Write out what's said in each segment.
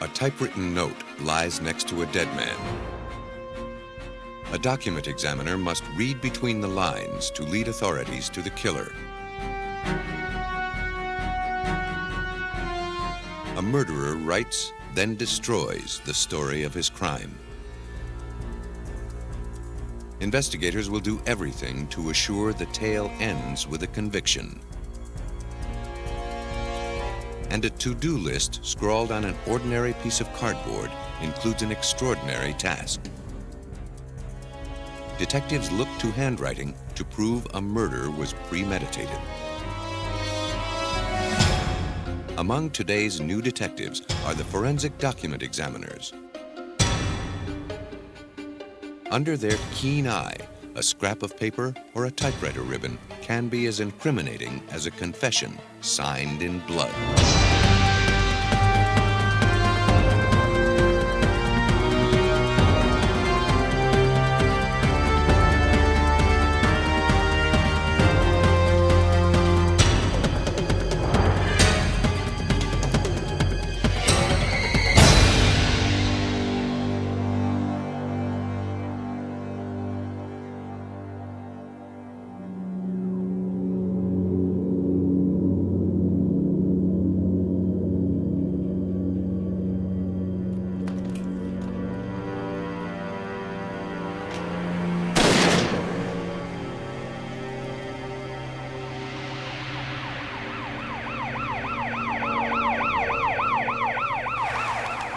A typewritten note lies next to a dead man. A document examiner must read between the lines to lead authorities to the killer. A murderer writes, then destroys the story of his crime. Investigators will do everything to assure the tale ends with a conviction. And a to-do list scrawled on an ordinary piece of cardboard includes an extraordinary task. Detectives look to handwriting to prove a murder was premeditated. Among today's new detectives are the forensic document examiners. Under their keen eye, a scrap of paper or a typewriter ribbon can be as incriminating as a confession signed in blood.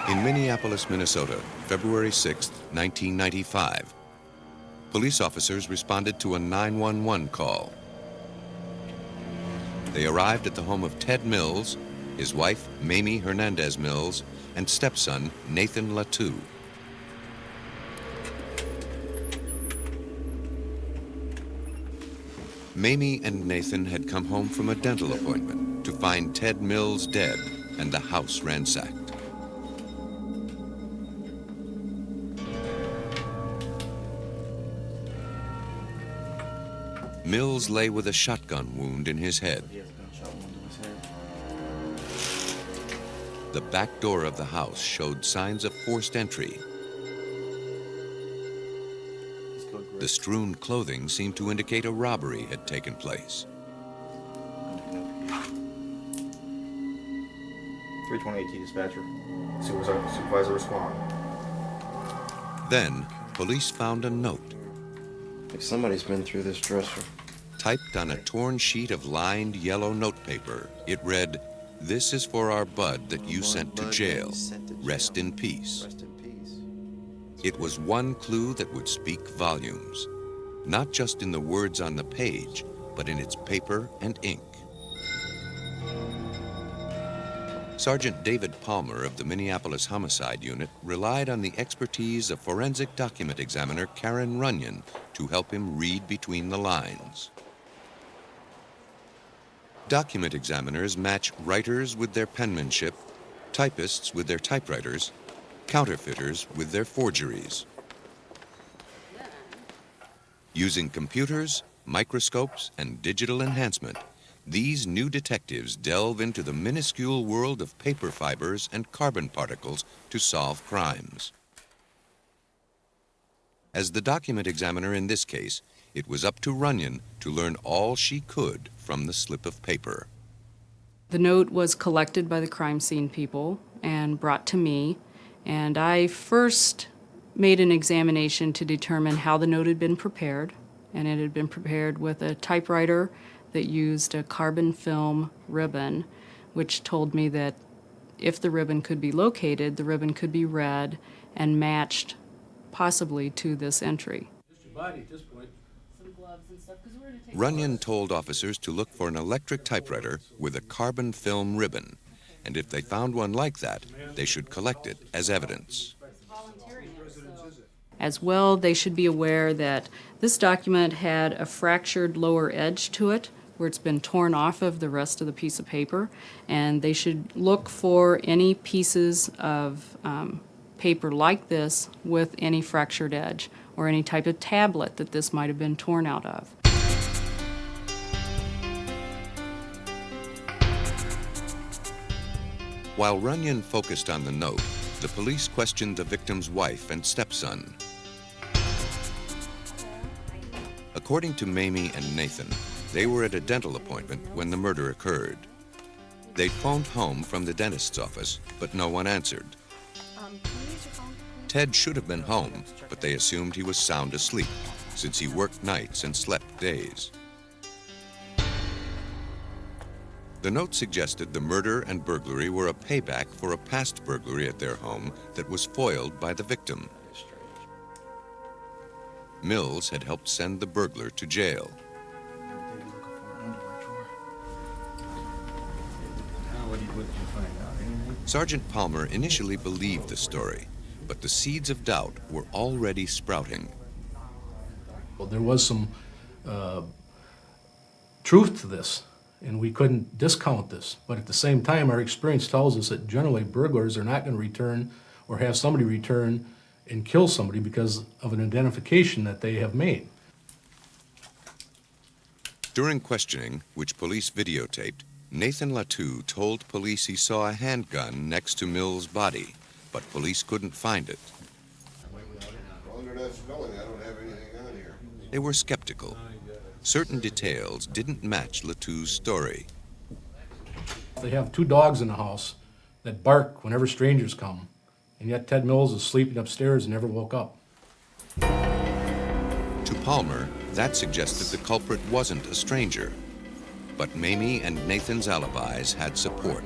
In Minneapolis, Minnesota, February 6, 1995, police officers responded to a 911 call. They arrived at the home of Ted Mills, his wife, Mamie Hernandez Mills, and stepson, Nathan Latu. Mamie and Nathan had come home from a dental appointment to find Ted Mills dead and the house ransacked. Mills lay with a shotgun wound in his head. The back door of the house showed signs of forced entry. The strewn clothing seemed to indicate a robbery had taken place. 328T dispatcher. Supervisor respond. Then, police found a note. Like somebody's been through this dresser. Typed on a torn sheet of lined yellow notepaper, it read, "This is for our bud that you sent to jail. Rest in peace." It was one clue that would speak volumes, not just in the words on the page, but in its paper and ink. Sergeant David Palmer of the Minneapolis Homicide Unit relied on the expertise of forensic document examiner Karen Runyon to help him read between the lines. Document examiners match writers with their penmanship, typists with their typewriters, counterfeiters with their forgeries. Using computers, microscopes, and digital enhancement, these new detectives delve into the minuscule world of paper fibers and carbon particles to solve crimes. As the document examiner in this case, it was up to Runyon to learn all she could from the slip of paper. The note was collected by the crime scene people and brought to me, and I first made an examination to determine how the note had been prepared, and it had been prepared with a typewriter that used a carbon film ribbon, which told me that if the ribbon could be located, the ribbon could be read and matched possibly to this entry. Runyon told officers to look for an electric typewriter with a carbon film ribbon, and if they found one like that, they should collect it as evidence. As well, they should be aware that this document had a fractured lower edge to it, where it's been torn off of the rest of the piece of paper, and they should look for any pieces of paper like this with any fractured edge, or any type of tablet that this might have been torn out of. While Runyon focused on the note, The police questioned the victim's wife and stepson. According to Mamie and Nathan, they were at a dental appointment when the murder occurred. They'd phoned home from the dentist's office, but no one answered. Ted should have been home, but they assumed he was sound asleep, since he worked nights and slept days. The note suggested the murder and burglary were a payback for a past burglary at their home that was foiled by the victim. Mills had helped send the burglar to jail. Sergeant Palmer initially believed the story, but the seeds of doubt were already sprouting. Well, there was some truth to this, and we couldn't discount this. But at the same time, our experience tells us that generally burglars are not going to return or have somebody return and kill somebody because of an identification that they have made. During questioning, which police videotaped, Nathan Latoux told police he saw a handgun next to Mills' body, but police couldn't find it. They were skeptical. Certain details didn't match Latoux's story. They have 2 dogs in the house that bark whenever strangers come, and yet Ted Mills is sleeping upstairs and never woke up. To Palmer, that suggested the culprit wasn't a stranger. But Mamie and Nathan's alibis had support.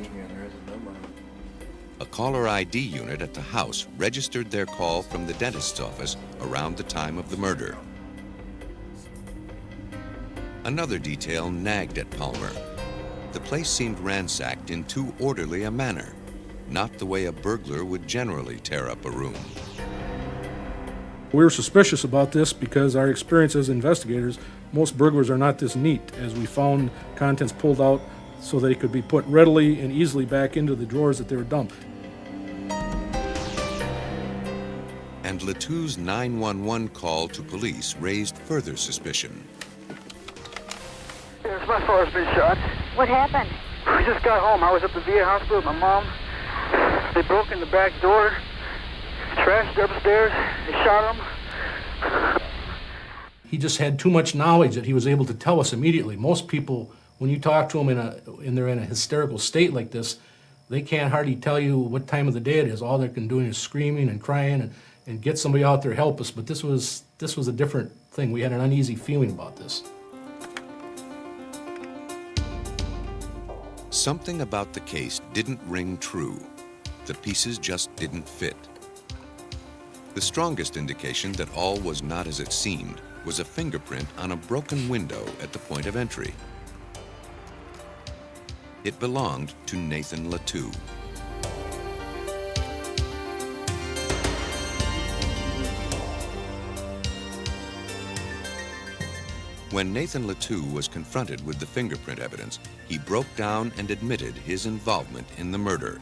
A caller ID unit at the house registered their call from the dentist's office around the time of the murder. Another detail nagged at Palmer. The place seemed ransacked in too orderly a manner, not the way a burglar would generally tear up a room. We were suspicious about this because our experience as investigators, most burglars are not this neat, as we found contents pulled out so they could be put readily and easily back into the drawers that they were dumped. And Latoux's 911 call to police raised further suspicion. Yes, my father's been shot. What happened? We just got home. I was at the VA hospital with my mom. They broke in the back door, trashed upstairs, they shot him. He just had too much knowledge that he was able to tell us immediately. Most people, when you talk to them and they're in a hysterical state like this, they can't hardly tell you what time of the day it is. All they can do is screaming and crying and get somebody out there to help us. But this was a different thing. We had an uneasy feeling about this. Something about the case didn't ring true. The pieces just didn't fit. The strongest indication that all was not as it seemed was a fingerprint on a broken window at the point of entry. It belonged to Nathan Latoux. When Nathan Latoux was confronted with the fingerprint evidence, he broke down and admitted his involvement in the murder.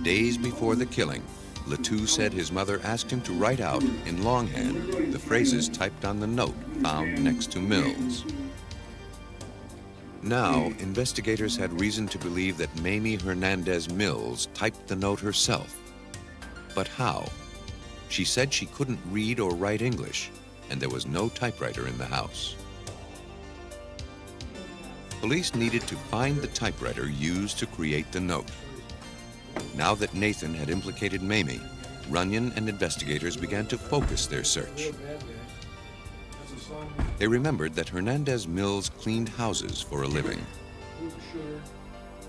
Days before the killing, Latoux said his mother asked him to write out in longhand the phrases typed on the note found next to Mills. Now, investigators had reason to believe that Mamie Hernandez Mills typed the note herself. But how? She said she couldn't read or write English, and there was no typewriter in the house. Police needed to find the typewriter used to create the note. Now that Nathan had implicated Mamie, Runyon and investigators began to focus their search. They remembered that Hernandez Mills cleaned houses for a living.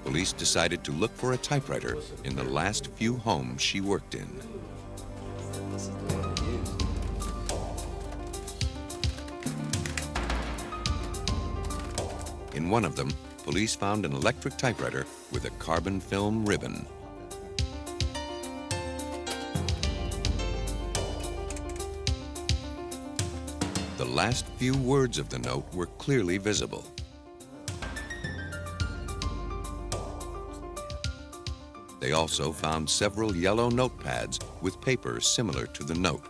Police decided to look for a typewriter in the last few homes she worked in. In one of them, police found an electric typewriter with a carbon film ribbon. The last few words of the note were clearly visible. They also found several yellow notepads with paper similar to the note.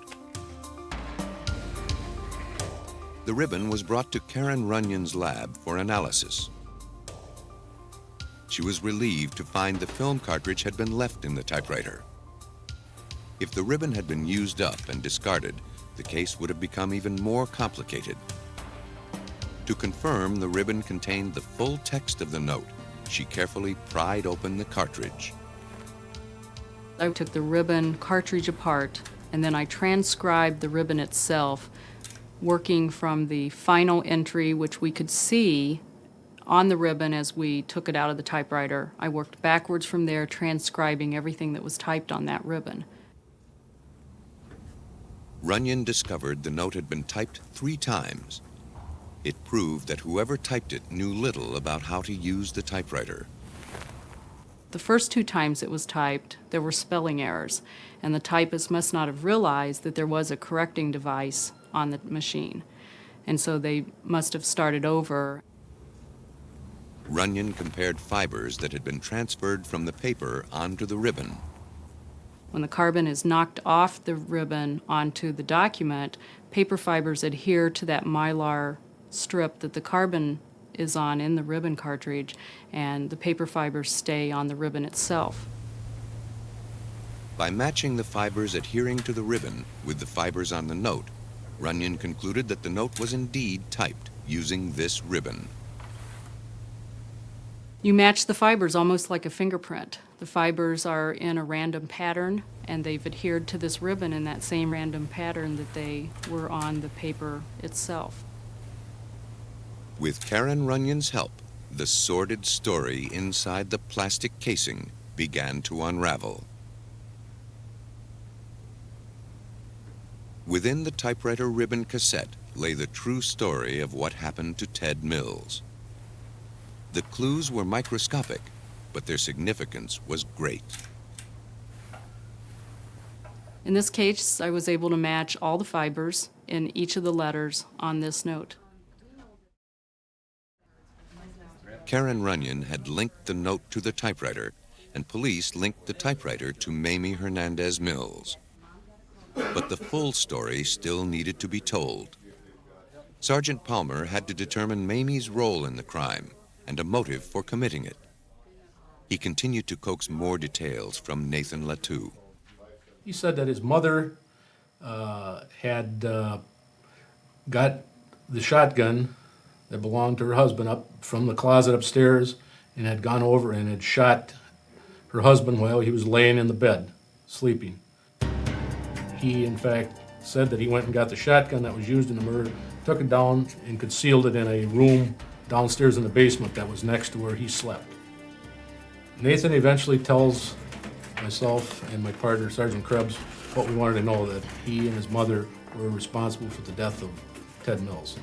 The ribbon was brought to Karen Runyon's lab for analysis. she was relieved to find the film cartridge had been left in the typewriter. If the ribbon had been used up and discarded, the case would have become even more complicated. To confirm the ribbon contained the full text of the note, she carefully pried open the cartridge. I took the ribbon cartridge apart, and then I transcribed the ribbon itself, working from the final entry, which we could see on the ribbon as we took it out of the typewriter. I worked backwards from there, transcribing everything that was typed on that ribbon. Runyon discovered the note had been typed 3 times. It proved that whoever typed it knew little about how to use the typewriter. The first 2 times it was typed, there were spelling errors, and the typist must not have realized that there was a correcting device on the machine. And so they must have started over. Runyon compared fibers that had been transferred from the paper onto the ribbon. When the carbon is knocked off the ribbon onto the document, paper fibers adhere to that mylar strip that the carbon is on in the ribbon cartridge, and the paper fibers stay on the ribbon itself. By matching the fibers adhering to the ribbon with the fibers on the note, Runyon concluded that the note was indeed typed using this ribbon. You match the fibers almost like a fingerprint. The fibers are in a random pattern, and they've adhered to this ribbon in that same random pattern that they were on the paper itself. With Karen Runyon's help, the sordid story inside the plastic casing began to unravel. Within the typewriter ribbon cassette lay the true story of what happened to Ted Mills. The clues were microscopic, but their significance was great. In this case, I was able to match all the fibers in each of the letters on this note. Karen Runyon had linked the note to the typewriter, and police linked the typewriter to Mamie Hernandez Mills. But the full story still needed to be told. Sergeant Palmer had to determine Mamie's role in the crime and a motive for committing it. He continued to coax more details from Nathan Latou. He said that his mother had got the shotgun that belonged to her husband up from the closet upstairs and had gone over and had shot her husband while he was laying in the bed, sleeping. He, in fact, said that he went and got the shotgun that was used in the murder, took it down and concealed it in a room downstairs in the basement that was next to where he slept. Nathan eventually tells myself and my partner, Sergeant Krebs, what we wanted to know, that he and his mother were responsible for the death of Ted Mills.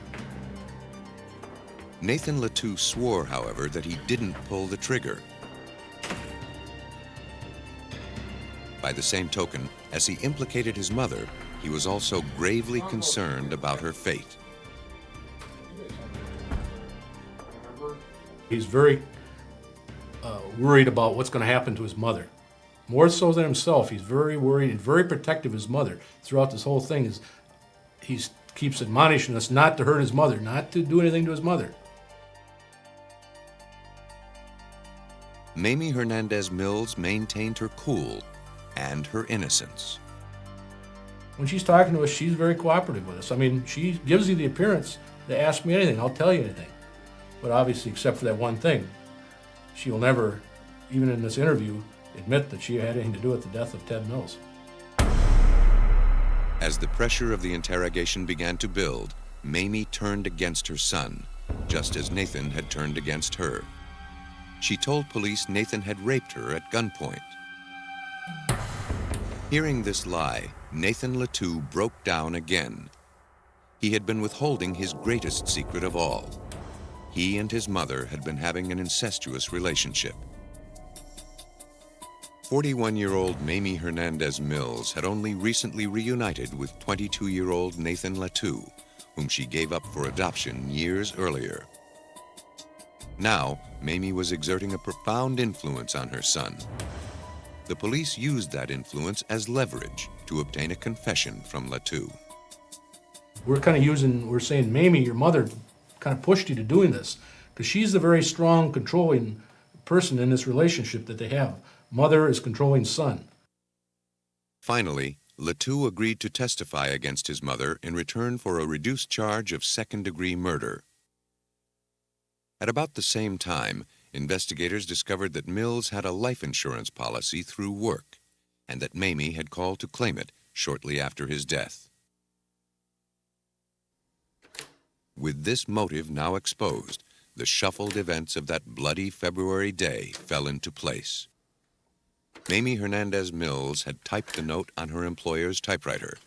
Nathan Latou swore, however, that he didn't pull the trigger. By the same token, as he implicated his mother, he was also gravely concerned about her fate. He's very worried about what's going to happen to his mother. More so than himself, he's very worried and very protective of his mother. Throughout this whole thing, he keeps admonishing us not to hurt his mother, not to do anything to his mother. Mamie Hernandez Mills maintained her cool and her innocence. When she's talking to us, she's very cooperative with us. I mean, she gives you the appearance to ask me anything, I'll tell you anything. But obviously, except for that one thing, she will never, even in this interview, admit that she had anything to do with the death of Ted Mills. As the pressure of the interrogation began to build, Mamie turned against her son, just as Nathan had turned against her. She told police Nathan had raped her at gunpoint. Hearing this lie, Nathan Latou broke down again. He had been withholding his greatest secret of all. He and his mother had been having an incestuous relationship. 41-year-old Mamie Hernandez Mills had only recently reunited with 22-year-old Nathan Latou, whom she gave up for adoption years earlier. Now, Mamie was exerting a profound influence on her son. The police used that influence as leverage to obtain a confession from Latou. We're saying, Mamie, your mother kind of pushed you to doing this, because she's the very strong, controlling person in this relationship that they have. Mother is controlling son. Finally, Latou agreed to testify against his mother in return for a reduced charge of second-degree murder. At about the same time, investigators discovered that Mills had a life insurance policy through work, and that Mamie had called to claim it shortly after his death. With this motive now exposed, the shuffled events of that bloody February day fell into place. Mamie Hernandez Mills had typed the note on her employer's typewriter,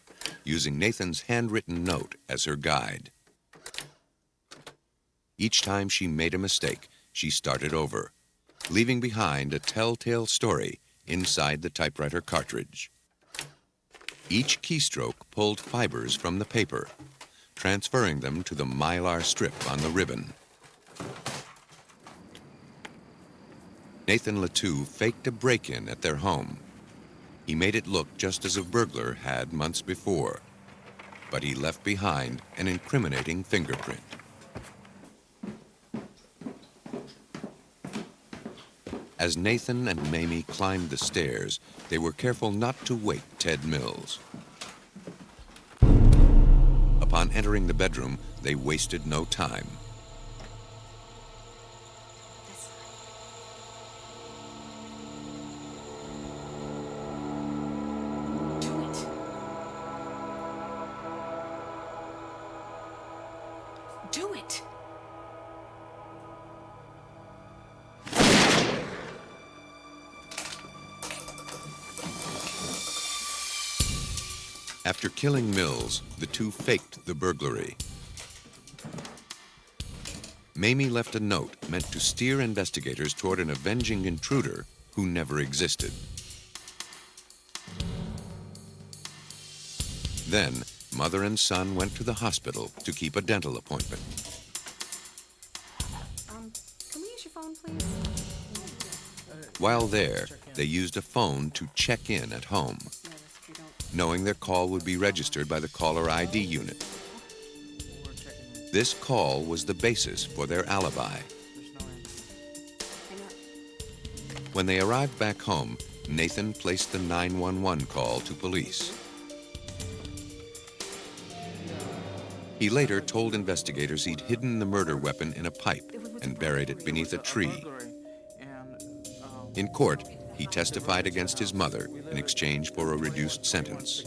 using Nathan's handwritten note as her guide. Each time she made a mistake, she started over, leaving behind a telltale story inside the typewriter cartridge. Each keystroke pulled fibers from the paper, transferring them to the mylar strip on the ribbon. Nathan Latou faked a break-in at their home. He made it look just as a burglar had months before, but he left behind an incriminating fingerprint. As Nathan and Mamie climbed the stairs, they were careful not to wake Ted Mills. Upon entering the bedroom, they wasted no time. Do it! After killing Mills, the two faked the burglary. Mamie left a note meant to steer investigators toward an avenging intruder who never existed. Then, mother and son went to the hospital to keep a dental appointment. Can we use your phone, please? While there, they used a phone to check in at home, knowing their call would be registered by the caller ID unit. This call was the basis for their alibi. When they arrived back home, Nathan placed the 911 call to police. He later told investigators he'd hidden the murder weapon in a pipe and buried it beneath a tree. In court, he testified against his mother in exchange for a reduced sentence.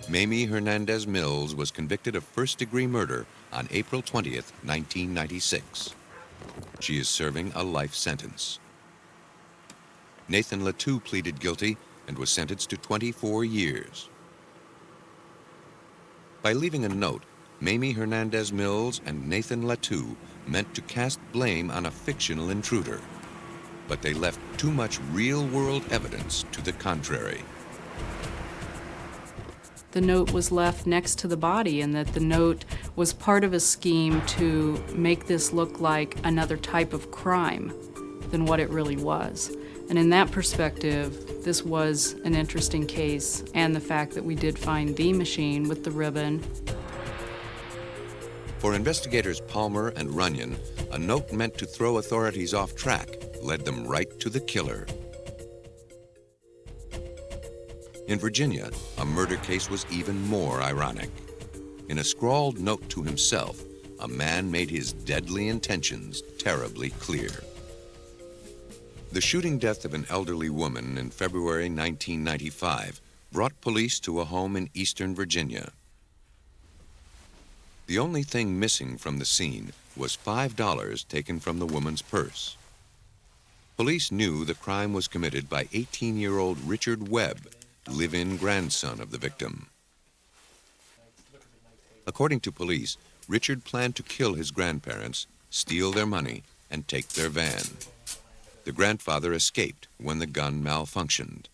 Mamie Hernandez Mills was convicted of first-degree murder on April 20th, 1996. She is serving a life sentence. Nathan Latou pleaded guilty and was sentenced to 24 years. By leaving a note, Mamie Hernandez Mills and Nathan Latou meant to cast blame on a fictional intruder, but they left too much real-world evidence to the contrary. The note was left next to the body, and that the note was part of a scheme to make this look like another type of crime than what it really was. And in that perspective, this was an interesting case, and the fact that we did find the machine with the ribbon. For investigators Palmer and Runyon, a note meant to throw authorities off track led them right to the killer. In Virginia, a murder case was even more ironic. In a scrawled note to himself, a man made his deadly intentions terribly clear. The shooting death of an elderly woman in February 1995 brought police to a home in eastern Virginia. The only thing missing from the scene was $5 taken from the woman's purse. Police knew the crime was committed by 18-year-old Richard Webb, live-in grandson of the victim. According to police, Richard planned to kill his grandparents, steal their money, and take their van. The grandfather escaped when the gun malfunctioned.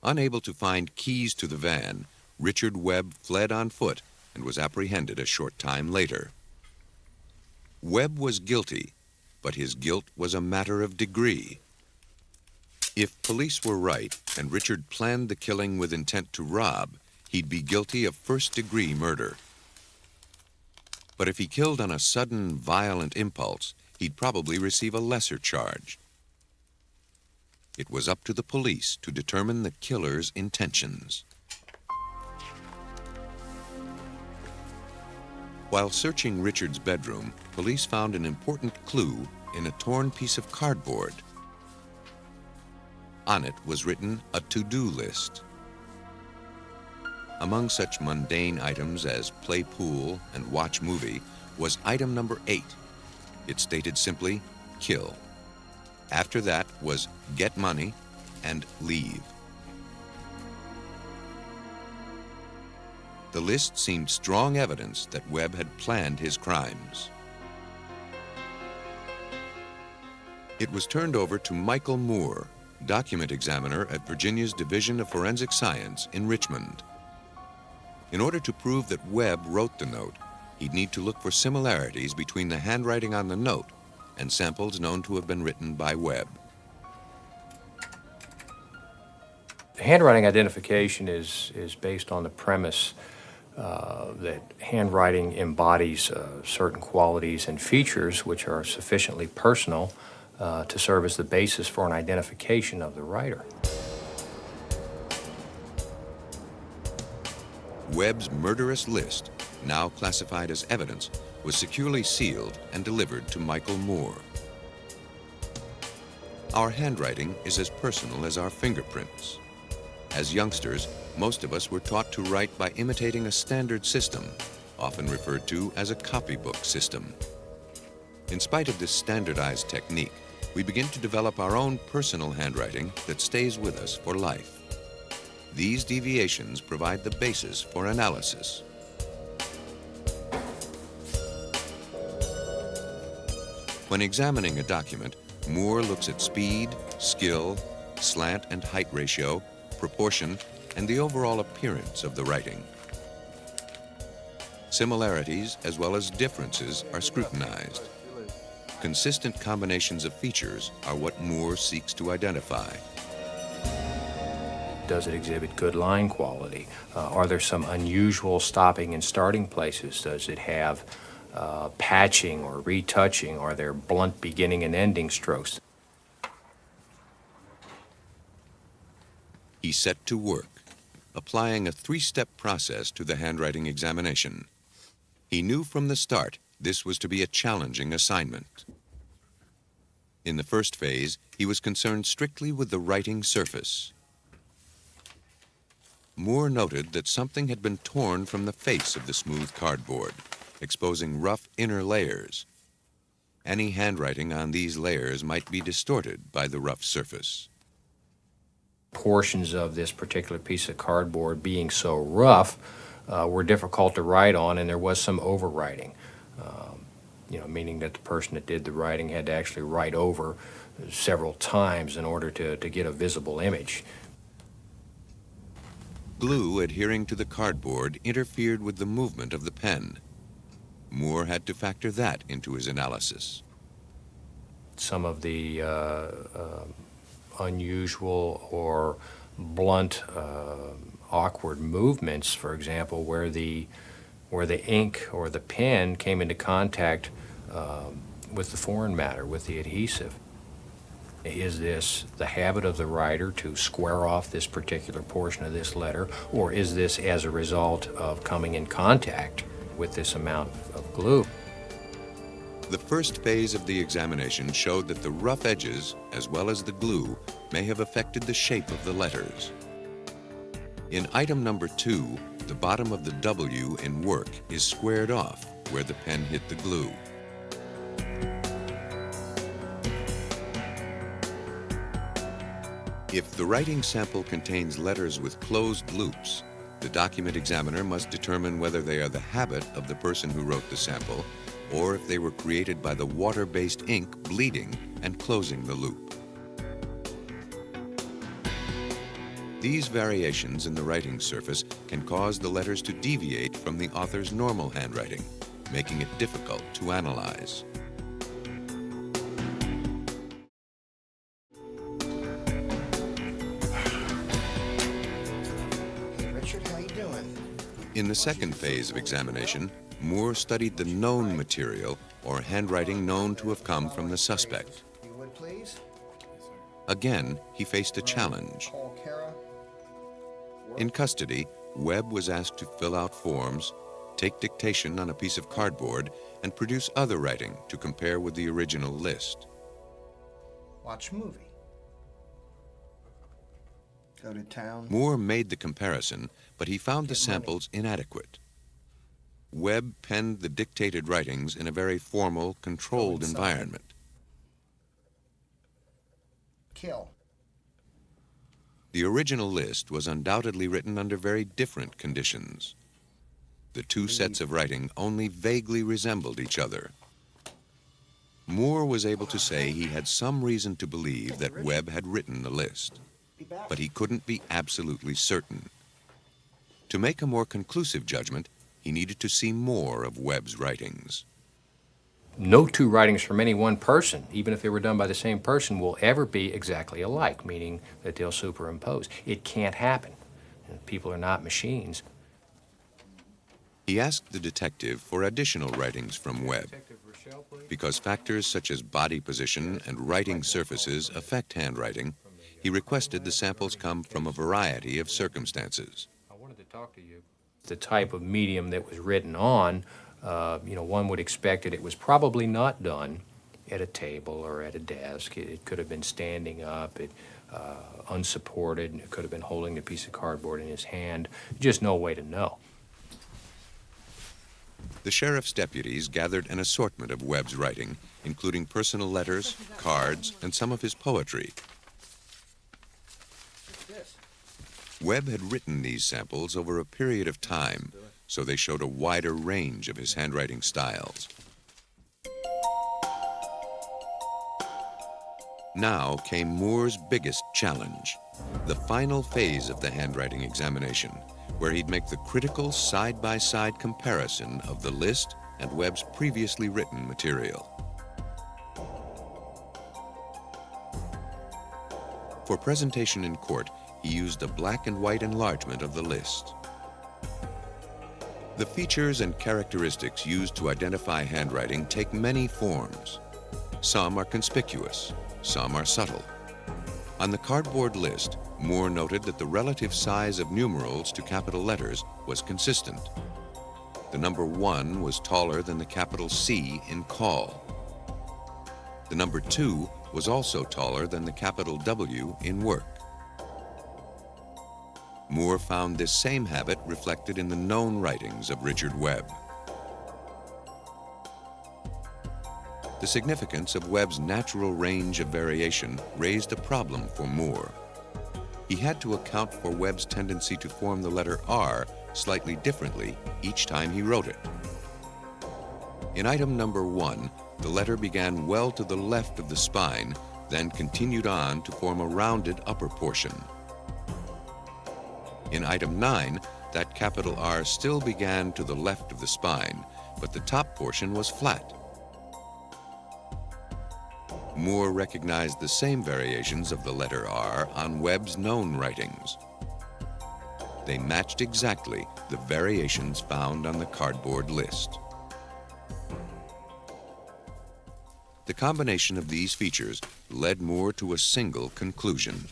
Unable to find keys to the van, Richard Webb fled on foot and was apprehended a short time later. Webb was guilty, but his guilt was a matter of degree. If police were right and Richard planned the killing with intent to rob, he'd be guilty of first-degree murder. But if he killed on a sudden, violent impulse, he'd probably receive a lesser charge. It was up to the police to determine the killer's intentions. While searching Richard's bedroom, police found an important clue in a torn piece of cardboard. On it was written a to-do list. Among such mundane items as play pool and watch movie was item number 8. It stated simply, kill. After that was get money and leave. The list seemed strong evidence that Webb had planned his crimes. It was turned over to Michael Moore, document examiner at Virginia's Division of Forensic Science in Richmond. In order to prove that Webb wrote the note, he'd need to look for similarities between the handwriting on the note and samples known to have been written by Webb. Handwriting identification is based on the premise that handwriting embodies certain qualities and features which are sufficiently personal to serve as the basis for an identification of the writer. Webb's murderous list, now classified as evidence, was securely sealed and delivered to Michael Moore. Our handwriting is as personal as our fingerprints. As youngsters, most of us were taught to write by imitating a standard system, often referred to as a copybook system. In spite of this standardized technique, we begin to develop our own personal handwriting that stays with us for life. These deviations provide the basis for analysis. When examining a document, Moore looks at speed, skill, slant and height ratio, proportion, and the overall appearance of the writing. Similarities as well as differences are scrutinized. Consistent combinations of features are what Moore seeks to identify. Does it exhibit good line quality? Are there some unusual stopping and starting places? Does it have patching or retouching? Are there blunt beginning and ending strokes? He set to work, applying a 3-step process to the handwriting examination. He knew from the start this was to be a challenging assignment. In the first phase, he was concerned strictly with the writing surface. Moore noted that something had been torn from the face of the smooth cardboard, exposing rough inner layers. Any handwriting on these layers might be distorted by the rough surface. Portions of this particular piece of cardboard being so rough were difficult to write on, and there was some overwriting. Meaning that the person that did the writing had to actually write over several times in order to get a visible image. Glue adhering to the cardboard interfered with the movement of the pen. Moore had to factor that into his analysis. Some of the unusual or blunt, awkward movements, for example, where the ink or the pen came into contact with the foreign matter, with the adhesive. Is this the habit of the writer to square off this particular portion of this letter, or is this as a result of coming in contact with this amount of glue? The first phase of the examination showed that the rough edges, as well as the glue, may have affected the shape of the letters. In item number 2, the bottom of the W in work is squared off where the pen hit the glue. If the writing sample contains letters with closed loops, the document examiner must determine whether they are the habit of the person who wrote the sample, or if they were created by the water-based ink bleeding and closing the loop. These variations in the writing surface can cause the letters to deviate from the author's normal handwriting, making it difficult to analyze. Richard, how you doing? In the second phase of examination, Moore studied the known material or handwriting known to have come from the suspect. You would please? Again, he faced a challenge. In custody, Webb was asked to fill out forms, take dictation on a piece of cardboard, and produce other writing to compare with the original list. Watch movie. Go to town. Moore made the comparison, but he found the samples inadequate. Webb penned the dictated writings in a very formal, controlled environment. Kill. The original list was undoubtedly written under very different conditions. The two sets of writing only vaguely resembled each other. Moore was able to say he had some reason to believe that Webb had written the list, but he couldn't be absolutely certain. To make a more conclusive judgment, he needed to see more of Webb's writings. No two writings from any one person, even if they were done by the same person, will ever be exactly alike, meaning that they'll superimpose. It can't happen. People are not machines. He asked the detective for additional writings from Webb. Because factors such as body position and writing surfaces affect handwriting, he requested the samples come from a variety of circumstances. I wanted to talk to you. The type of medium that was written on, one would expect that it was probably not done at a table or at a desk. It could have been standing up, unsupported, and it could have been holding a piece of cardboard in his hand. Just no way to know. The sheriff's deputies gathered an assortment of Webb's writing, including personal letters, cards, and some of his poetry. Webb had written these samples over a period of time, so they showed a wider range of his handwriting styles. Now came Moore's biggest challenge, the final phase of the handwriting examination, where he'd make the critical side-by-side comparison of the list and Webb's previously written material. For presentation in court, he used a black and white enlargement of the list. The features and characteristics used to identify handwriting take many forms. Some are conspicuous, some are subtle. On the cardboard list, Moore noted that the relative size of numerals to capital letters was consistent. The number 1 was taller than the capital C in call. The number 2 was also taller than the capital W in work. Moore found this same habit reflected in the known writings of Richard Webb. The significance of Webb's natural range of variation raised a problem for Moore. He had to account for Webb's tendency to form the letter R slightly differently each time he wrote it. In item number 1, the letter began well to the left of the spine, then continued on to form a rounded upper portion. In item 9, that capital R still began to the left of the spine, but the top portion was flat. Moore recognized the same variations of the letter R on Webb's known writings. They matched exactly the variations found on the cardboard list. The combination of these features led Moore to a single conclusion.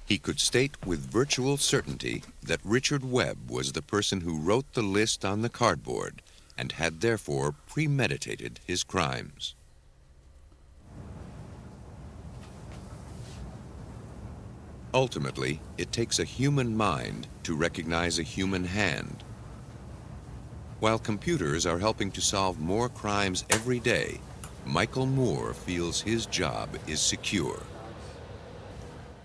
He could state with virtual certainty that Richard Webb was the person who wrote the list on the cardboard and had therefore premeditated his crimes. Ultimately, it takes a human mind to recognize a human hand. While computers are helping to solve more crimes every day, Michael Moore feels his job is secure.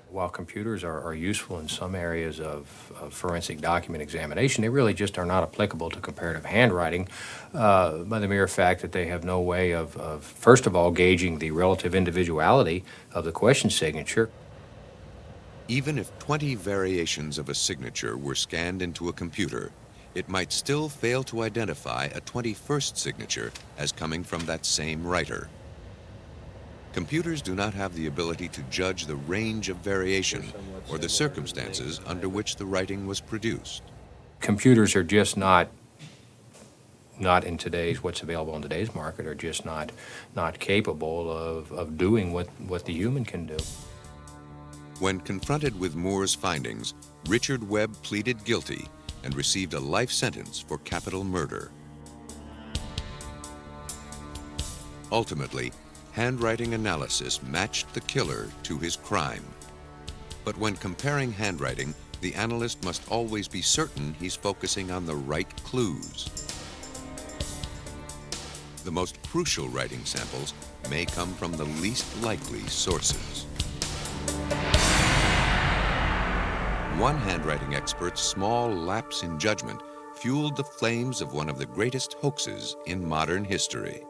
While computers are useful in some areas of forensic document examination, they really just are not applicable to comparative handwriting by the mere fact that they have no way of first of all, gauging the relative individuality of the question signature. Even if 20 variations of a signature were scanned into a computer, it might still fail to identify a 21st signature as coming from that same writer. Computers do not have the ability to judge the range of variation or the circumstances under which the writing was produced. computers are just not in today's, what's available in today's market, are just not capable of doing what the human can do. When confronted with Moore's findings, Richard Webb pleaded guilty and received a life sentence for capital murder. Ultimately, handwriting analysis matched the killer to his crime. But when comparing handwriting, the analyst must always be certain he's focusing on the right clues. The most crucial writing samples may come from the least likely sources. One handwriting expert's small lapse in judgment fueled the flames of one of the greatest hoaxes in modern history.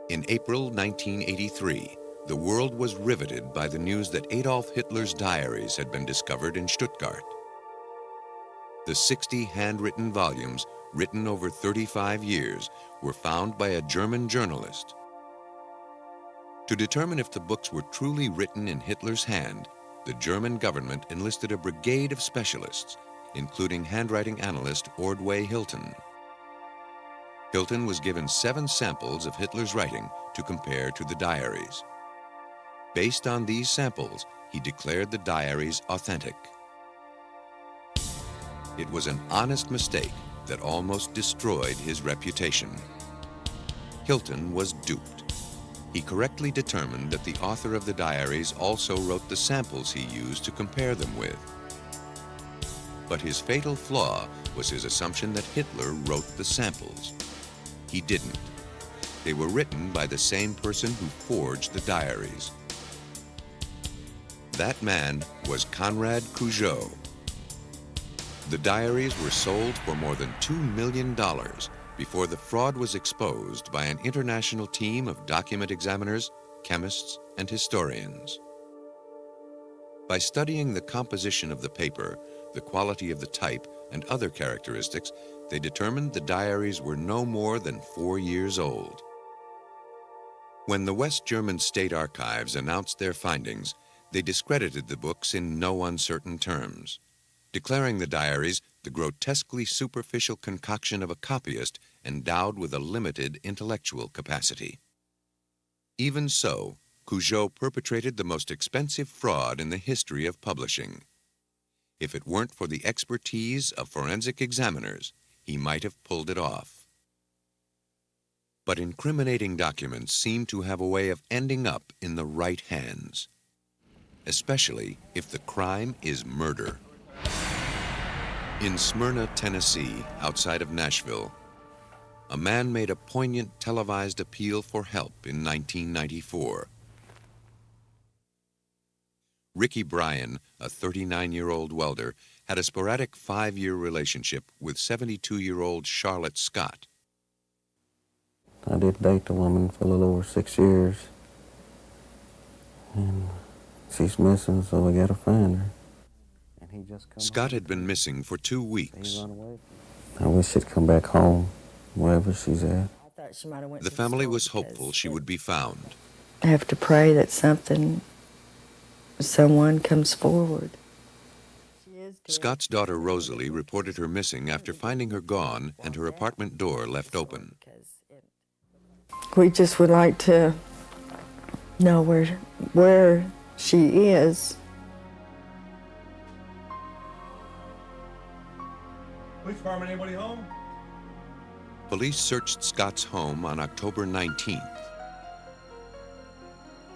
In April 1983, the world was riveted by the news that Adolf Hitler's diaries had been discovered in Stuttgart. The 60 handwritten volumes, written over 35 years, were found by a German journalist. To determine if the books were truly written in Hitler's hand, the German government enlisted a brigade of specialists, including handwriting analyst Ordway Hilton. Hilton was given 7 samples of Hitler's writing to compare to the diaries. Based on these samples, he declared the diaries authentic. It was an honest mistake that almost destroyed his reputation. Hilton was duped. He correctly determined that the author of the diaries also wrote the samples he used to compare them with. But his fatal flaw was his assumption that Hitler wrote the samples. He didn't. They were written by the same person who forged the diaries. That man was Conrad Cujo. The diaries were sold for more than $2 million before the fraud was exposed by an international team of document examiners, chemists, and historians. By studying the composition of the paper, the quality of the type, and other characteristics, they determined the diaries were no more than 4 years old. When the West German State Archives announced their findings, they discredited the books in no uncertain terms, declaring the diaries the grotesquely superficial concoction of a copyist endowed with a limited intellectual capacity. Even so, Cujo perpetrated the most expensive fraud in the history of publishing. If it weren't for the expertise of forensic examiners, he might have pulled it off. But incriminating documents seem to have a way of ending up in the right hands, especially if the crime is murder. In Smyrna, Tennessee, outside of Nashville, a man made a poignant televised appeal for help in 1994. Ricky Bryan, a 39-year-old welder, had a sporadic 5-year relationship with 72-year-old Charlotte Scott. I did date the woman for a little over 6 years. And she's missing, so we gotta find her. And he just come Scott had been missing for 2 weeks. I wish she'd come back home, wherever she's at. The family was hopeful she would be found. I have to pray that someone comes forward. Scott's daughter Rosalie reported her missing after finding her gone and her apartment door left open. We just would like to know where she is. Police department, anybody home? Police searched Scott's home on October 19th.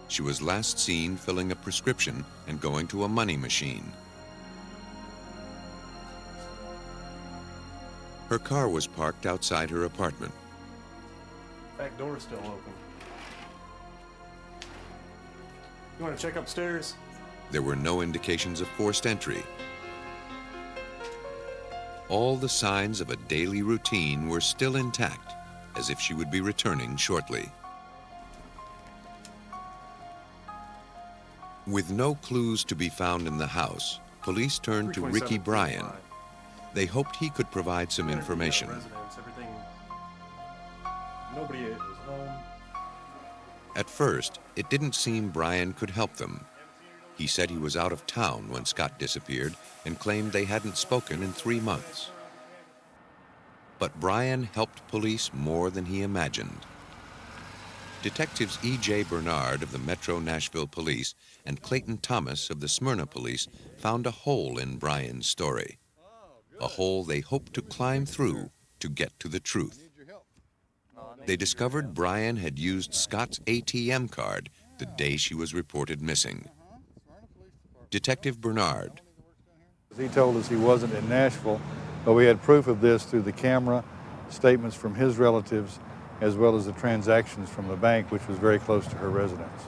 She was last seen filling a prescription and going to a money machine. Her car was parked outside her apartment. Back door's still open. You want to check upstairs? There were no indications of forced entry. All the signs of a daily routine were still intact, as if she would be returning shortly. With no clues to be found in the house, police turned to Ricky Bryan. They hoped he could provide some information. Nobody is home. At first, it didn't seem Bryan could help them. He said he was out of town when Scott disappeared and claimed they hadn't spoken in 3 months. But Brian helped police more than he imagined. Detectives E.J. Bernard of the Metro Nashville Police and Clayton Thomas of the Smyrna Police found a hole in Brian's story, a hole they hoped to climb through to get to the truth. They discovered Brian had used Scott's ATM card the day she was reported missing. Detective Bernard. He told us he wasn't in Nashville, but we had proof of this through the camera, statements from his relatives, as well as the transactions from the bank, which was very close to her residence.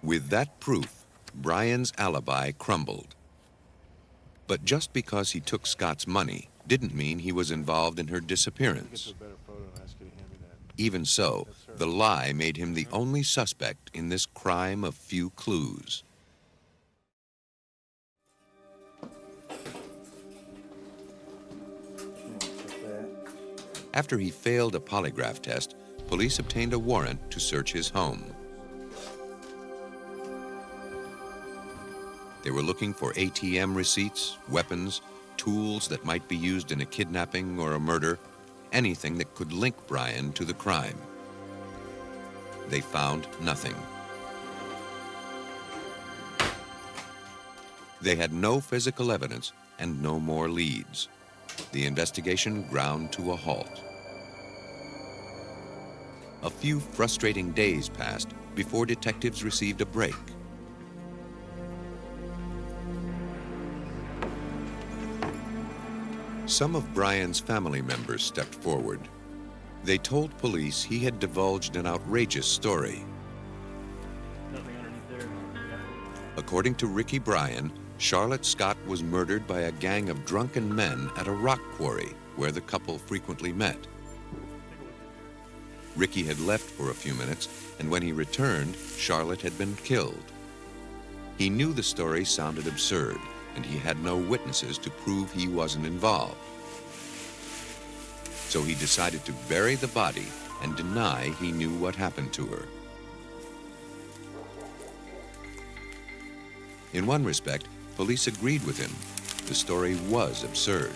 With that proof, Brian's alibi crumbled. But just because he took Scott's money didn't mean he was involved in her disappearance. Even so, the lie made him the only suspect in this crime of few clues. After he failed a polygraph test, police obtained a warrant to search his home. They were looking for ATM receipts, weapons, tools that might be used in a kidnapping or a murder, anything that could link Brian to the crime. They found nothing. They had no physical evidence and no more leads. The investigation ground to a halt. A few frustrating days passed before detectives received a break. Some of Brian's family members stepped forward. They told police he had divulged an outrageous story. According to Ricky Bryan, Charlotte Scott was murdered by a gang of drunken men at a rock quarry where the couple frequently met. Ricky had left for a few minutes, and when he returned, Charlotte had been killed. He knew the story sounded absurd, and he had no witnesses to prove he wasn't involved. So he decided to bury the body and deny he knew what happened to her. In one respect, police agreed with him. The story was absurd.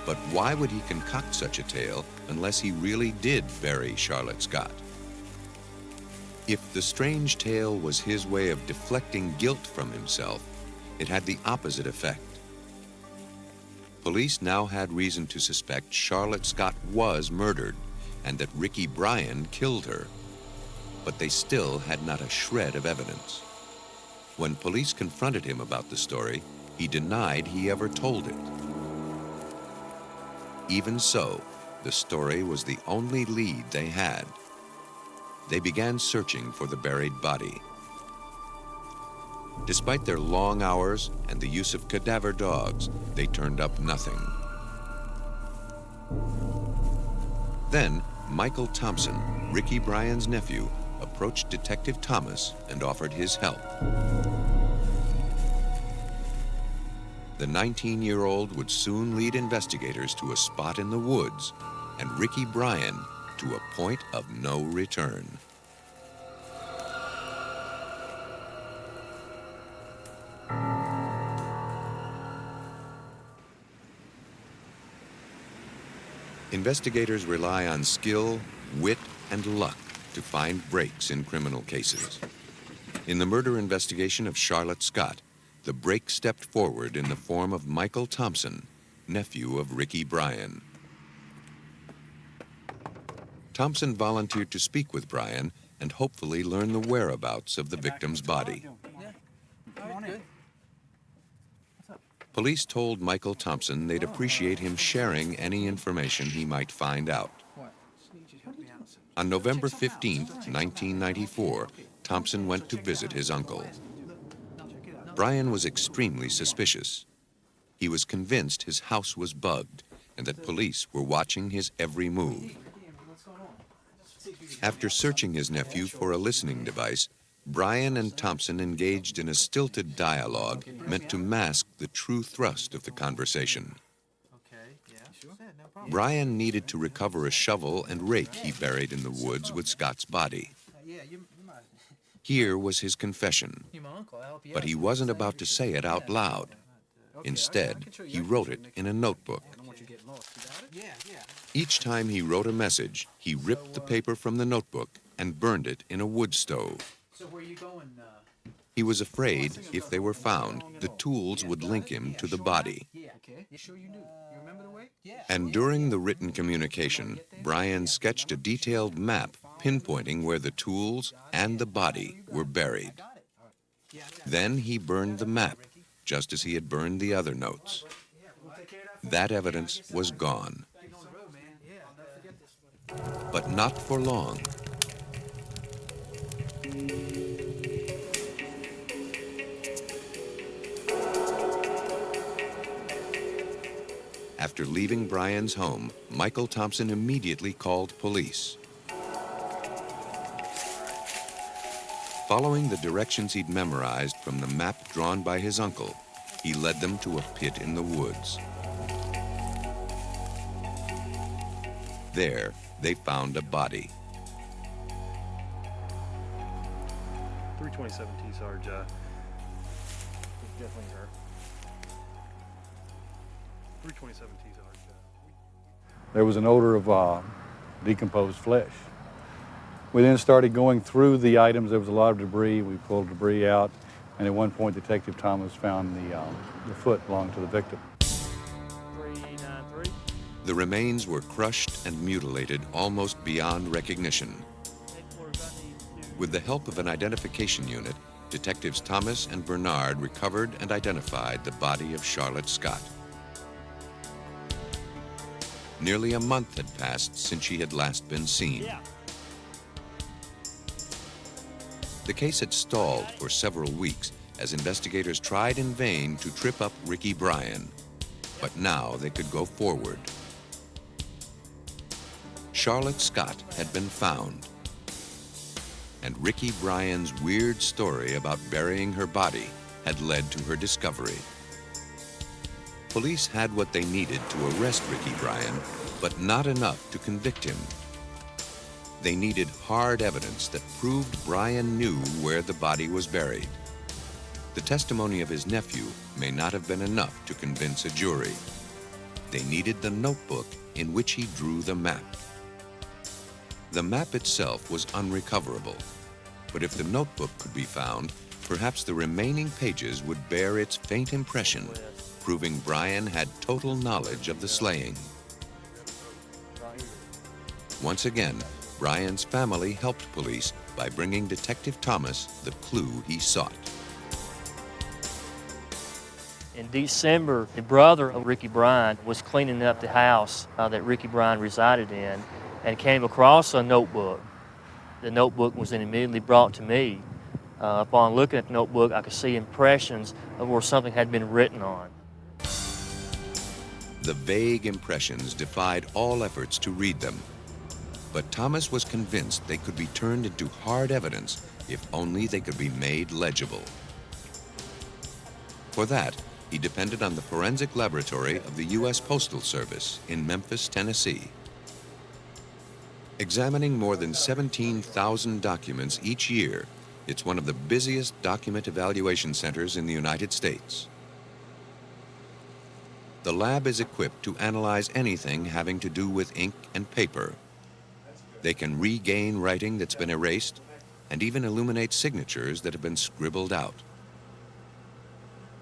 But why would he concoct such a tale unless he really did bury Charlotte Scott? If the strange tale was his way of deflecting guilt from himself, it had the opposite effect. Police now had reason to suspect Charlotte Scott was murdered and that Ricky Bryan killed her. But they still had not a shred of evidence. When police confronted him about the story, he denied he ever told it. Even so, the story was the only lead they had. They began searching for the buried body. Despite their long hours and the use of cadaver dogs, they turned up nothing. Then, Michael Thompson, Ricky Bryan's nephew, approached Detective Thomas and offered his help. The 19-year-old would soon lead investigators to a spot in the woods and Ricky Bryan to a point of no return. Investigators rely on skill, wit, and luck to find breaks in criminal cases. In the murder investigation of Charlotte Scott, the break stepped forward in the form of Michael Thompson, nephew of Ricky Bryan. Thompson volunteered to speak with Bryan and hopefully learn the whereabouts of the victim's body. Police told Michael Thompson they'd appreciate him sharing any information he might find out. On November 15, 1994, Thompson went to visit his uncle. Bryan was extremely suspicious. He was convinced his house was bugged and that police were watching his every move. After searching his nephew for a listening device, Bryan and Thompson engaged in a stilted dialogue meant to mask the true thrust of the conversation. Bryan needed to recover a shovel and rake he buried in the woods with Scott's body. Here was his confession, but he wasn't about to say it out loud. Instead, he wrote it in a notebook. Each time he wrote a message, he ripped the paper from the notebook and burned it in a wood stove. He was afraid if they were found, the tools would link him to the body. And during the written communication, Brian sketched a detailed map pinpointing where the tools and the body were buried. Then he burned the map, just as he had burned the other notes. That evidence was gone. But not for long. After leaving Brian's home, Michael Thompson immediately called police. Following the directions he'd memorized from the map drawn by his uncle, he led them to a pit in the woods. There, they found a body. 327 T, Sarge. Definitely her. 327 T, Sarge. There was an odor of decomposed flesh. We then started going through the items. There was a lot of debris. We pulled debris out, and at one point, Detective Thomas found the foot belonged to the victim. 393. The remains were crushed and mutilated almost beyond recognition. With the help of an identification unit, Detectives Thomas and Bernard recovered and identified the body of Charlotte Scott. Nearly a month had passed since she had last been seen. The case had stalled for several weeks as investigators tried in vain to trip up Ricky Bryan. But now they could go forward. Charlotte Scott had been found. And Ricky Bryan's weird story about burying her body had led to her discovery. Police had what they needed to arrest Ricky Bryan, but not enough to convict him. They needed hard evidence that proved Bryan knew where the body was buried. The testimony of his nephew may not have been enough to convince a jury. They needed the notebook in which he drew the map. The map itself was unrecoverable, but if the notebook could be found, perhaps the remaining pages would bear its faint impression, proving Bryan had total knowledge of the slaying. Once again, Bryan's family helped police by bringing Detective Thomas the clue he sought. In December, the brother of Ricky Bryan was cleaning up the house that Ricky Bryan resided in and came across a notebook. The notebook was then immediately brought to me. Upon looking at the notebook, I could see impressions of where something had been written on. The vague impressions defied all efforts to read them. But Thomas was convinced they could be turned into hard evidence if only they could be made legible. For that, he depended on the forensic laboratory of the U.S. Postal Service in Memphis, Tennessee. Examining more than 17,000 documents each year, it's one of the busiest document evaluation centers in the United States. The lab is equipped to analyze anything having to do with ink and paper. They can regain writing that's been erased and even illuminate signatures that have been scribbled out.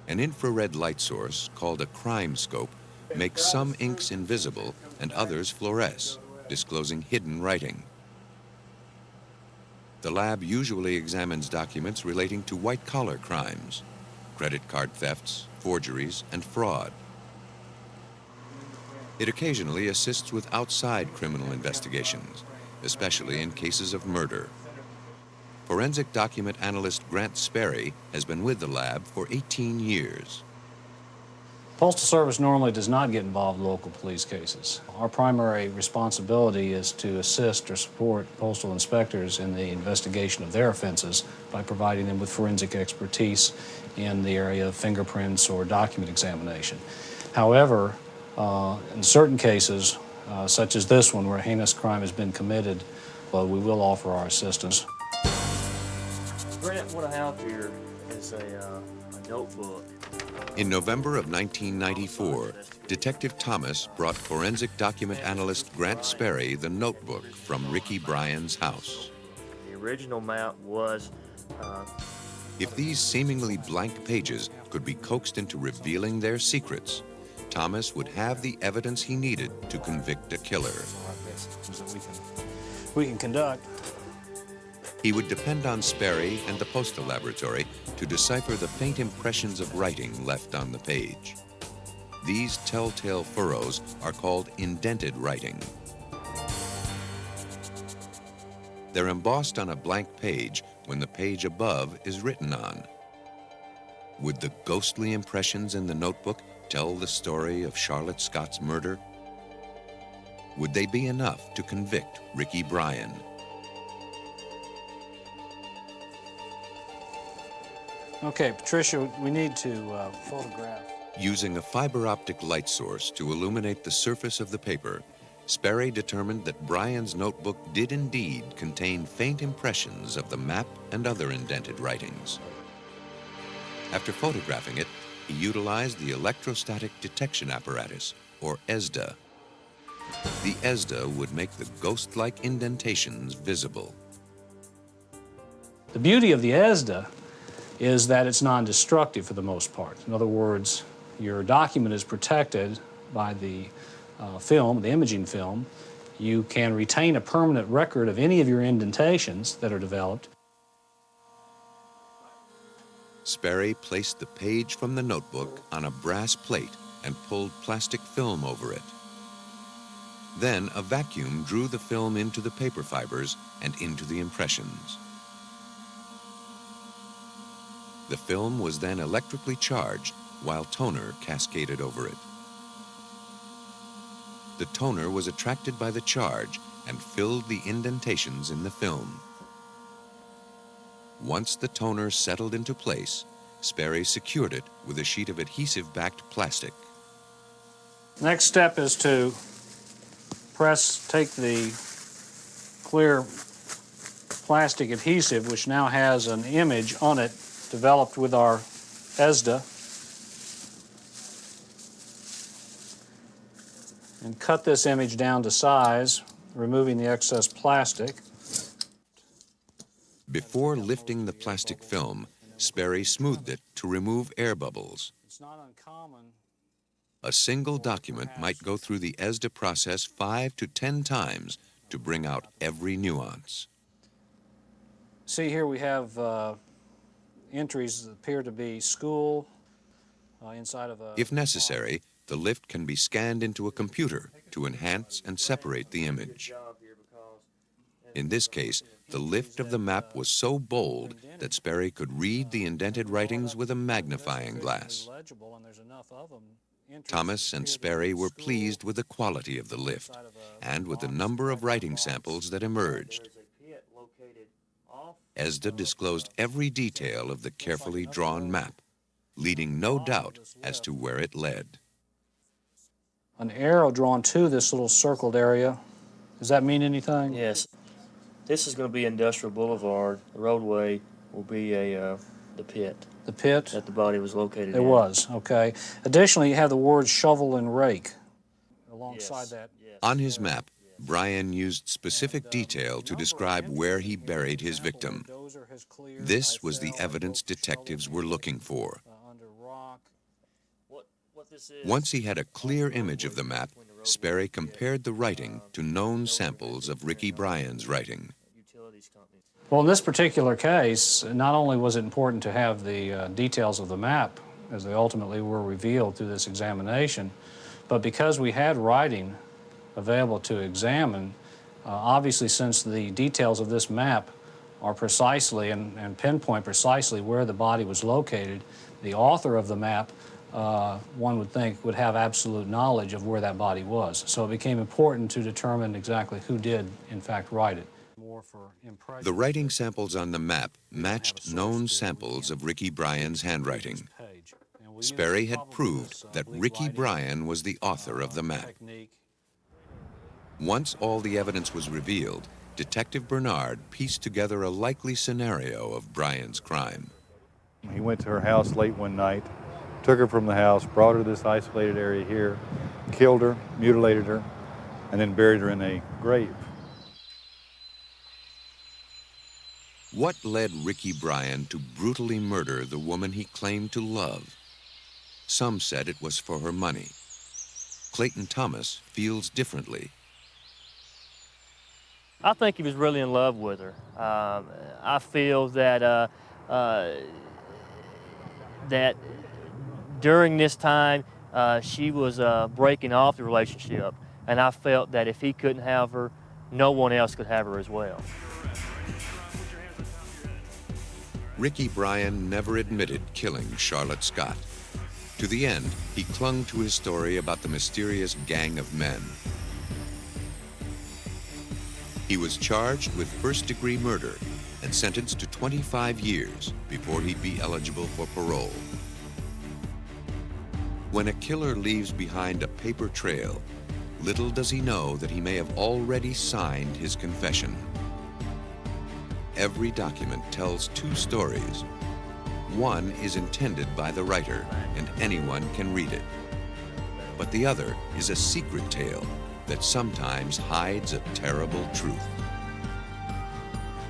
An infrared light source called a crime scope makes some inks invisible and others fluoresce, disclosing hidden writing. The lab usually examines documents relating to white-collar crimes, credit card thefts, forgeries, and fraud. It occasionally assists with outside criminal investigations, especially in cases of murder. Forensic document analyst Grant Sperry has been with the lab for 18 years. Postal Service normally does not get involved in local police cases. Our primary responsibility is to assist or support postal inspectors in the investigation of their offenses by providing them with forensic expertise in the area of fingerprints or document examination. However, in certain cases, such as this one where a heinous crime has been committed, we will offer our assistance. Brent, what I have here is a notebook. In November of 1994, Detective Thomas brought forensic document analyst Grant Sperry the notebook from Ricky Bryan's house. The original map was... If these seemingly blank pages could be coaxed into revealing their secrets, Thomas would have the evidence he needed to convict a killer. We can conduct. He would depend on Sperry and the Postal Laboratory to decipher the faint impressions of writing left on the page. These telltale furrows are called indented writing. They're embossed on a blank page when the page above is written on. Would the ghostly impressions in the notebook tell the story of Charlotte Scott's murder? Would they be enough to convict Ricky Bryan? Okay, Patricia, we need to photograph. Using a fiber optic light source to illuminate the surface of the paper, Sperry determined that Bryan's notebook did indeed contain faint impressions of the map and other indented writings. After photographing it, he utilized the electrostatic detection apparatus, or ESDA. The ESDA would make the ghost-like indentations visible. The beauty of the ESDA is that it's non-destructive for the most part. In other words, your document is protected by the film, the imaging film. You can retain a permanent record of any of your indentations that are developed. Sperry placed the page from the notebook on a brass plate and pulled plastic film over it. Then a vacuum drew the film into the paper fibers and into the impressions. The film was then electrically charged while toner cascaded over it. The toner was attracted by the charge and filled the indentations in the film. Once the toner settled into place, Sperry secured it with a sheet of adhesive-backed plastic. Next step is to take the clear plastic adhesive, which now has an image on it developed with our ESDA, and cut this image down to size, removing the excess plastic. Before lifting the plastic film, Sperry smoothed it to remove air bubbles. It's not uncommon. A single document might go through the ESDA process 5 to 10 times to bring out every nuance. See, here we have entries that appear to be school inside of a... If necessary, the lift can be scanned into a computer to enhance and separate the image. In this case, the lift of the map was so bold that Sperry could read the indented writings with a magnifying glass. Thomas and Sperry were pleased with the quality of the lift and with the number of writing samples that emerged. ESDA disclosed every detail of the carefully drawn map, leaving no doubt as to where it led. An arrow drawn to this little circled area. Does that mean anything? Yes. This is going to be Industrial Boulevard. The roadway will be the pit. The pit? That the body was located in. It was, okay. Additionally, you have the words shovel and rake alongside that. On his map, Bryan used specific detail to describe where he buried his victim. This was the evidence detectives were looking for. Once he had a clear image of the map, Sperry compared the writing to known samples of Ricky Bryan's writing. Well, in this particular case, not only was it important to have the details of the map, as they ultimately were revealed through this examination, but because we had writing available to examine, obviously since the details of this map are precisely and pinpoint precisely where the body was located, the author of the map, one would think, would have absolute knowledge of where that body was. So it became important to determine exactly who did, in fact, write it. The writing samples on the map matched known samples of Ricky Bryan's handwriting. Sperry had proved that Ricky Bryan was the author of the map. Once all the evidence was revealed, Detective Bernard pieced together a likely scenario of Brian's crime. He went to her house late one night, took her from the house, brought her to this isolated area here, killed her, mutilated her, and then buried her in a grave. What led Ricky Bryan to brutally murder the woman he claimed to love? Some said it was for her money. Clayton Thomas feels differently. I think he was really in love with her. I feel that that during this time she was breaking off the relationship, and I felt that if he couldn't have her, no one else could have her as well. Ricky Bryan never admitted killing Charlotte Scott. To the end, he clung to his story about the mysterious gang of men. He was charged with first-degree murder and sentenced to 25 years before he'd be eligible for parole. When a killer leaves behind a paper trail, little does he know that he may have already signed his confession. Every document tells two stories. One is intended by the writer, and anyone can read it. But the other is a secret tale that sometimes hides a terrible truth.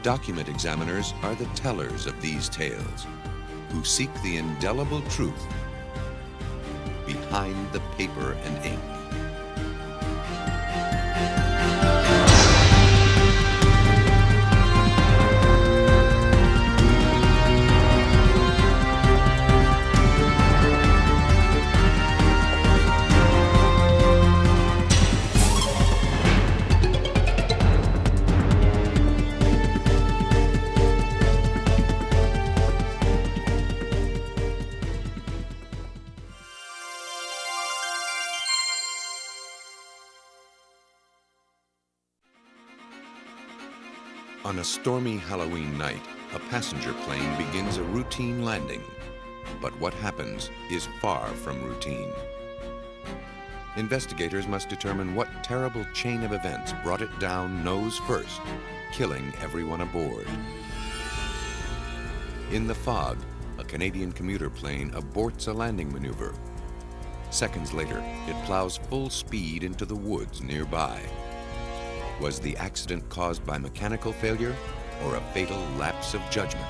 Document examiners are the tellers of these tales, who seek the indelible truth behind the paper and ink. On a stormy Halloween night, a passenger plane begins a routine landing. But what happens is far from routine. Investigators must determine what terrible chain of events brought it down nose first, killing everyone aboard. In the fog, a Canadian commuter plane aborts a landing maneuver. Seconds later, it plows full speed into the woods nearby. Was the accident caused by mechanical failure or a fatal lapse of judgment?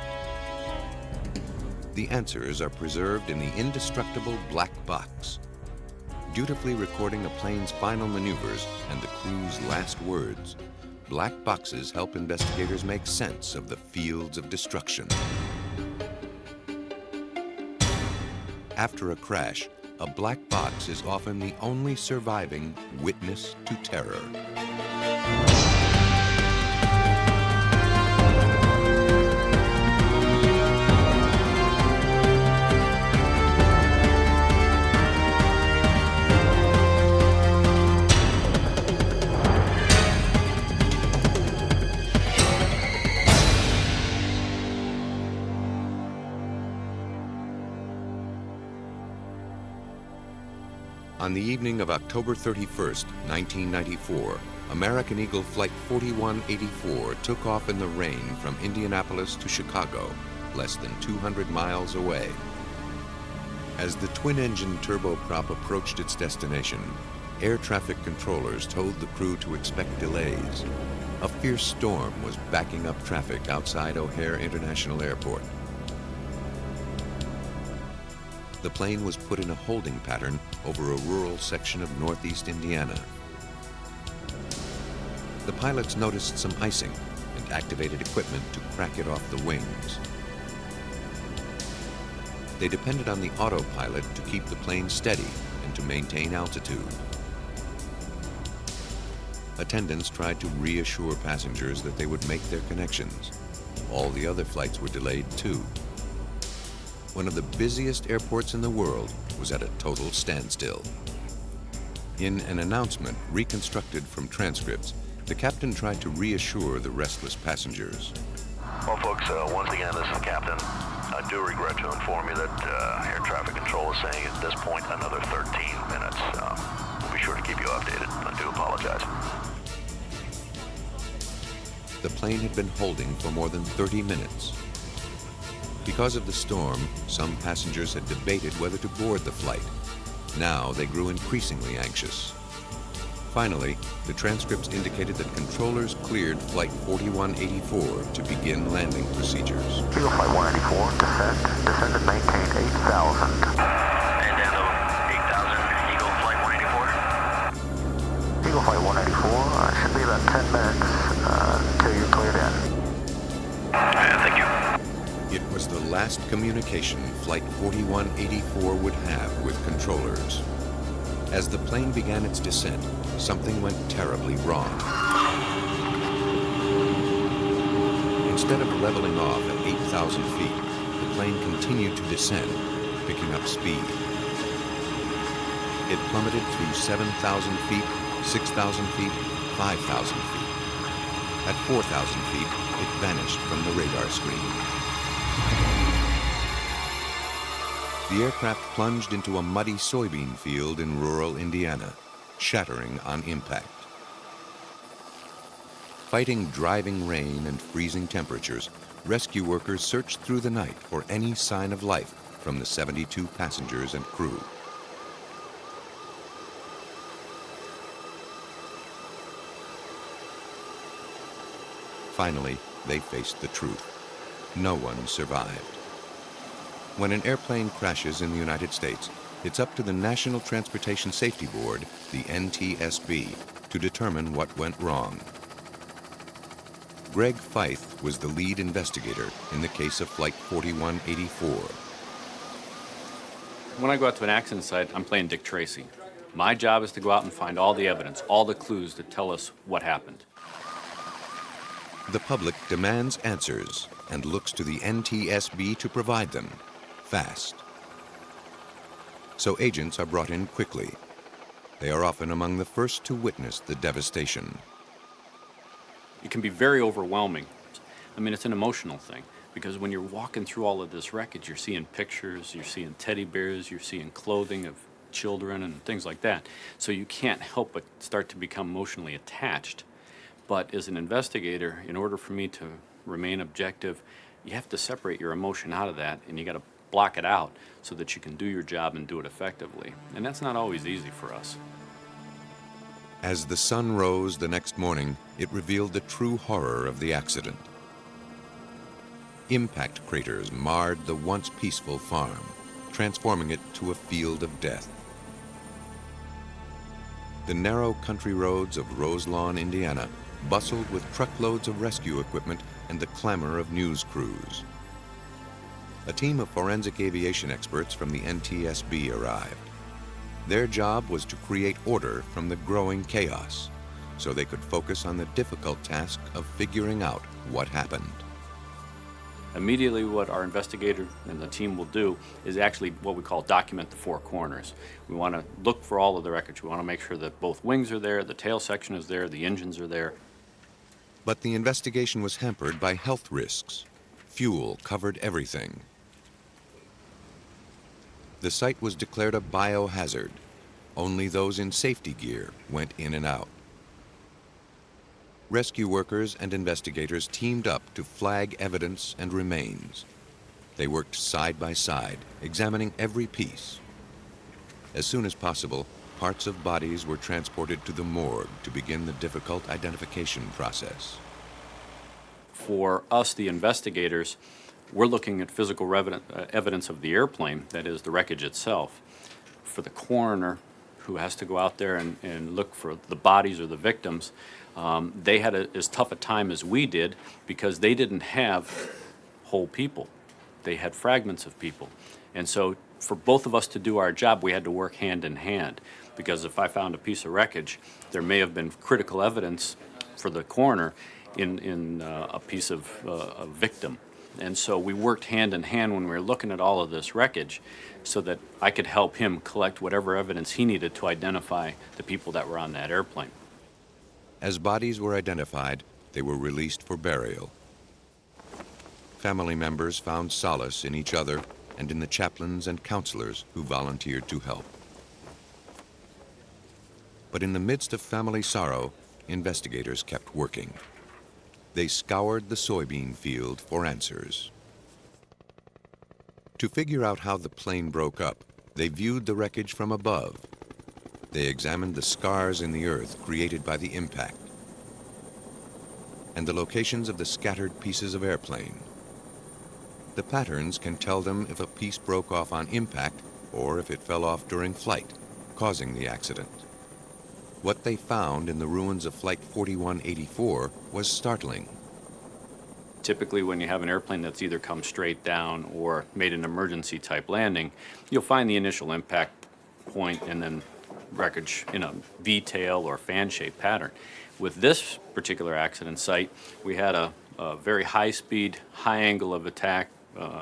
The answers are preserved in the indestructible black box. Dutifully recording a plane's final maneuvers and the crew's last words, black boxes help investigators make sense of the fields of destruction. After a crash, a black box is often the only surviving witness to terror. On the evening of October 31st, 1994, American Eagle Flight 4184 took off in the rain from Indianapolis to Chicago, less than 200 miles away. As the twin-engine turboprop approached its destination, air traffic controllers told the crew to expect delays. A fierce storm was backing up traffic outside O'Hare International Airport. The plane was put in a holding pattern over a rural section of northeast Indiana. The pilots noticed some icing and activated equipment to crack it off the wings. They depended on the autopilot to keep the plane steady and to maintain altitude. Attendants tried to reassure passengers that they would make their connections. All the other flights were delayed too. One of the busiest airports in the world was at a total standstill. In an announcement reconstructed from transcripts, the captain tried to reassure the restless passengers. Well, folks, once again, this is the captain. I do regret to inform you that air traffic control is saying at this point another 13 minutes. We'll be sure to keep you updated. I do apologize. the plane had been holding for more than 30 minutes. Because of the storm, some passengers had debated whether to board the flight. Now they grew increasingly anxious. Finally, the transcripts indicated that controllers cleared Flight 4184 to begin landing procedures. Eagle Flight 184, descend and maintain 8,000. And down to 8,000, Eagle Flight 184. Eagle Flight 184, should be about 10 minutes until you're cleared in. Thank you. It was the last communication Flight 4184 would have with controllers. As the plane began its descent, something went terribly wrong. Instead of leveling off at 8,000 feet, the plane continued to descend, picking up speed. It plummeted through 7,000 feet, 6,000 feet, 5,000 feet. At 4,000 feet, it vanished from the radar screen. The aircraft plunged into a muddy soybean field in rural Indiana, shattering on impact. Fighting driving rain and freezing temperatures, rescue workers searched through the night for any sign of life from the 72 passengers and crew. Finally, they faced the truth. No one survived. When an airplane crashes in the United States, it's up to the National Transportation Safety Board, the NTSB, to determine what went wrong. Greg Feith was the lead investigator in the case of Flight 4184. When I go out to an accident site, I'm playing Dick Tracy. My job is to go out and find all the evidence, all the clues that tell us what happened. The public demands answers and looks to the NTSB to provide them, fast. So agents are brought in quickly. They are often among the first to witness the devastation. It can be very overwhelming. I mean, it's an emotional thing, because when you're walking through all of this wreckage, you're seeing pictures, you're seeing teddy bears, you're seeing clothing of children and things like that. So you can't help but start to become emotionally attached. But as an investigator, in order for me to remain objective, you have to separate your emotion out of that, and you got to block it out so that you can do your job and do it effectively. And that's not always easy for us. As the sun rose the next morning, it revealed the true horror of the accident. Impact craters marred the once peaceful farm, transforming it to a field of death. The narrow country roads of Roselawn, Indiana, bustled with truckloads of rescue equipment and the clamor of news crews. A team of forensic aviation experts from the NTSB arrived. Their job was to create order from the growing chaos, so they could focus on the difficult task of figuring out what happened. Immediately what our investigator and the team will do is actually what we call document the four corners. We want to look for all of the wreckage. We want to make sure that both wings are there, the tail section is there, the engines are there. But the investigation was hampered by health risks. Fuel covered everything. The site was declared a biohazard. Only those in safety gear went in and out. Rescue workers and investigators teamed up to flag evidence and remains. They worked side by side, examining every piece. As soon as possible, parts of bodies were transported to the morgue to begin the difficult identification process. For us, the investigators, we're looking at physical evidence of the airplane, that is, the wreckage itself. For the coroner, who has to go out there and look for the bodies or the victims, they had as tough a time as we did because they didn't have whole people. They had fragments of people. And so for both of us to do our job, we had to work hand in hand, because if I found a piece of wreckage, there may have been critical evidence for the coroner in a piece of a victim. And so we worked hand in hand when we were looking at all of this wreckage so that I could help him collect whatever evidence he needed to identify the people that were on that airplane. As bodies were identified, they were released for burial. Family members found solace in each other and in the chaplains and counselors who volunteered to help. But in the midst of family sorrow, investigators kept working. They scoured the soybean field for answers. To figure out how the plane broke up, they viewed the wreckage from above. They examined the scars in the earth created by the impact and the locations of the scattered pieces of airplane. The patterns can tell them if a piece broke off on impact or if it fell off during flight, causing the accident. What they found in the ruins of Flight 4184 was startling. Typically, when you have an airplane that's either come straight down or made an emergency type landing, you'll find the initial impact point and then wreckage in a V-tail or fan-shaped pattern. With this particular accident site, we had a very high-speed, high angle of attack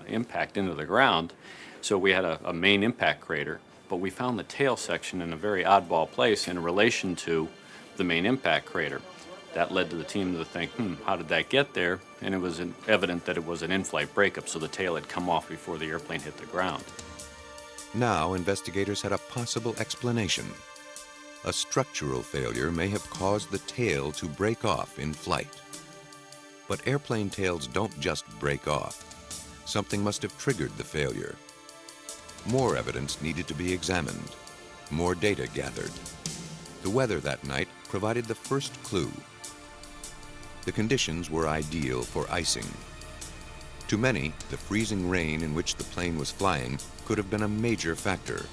impact into the ground, so we had a main impact crater, but we found the tail section in a very oddball place in relation to the main impact crater. That led to the team to think, how did that get there? And it was evident that it was an in-flight breakup, so the tail had come off before the airplane hit the ground. Now, investigators had a possible explanation. A structural failure may have caused the tail to break off in flight. But airplane tails don't just break off. Something must have triggered the failure. More evidence needed to be examined. More data gathered. The weather that night provided the first clue. The conditions were ideal for icing. To many, the freezing rain in which the plane was flying could have been a major factor.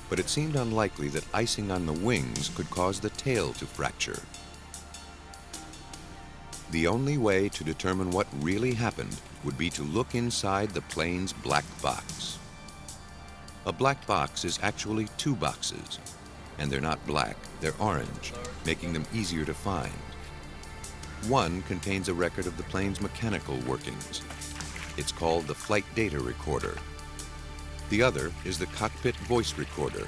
But it seemed unlikely that icing on the wings could cause the tail to fracture. The only way to determine what really happened would be to look inside the plane's black box. A black box is actually two boxes, and they're not black, they're orange, making them easier to find. One contains a record of the plane's mechanical workings. It's called the flight data recorder. The other is the cockpit voice recorder.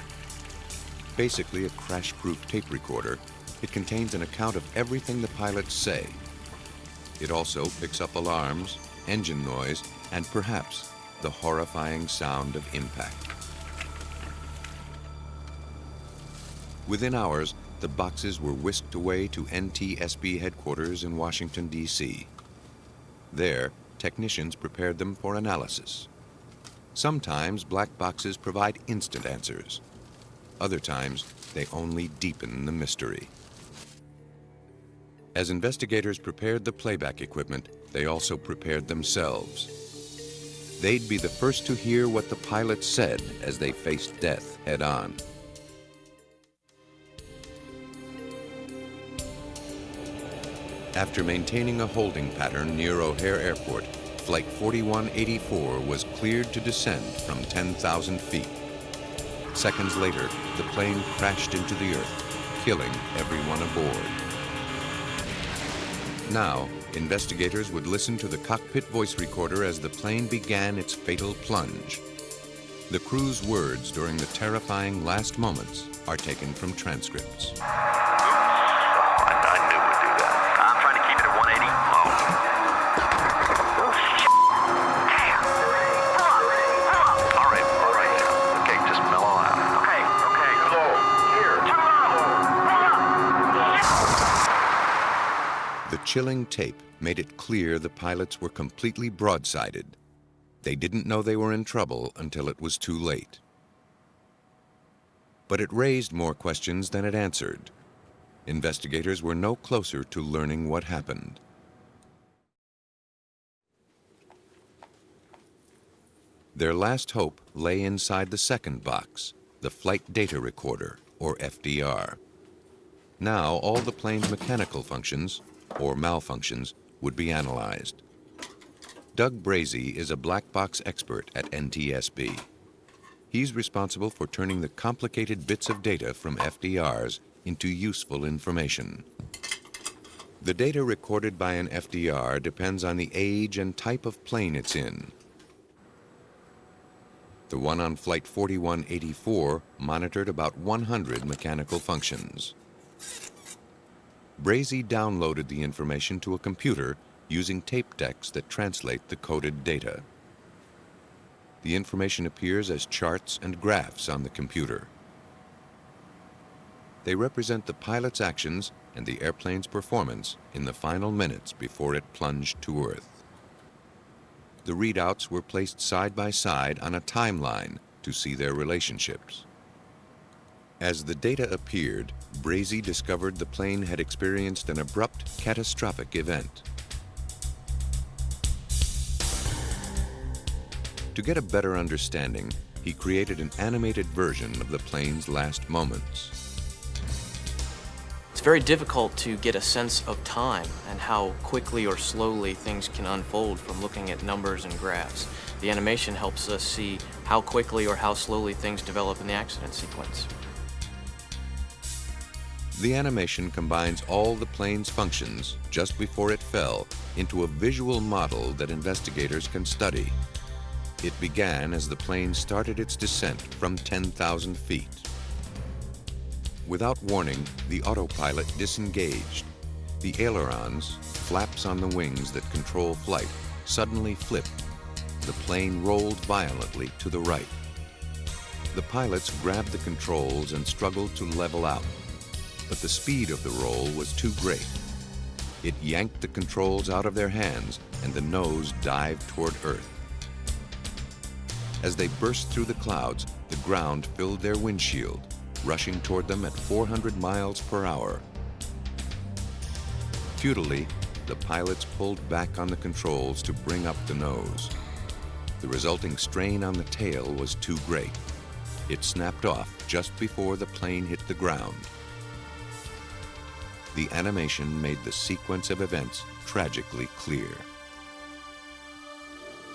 Basically a crash-proof tape recorder, it contains an account of everything the pilots say. It also picks up alarms, engine noise, and perhaps the horrifying sound of impact. Within hours, the boxes were whisked away to NTSB headquarters in Washington, D.C. There, technicians prepared them for analysis. Sometimes black boxes provide instant answers. Other times, they only deepen the mystery. As investigators prepared the playback equipment, they also prepared themselves. They'd be the first to hear what the pilots said as they faced death head-on. After maintaining a holding pattern near O'Hare Airport, Flight 4184 was cleared to descend from 10,000 feet. Seconds later, the plane crashed into the earth, killing everyone aboard. Now, investigators would listen to the cockpit voice recorder as the plane began its fatal plunge. The crew's words during the terrifying last moments are taken from transcripts. The chilling tape made it clear the pilots were completely broadsided. They didn't know they were in trouble until it was too late. But it raised more questions than it answered. Investigators were no closer to learning what happened. Their last hope lay inside the second box, the flight data recorder, or FDR. Now all the plane's mechanical functions, or malfunctions, would be analyzed. Doug Brazee is a black box expert at NTSB. He's responsible for turning the complicated bits of data from FDRs into useful information. The data recorded by an FDR depends on the age and type of plane it's in. The one on Flight 4184 monitored about 100 mechanical functions. Brazee downloaded the information to a computer using tape decks that translate the coded data. The information appears as charts and graphs on the computer. They represent the pilot's actions and the airplane's performance in the final minutes before it plunged to Earth. The readouts were placed side by side on a timeline to see their relationships. As the data appeared, Brazy discovered the plane had experienced an abrupt, catastrophic event. To get a better understanding, he created an animated version of the plane's last moments. It's very difficult to get a sense of time and how quickly or slowly things can unfold from looking at numbers and graphs. The animation helps us see how quickly or how slowly things develop in the accident sequence. The animation combines all the plane's functions just before it fell into a visual model that investigators can study. It began as the plane started its descent from 10,000 feet. Without warning, the autopilot disengaged. The ailerons, flaps on the wings that control flight, suddenly flipped. The plane rolled violently to the right. The pilots grabbed the controls and struggled to level out, but the speed of the roll was too great. It yanked the controls out of their hands, and the nose dived toward Earth. As they burst through the clouds, the ground filled their windshield, rushing toward them at 400 miles per hour. Futilely, the pilots pulled back on the controls to bring up the nose. The resulting strain on the tail was too great. It snapped off just before the plane hit the ground. The animation made the sequence of events tragically clear.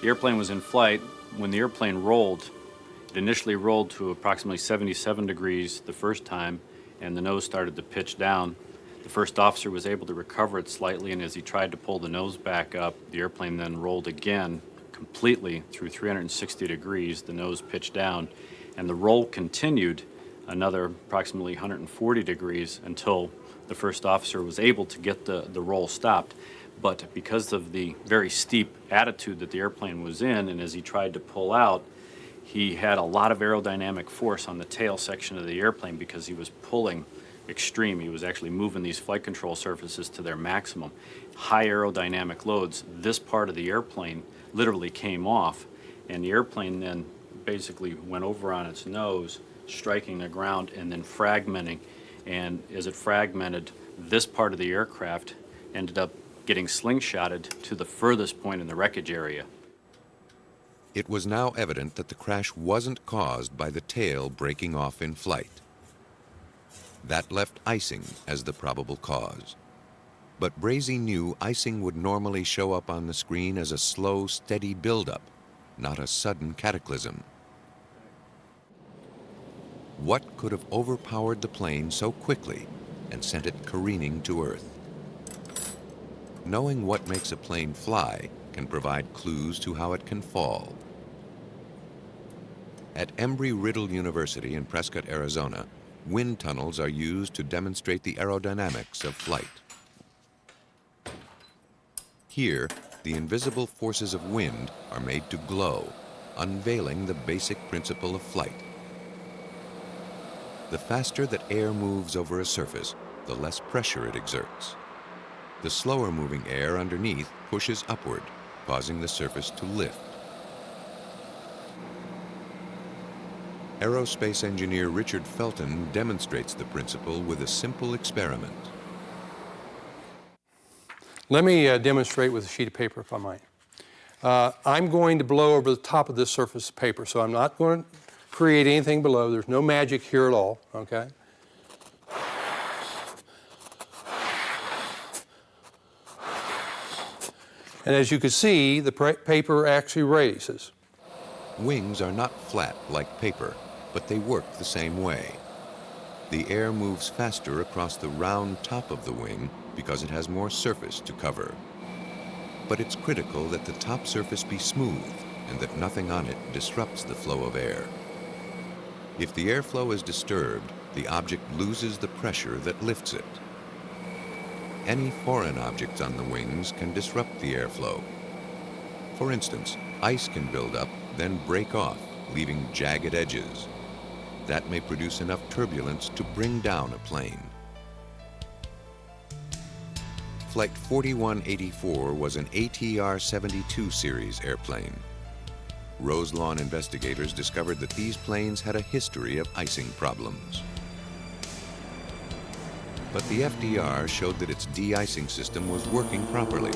The airplane was in flight. When the airplane rolled, it initially rolled to approximately 77 degrees the first time, and the nose started to pitch down. The first officer was able to recover it slightly, and as he tried to pull the nose back up, the airplane then rolled again completely through 360 degrees. The nose pitched down, and the roll continued another approximately 140 degrees until the first officer was able to get the roll stopped. But because of the very steep attitude that the airplane was in, and as he tried to pull out, he had a lot of aerodynamic force on the tail section of the airplane because he was pulling extreme. He was actually moving these flight control surfaces to their maximum. High aerodynamic loads, this part of the airplane literally came off, and the airplane then basically went over on its nose, striking the ground and then fragmenting. And as it fragmented, this part of the aircraft ended up getting slingshotted to the furthest point in the wreckage area. It was now evident that the crash wasn't caused by the tail breaking off in flight. That left icing as the probable cause. But Brazy knew icing would normally show up on the screen as a slow, steady buildup, not a sudden cataclysm. What could have overpowered the plane so quickly and sent it careening to Earth? Knowing what makes a plane fly can provide clues to how it can fall. At Embry-Riddle University in Prescott, Arizona, wind tunnels are used to demonstrate the aerodynamics of flight. Here, the invisible forces of wind are made to glow, unveiling the basic principle of flight. The faster that air moves over a surface, the less pressure it exerts. The slower moving air underneath pushes upward, causing the surface to lift. Aerospace engineer Richard Felton demonstrates the principle with a simple experiment. Let me demonstrate with a sheet of paper, if I might. I'm going to blow over the top of this surface of paper, so I'm not going to create anything below. There's no magic here at all, okay? And as you can see, the paper actually raises. Wings are not flat like paper, but they work the same way. The air moves faster across the round top of the wing because it has more surface to cover. But it's critical that the top surface be smooth and that nothing on it disrupts the flow of air. If the airflow is disturbed, the object loses the pressure that lifts it. Any foreign objects on the wings can disrupt the airflow. For instance, ice can build up, then break off, leaving jagged edges. that may produce enough turbulence to bring down a plane. Flight 4184 was an ATR-72 series airplane. Roselawn investigators discovered that these planes had a history of icing problems. But the FDR showed that its de-icing system was working properly,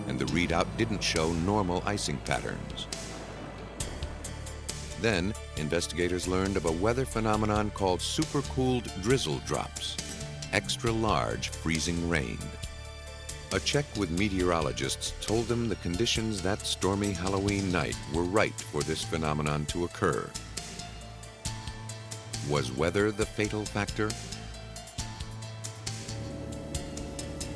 and the readout didn't show normal icing patterns. Then, investigators learned of a weather phenomenon called supercooled drizzle drops, extra large freezing rain. A check with meteorologists told them the conditions that stormy Halloween night were right for this phenomenon to occur. Was weather the fatal factor?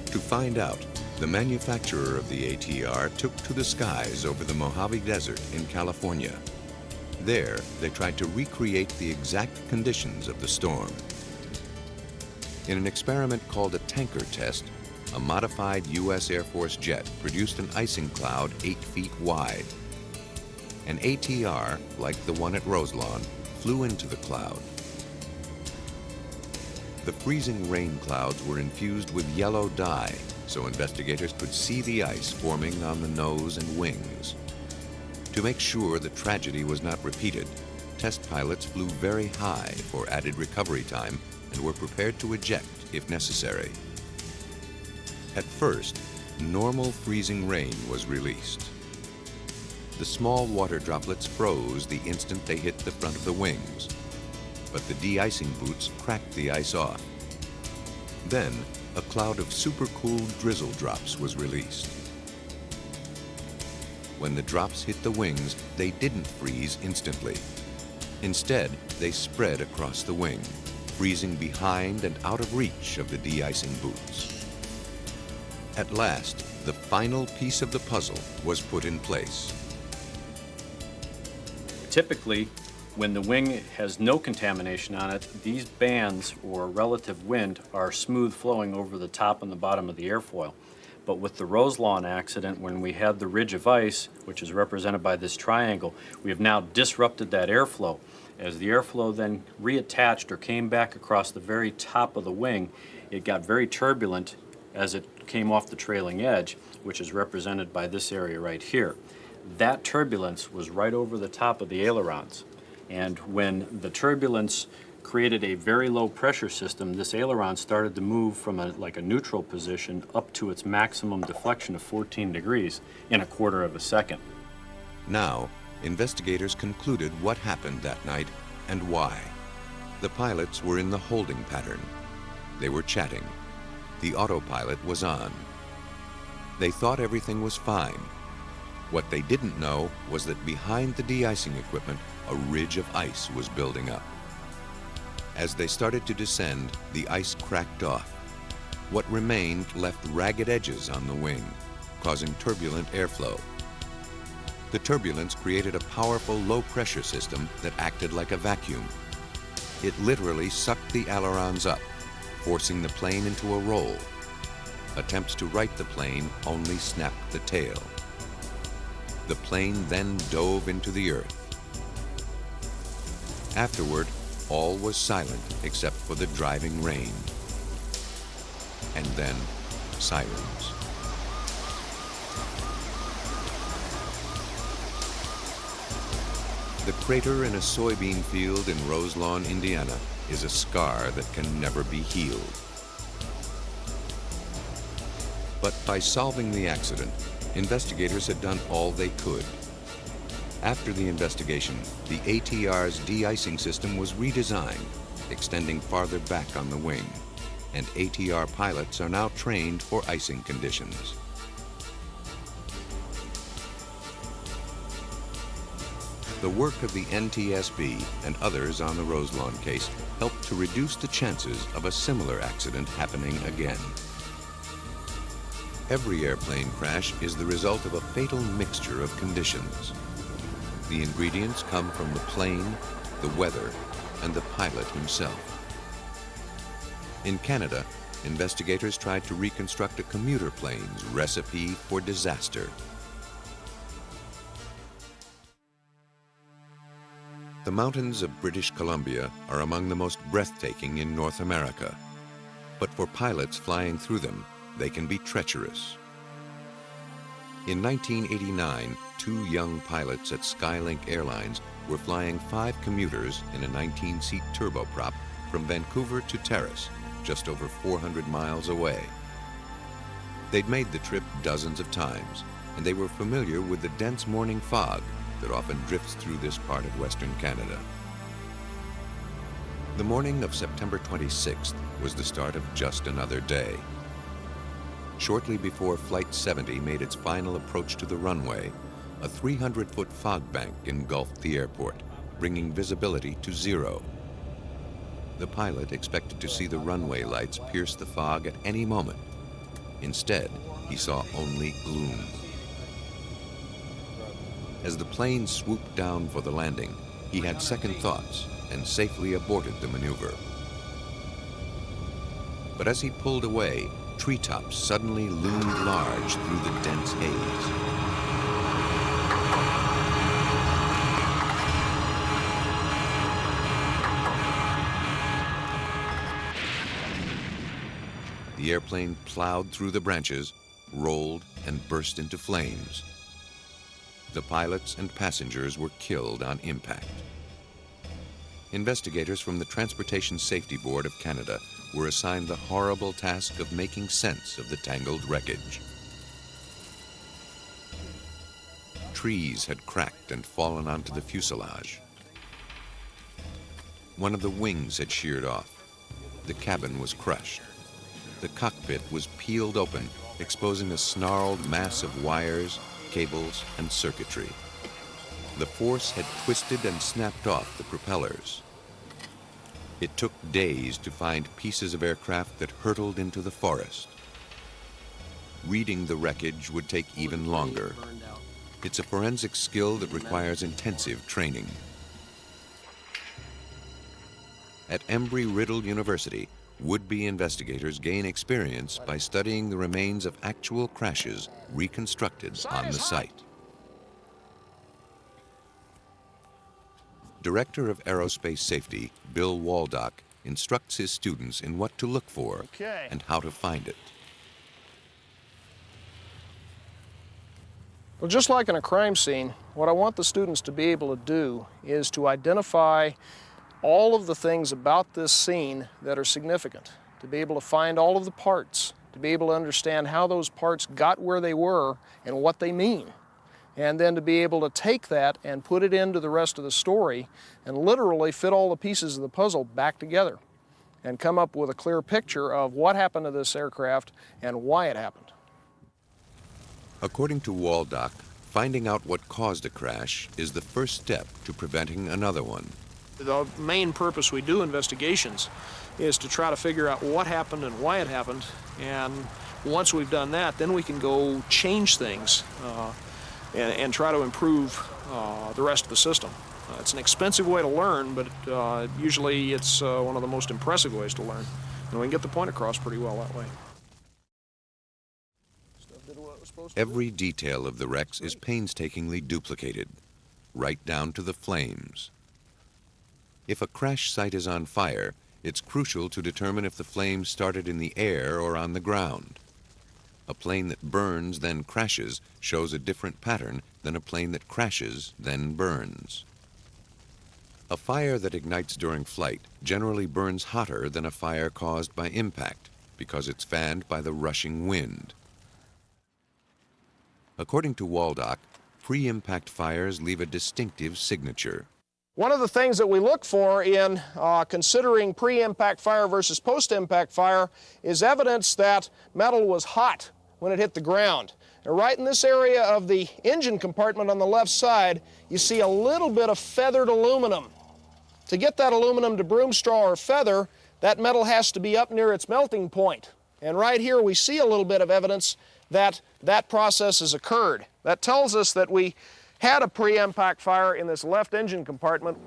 To find out, the manufacturer of the ATR took to the skies over the Mojave Desert in California. There, they tried to recreate the exact conditions of the storm. In an experiment called a tanker test, a modified U.S. Air Force jet produced an icing cloud 8 feet wide. An ATR, like the one at Roselawn, flew into the cloud. The freezing rain clouds were infused with yellow dye, so investigators could see the ice forming on the nose and wings. To make sure the tragedy was not repeated, test pilots flew very high for added recovery time and were prepared to eject if necessary. At first, normal freezing rain was released. The small water droplets froze the instant they hit the front of the wings, but the de-icing boots cracked the ice off. Then, a cloud of supercooled drizzle drops was released. When the drops hit the wings, they didn't freeze instantly. Instead, they spread across the wing, freezing behind and out of reach of the de-icing boots. At last, the final piece of the puzzle was put in place. Typically, when the wing has no contamination on it, these bands, or relative wind, are smooth flowing over the top and the bottom of the airfoil. But with the Roselawn accident, when we had the ridge of ice, which is represented by this triangle, we have now disrupted that airflow. As the airflow then reattached or came back across the very top of the wing, it got very turbulent as it came off the trailing edge, which is represented by this area right here. That turbulence was right over the top of the ailerons. And when the turbulence created a very low pressure system, this aileron started to move from like a neutral position up to its maximum deflection of 14 degrees in a quarter of a second. Now, investigators concluded what happened that night and why. The pilots were in the holding pattern. They were chatting. The autopilot was on. They thought everything was fine. What they didn't know was that behind the de-icing equipment, a ridge of ice was building up. As they started to descend, the ice cracked off. What remained left ragged edges on the wing, causing turbulent airflow. The turbulence created a powerful low-pressure system that acted like a vacuum. It literally sucked the ailerons up, forcing the plane into a roll. Attempts to right the plane only snapped the tail. The plane then dove into the earth. Afterward, all was silent except for the driving rain. And then, sirens. The crater in a soybean field in Roselawn, Indiana, is a scar that can never be healed. But by solving the accident, investigators had done all they could. After the investigation, the ATR's de-icing system was redesigned, extending farther back on the wing, and ATR pilots are now trained for icing conditions. The work of the NTSB and others on the Roselawn case helped to reduce the chances of a similar accident happening again. Every airplane crash is the result of a fatal mixture of conditions. The ingredients come from the plane, the weather, and the pilot himself. In Canada, investigators tried to reconstruct a commuter plane's recipe for disaster. The mountains of British Columbia are among the most breathtaking in North America. But for pilots flying through them, they can be treacherous. In 1989, 2 young pilots at Skylink Airlines were flying 5 commuters in a 19-seat turboprop from Vancouver to Terrace, just over 400 miles away. They'd made the trip dozens of times, and they were familiar with the dense morning fog that often drifts through this part of Western Canada. The morning of September 26th was the start of just another day. Shortly before Flight 70 made its final approach to the runway, a 300-foot fog bank engulfed the airport, bringing visibility to 0. The pilot expected to see the runway lights pierce the fog at any moment. Instead, he saw only gloom. As the plane swooped down for the landing, he had second thoughts and safely aborted the maneuver. But as he pulled away, treetops suddenly loomed large through the dense haze. The airplane plowed through the branches, rolled, and burst into flames. The pilots and passengers were killed on impact. Investigators from the Transportation Safety Board of Canada were assigned the horrible task of making sense of the tangled wreckage. Trees had cracked and fallen onto the fuselage. One of the wings had sheared off. The cabin was crushed. The cockpit was peeled open, exposing a snarled mass of wires, cables, and circuitry. The force had twisted and snapped off the propellers. It took days to find pieces of aircraft that hurtled into the forest. Reading the wreckage would take even longer. It's a forensic skill that requires intensive training. At Embry-Riddle University, would-be investigators gain experience by studying the remains of actual crashes reconstructed on the site. Director of Aerospace Safety, Bill Waldock, instructs his students in what to look for and how to find it. Well, just like in a crime scene, what I want the students to be able to do is to identify all of the things about this scene that are significant, to be able to find all of the parts, to be able to understand how those parts got where they were and what they mean, and then to be able to take that and put it into the rest of the story and literally fit all the pieces of the puzzle back together and come up with a clear picture of what happened to this aircraft and why it happened. According to Waldock, finding out what caused a crash is the first step to preventing another one. The main purpose we do investigations is to try to figure out what happened and why it happened, and once we've done that, then we can go change things and try to improve the rest of the system. It's an expensive way to learn, but usually it's one of the most impressive ways to learn, and we can get the point across pretty well that way. Every detail of the wrecks is painstakingly duplicated, right down to the flames. If a crash site is on fire, it's crucial to determine if the flames started in the air or on the ground. A plane that burns then crashes shows a different pattern than a plane that crashes then burns. A fire that ignites during flight generally burns hotter than a fire caused by impact because it's fanned by the rushing wind. According to Waldock, pre-impact fires leave a distinctive signature. One of the things that we look for in considering pre-impact fire versus post-impact fire is evidence that metal was hot when it hit the ground. And right in this area of the engine compartment on the left side, you see a little bit of feathered aluminum. To get that aluminum to broom straw or feather, that metal has to be up near its melting point. And right here we see a little bit of evidence that that process has occurred. That tells us that we had a pre-impact fire in this left engine compartment.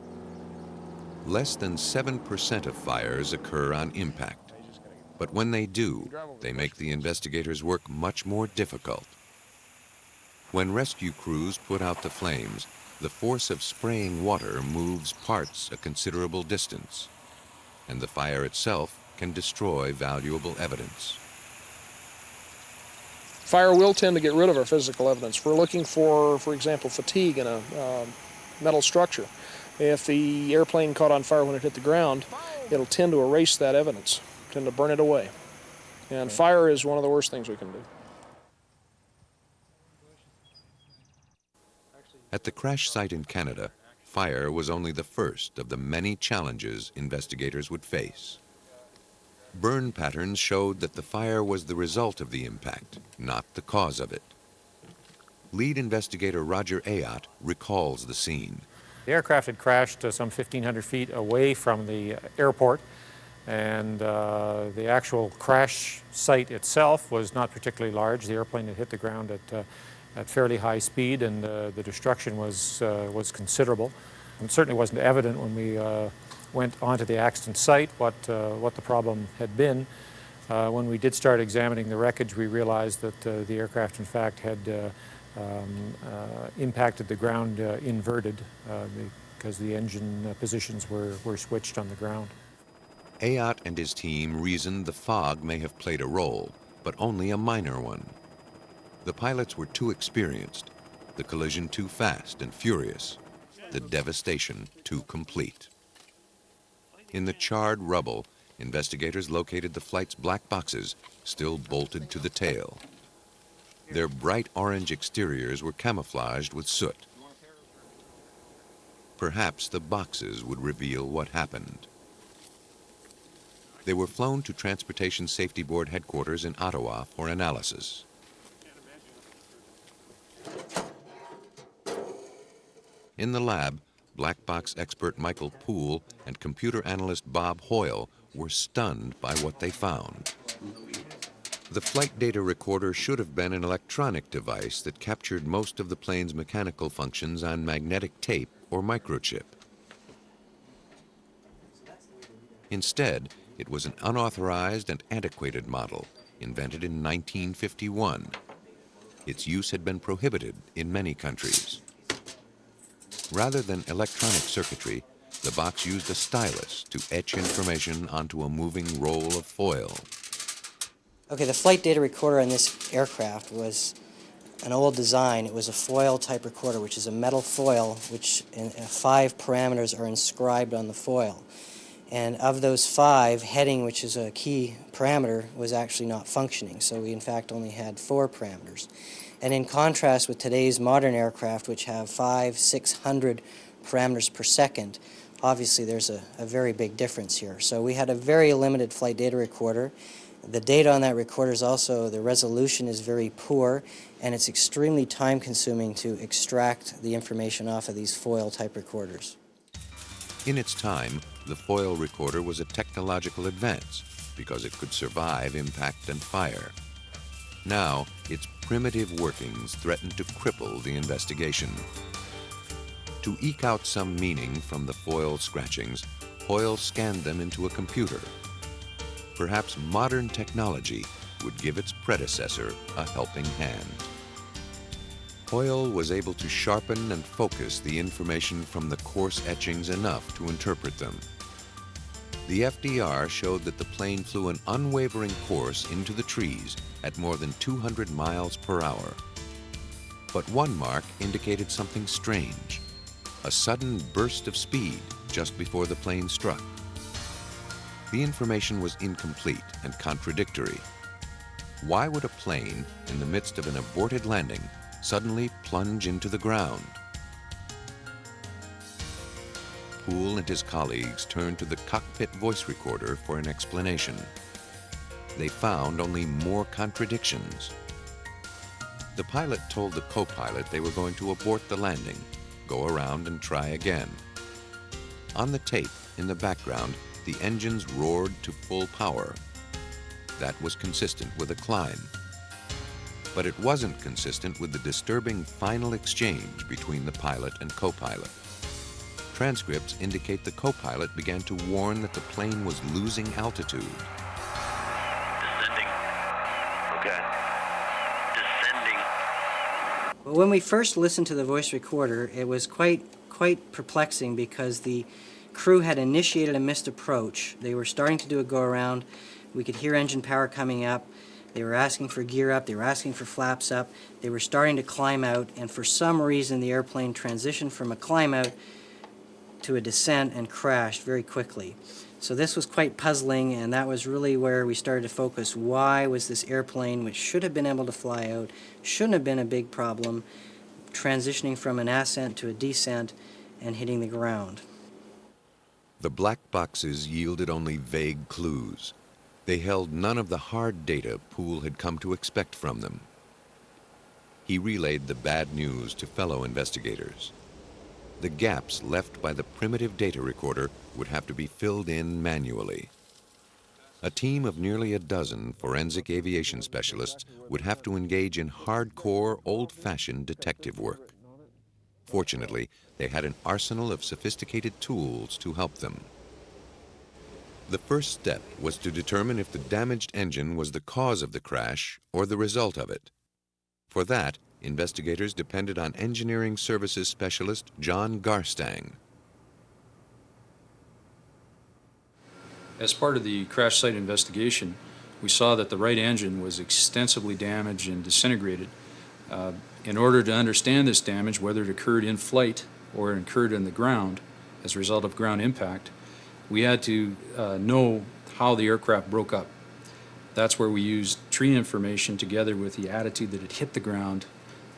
Less than 7% of fires occur on impact. But when they do, they make the investigators' work much more difficult. When rescue crews put out the flames, the force of spraying water moves parts a considerable distance, and the fire itself can destroy valuable evidence. Fire will tend to get rid of our physical evidence. We're looking for example, fatigue in a metal structure. If the airplane caught on fire when it hit the ground, it'll tend to erase that evidence, tend to burn it away. And fire is one of the worst things we can do. At the crash site in Canada, fire was only the first of the many challenges investigators would face. Burn patterns showed that the fire was the result of the impact, not the cause of it. Lead investigator Roger Ayotte recalls the scene. The aircraft had crashed some 1,500 feet away from the airport, and the actual crash site itself was not particularly large. The airplane had hit the ground at fairly high speed, and the destruction was considerable. It certainly wasn't evident when we went onto the accident site what the problem had been. When we did start examining the wreckage, we realized that the aircraft, in fact, had impacted the ground inverted because the engine positions were switched on the ground. Ayotte and his team reasoned the fog may have played a role, but only a minor one. The pilots were too experienced, the collision too fast and furious, the devastation too complete. In the charred rubble, investigators located the flight's black boxes, still bolted to the tail. Their bright orange exteriors were camouflaged with soot. Perhaps the boxes would reveal what happened. They were flown to Transportation Safety Board headquarters in Ottawa for analysis. In the lab, black box expert Michael Poole and computer analyst Bob Hoyle were stunned by what they found. The flight data recorder should have been an electronic device that captured most of the plane's mechanical functions on magnetic tape or microchip. Instead, it was an unauthorized and antiquated model, invented in 1951. Its use had been prohibited in many countries. Rather than electronic circuitry, the box used a stylus to etch information onto a moving roll of foil. Okay, the flight data recorder on this aircraft was an old design. It was a foil type recorder, which is a metal foil, which 5 parameters are inscribed on the foil. And of those 5, heading, which is a key parameter, was actually not functioning. So we in fact only had 4 parameters. And in contrast with today's modern aircraft, which have 500, 600 parameters per second, obviously there's a very big difference here. So we had a very limited flight data recorder. The data on that recorder is also, the resolution is very poor, and it's extremely time-consuming to extract the information off of these foil type recorders. In its time, the foil recorder was a technological advance because it could survive impact and fire. Now, its primitive workings threatened to cripple the investigation. To eke out some meaning from the foil scratchings, Hoyle scanned them into a computer. Perhaps modern technology would give its predecessor a helping hand. Hoyle was able to sharpen and focus the information from the coarse etchings enough to interpret them. The FDR showed that the plane flew an unwavering course into the trees at more than 200 miles per hour. But one mark indicated something strange, a sudden burst of speed just before the plane struck. The information was incomplete and contradictory. Why would a plane, in the midst of an aborted landing, suddenly plunge into the ground? Poole and his colleagues turned to the cockpit voice recorder for an explanation. They found only more contradictions. The pilot told the co-pilot they were going to abort the landing, go around and try again. On the tape, in the background, the engines roared to full power. That was consistent with a climb. But it wasn't consistent with the disturbing final exchange between the pilot and co-pilot. Transcripts indicate the co-pilot began to warn that the plane was losing altitude. Descending. Okay. Descending. Well, when we first listened to the voice recorder, it was quite perplexing because the crew had initiated a missed approach. They were starting to do a go-around. We could hear engine power coming up. They were asking for gear up. They were asking for flaps up. They were starting to climb out, and for some reason the airplane transitioned from a climb out to a descent and crashed very quickly. So this was quite puzzling, and that was really where we started to focus. Why was this airplane, which should have been able to fly out, shouldn't have been a big problem, transitioning from an ascent to a descent and hitting the ground? The black boxes yielded only vague clues. They held none of the hard data Poole had come to expect from them. He relayed the bad news to fellow investigators. The gaps left by the primitive data recorder would have to be filled in manually. A team of nearly a dozen forensic aviation specialists would have to engage in hardcore, old-fashioned detective work. Fortunately, they had an arsenal of sophisticated tools to help them. The first step was to determine if the damaged engine was the cause of the crash or the result of it. For that, investigators depended on engineering services specialist John Garstang. As part of the crash site investigation, we saw that the right engine was extensively damaged and disintegrated. In order to understand this damage, whether it occurred in flight or it occurred in the ground as a result of ground impact, we had to know how the aircraft broke up. That's where we used tree information together with the attitude that it hit the ground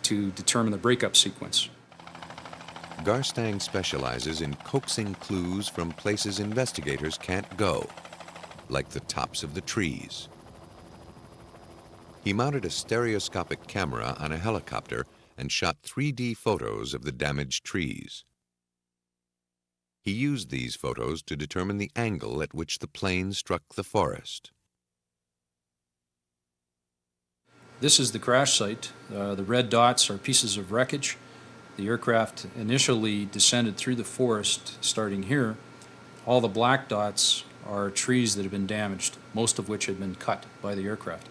to determine the breakup sequence. Garstang specializes in coaxing clues from places investigators can't go, like the tops of the trees. He mounted a stereoscopic camera on a helicopter and shot 3D photos of the damaged trees. He used these photos to determine the angle at which the plane struck the forest. This is the crash site. The red dots are pieces of wreckage. The aircraft initially descended through the forest, starting here. All the black dots are trees that have been damaged, most of which had been cut by the aircraft.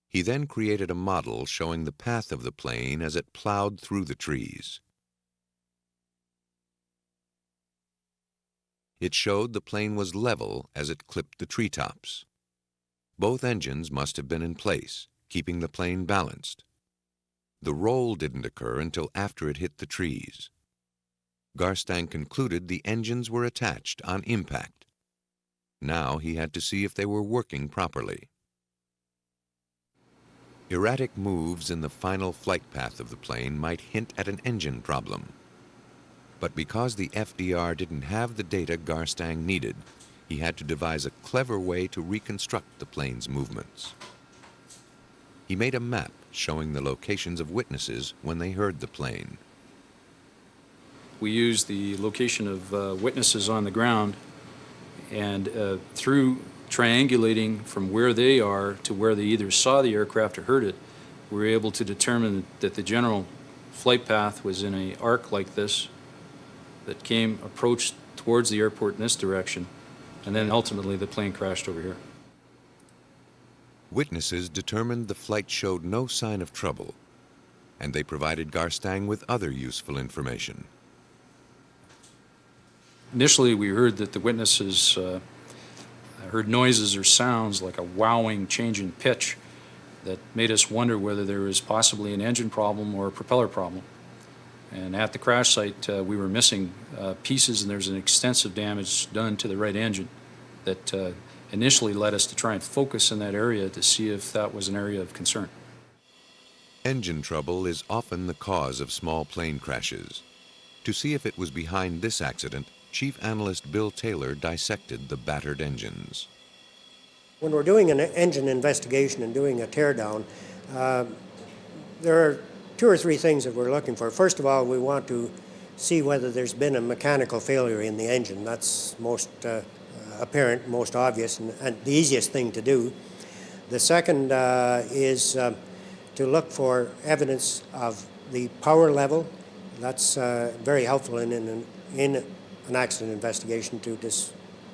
He then created a model showing the path of the plane as it plowed through the trees. It showed the plane was level as it clipped the treetops. Both engines must have been in place, keeping the plane balanced. The roll didn't occur until after it hit the trees. Garstang concluded the engines were attached on impact. Now he had to see if they were working properly. Erratic moves in the final flight path of the plane might hint at an engine problem. But because the FDR didn't have the data Garstang needed, he had to devise a clever way to reconstruct the plane's movements. He made a map showing the locations of witnesses when they heard the plane. We used the location of witnesses on the ground, and through triangulating from where they are to where they either saw the aircraft or heard it, we were able to determine that the general flight path was in an arc like this that approached towards the airport in this direction, and then ultimately the plane crashed over here. Witnesses determined the flight showed no sign of trouble, and they provided Garstang with other useful information. Initially, we heard that the witnesses heard noises or sounds like a wowing change in pitch that made us wonder whether there was possibly an engine problem or a propeller problem. And at the crash site, we were missing pieces, and there's an extensive damage done to the right engine that initially led us to try and focus in that area to see if that was an area of concern. Engine trouble is often the cause of small plane crashes. To see if it was behind this accident, Chief Analyst Bill Taylor dissected the battered engines. When we're doing an engine investigation and doing a teardown, there are 2 or 3 things that we're looking for. First of all, we want to see whether there's been a mechanical failure in the engine. That's most apparent, most obvious, and the easiest thing to do. The second is to look for evidence of the power level. That's very helpful in an accident investigation to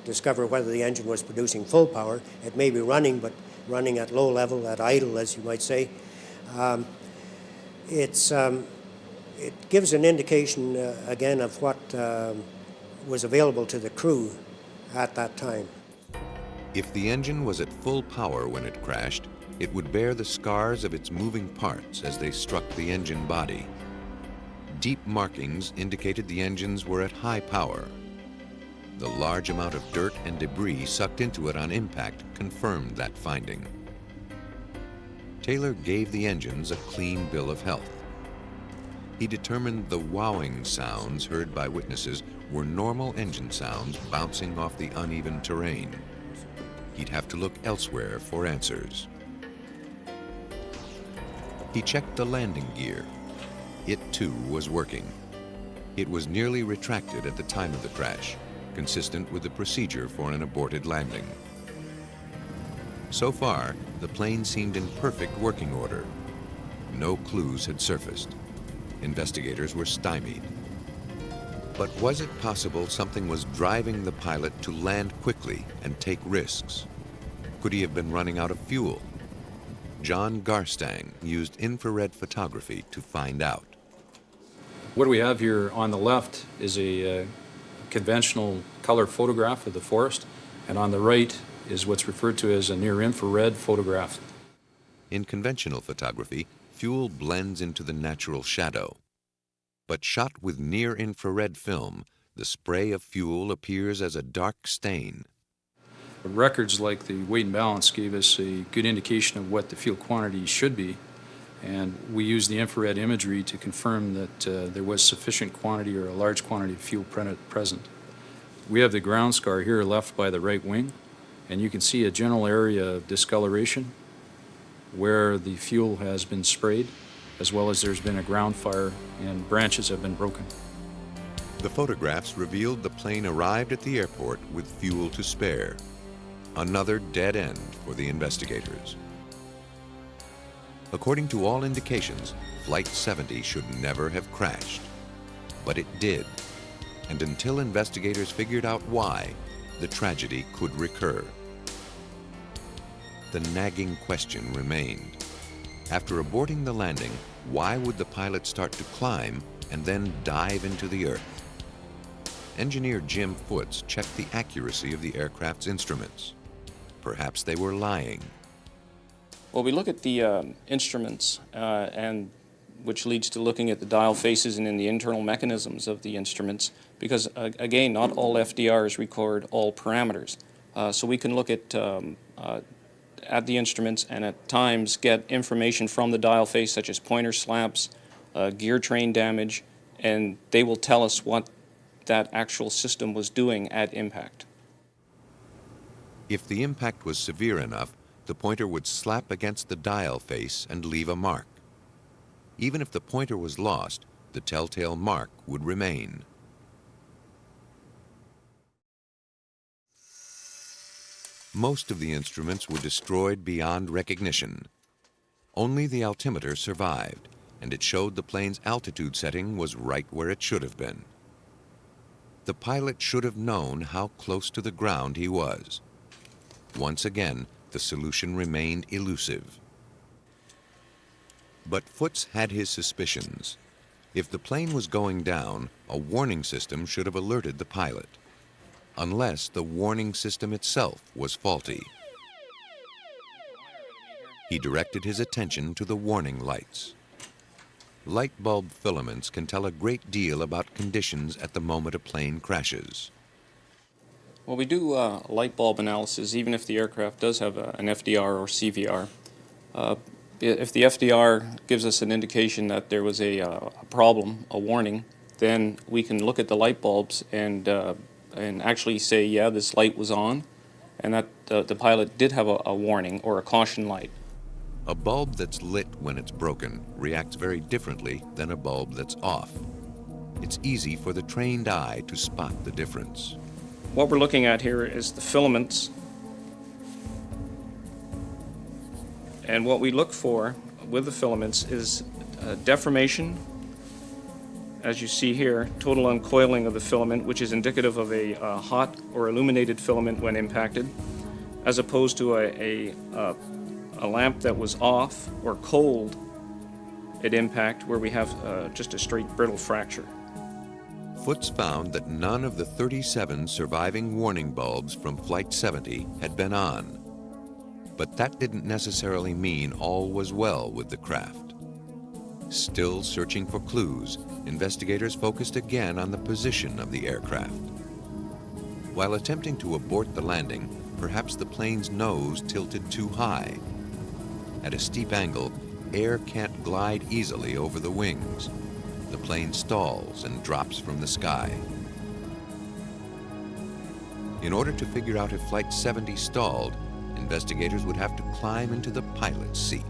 discover whether the engine was producing full power. It may be running, but running at low level, at idle, as you might say. it gives an indication, again, of what was available to the crew at that time. If the engine was at full power when it crashed, it would bear the scars of its moving parts as they struck the engine body. Deep markings indicated the engines were at high power. The large amount of dirt and debris sucked into it on impact confirmed that finding. Taylor gave the engines a clean bill of health. He determined the wowing sounds heard by witnesses were normal engine sounds bouncing off the uneven terrain. He'd have to look elsewhere for answers. He checked the landing gear. It too was working. It was nearly retracted at the time of the crash, consistent with the procedure for an aborted landing. So far, the plane seemed in perfect working order. No clues had surfaced. Investigators were stymied. But was it possible something was driving the pilot to land quickly and take risks? Could he have been running out of fuel? John Garstang used infrared photography to find out. What we have here on the left is a conventional color photograph of the forest, and on the right is what's referred to as a near-infrared photograph. In conventional photography, fuel blends into the natural shadow. But shot with near-infrared film, the spray of fuel appears as a dark stain. Records like the weight and balance gave us a good indication of what the fuel quantity should be, and we used the infrared imagery to confirm that there was sufficient quantity or a large quantity of fuel present. We have the ground scar here left by the right wing, and you can see a general area of discoloration where the fuel has been sprayed, as well as there's been a ground fire and branches have been broken. The photographs revealed the plane arrived at the airport with fuel to spare. Another dead end for the investigators. According to all indications, Flight 70 should never have crashed. But it did. And until investigators figured out why, the tragedy could recur. The nagging question remained. After aborting the landing, why would the pilot start to climb and then dive into the earth? Engineer Jim Foots checked the accuracy of the aircraft's instruments. Perhaps they were lying. Well, we look at the instruments, and which leads to looking at the dial faces and in the internal mechanisms of the instruments, because again, not all FDRs record all parameters. So we can look at the instruments and at times get information from the dial face, such as pointer slaps, gear train damage, and they will tell us what that actual system was doing at impact. If the impact was severe enough, the pointer would slap against the dial face and leave a mark. Even if the pointer was lost, the telltale mark would remain. Most of the instruments were destroyed beyond recognition. Only the altimeter survived, and it showed the plane's altitude setting was right where it should have been. The pilot should have known how close to the ground he was. Once again, the solution remained elusive. But Foots had his suspicions. If the plane was going down, a warning system should have alerted the pilot, unless the warning system itself was faulty. He directed his attention to the warning lights. Light bulb filaments can tell a great deal about conditions at the moment a plane crashes. Well, we do light bulb analysis, even if the aircraft does have an FDR or CVR. If the FDR gives us an indication that there was a problem, a warning, then we can look at the light bulbs and actually say, yeah, this light was on, and that the pilot did have a warning or a caution light. A bulb that's lit when it's broken reacts very differently than a bulb that's off. It's easy for the trained eye to spot the difference. What we're looking at here is the filaments. And what we look for with the filaments is deformation, as you see here, total uncoiling of the filament, which is indicative of a hot or illuminated filament when impacted, as opposed to a lamp that was off or cold at impact where we have just a straight brittle fracture. Foots found that none of the 37 surviving warning bulbs from Flight 70 had been on. But that didn't necessarily mean all was well with the craft. Still searching for clues, investigators focused again on the position of the aircraft. While attempting to abort the landing, perhaps the plane's nose tilted too high. At a steep angle, air can't glide easily over the wings. The plane stalls and drops from the sky. In order to figure out if Flight 70 stalled, investigators would have to climb into the pilot's seat.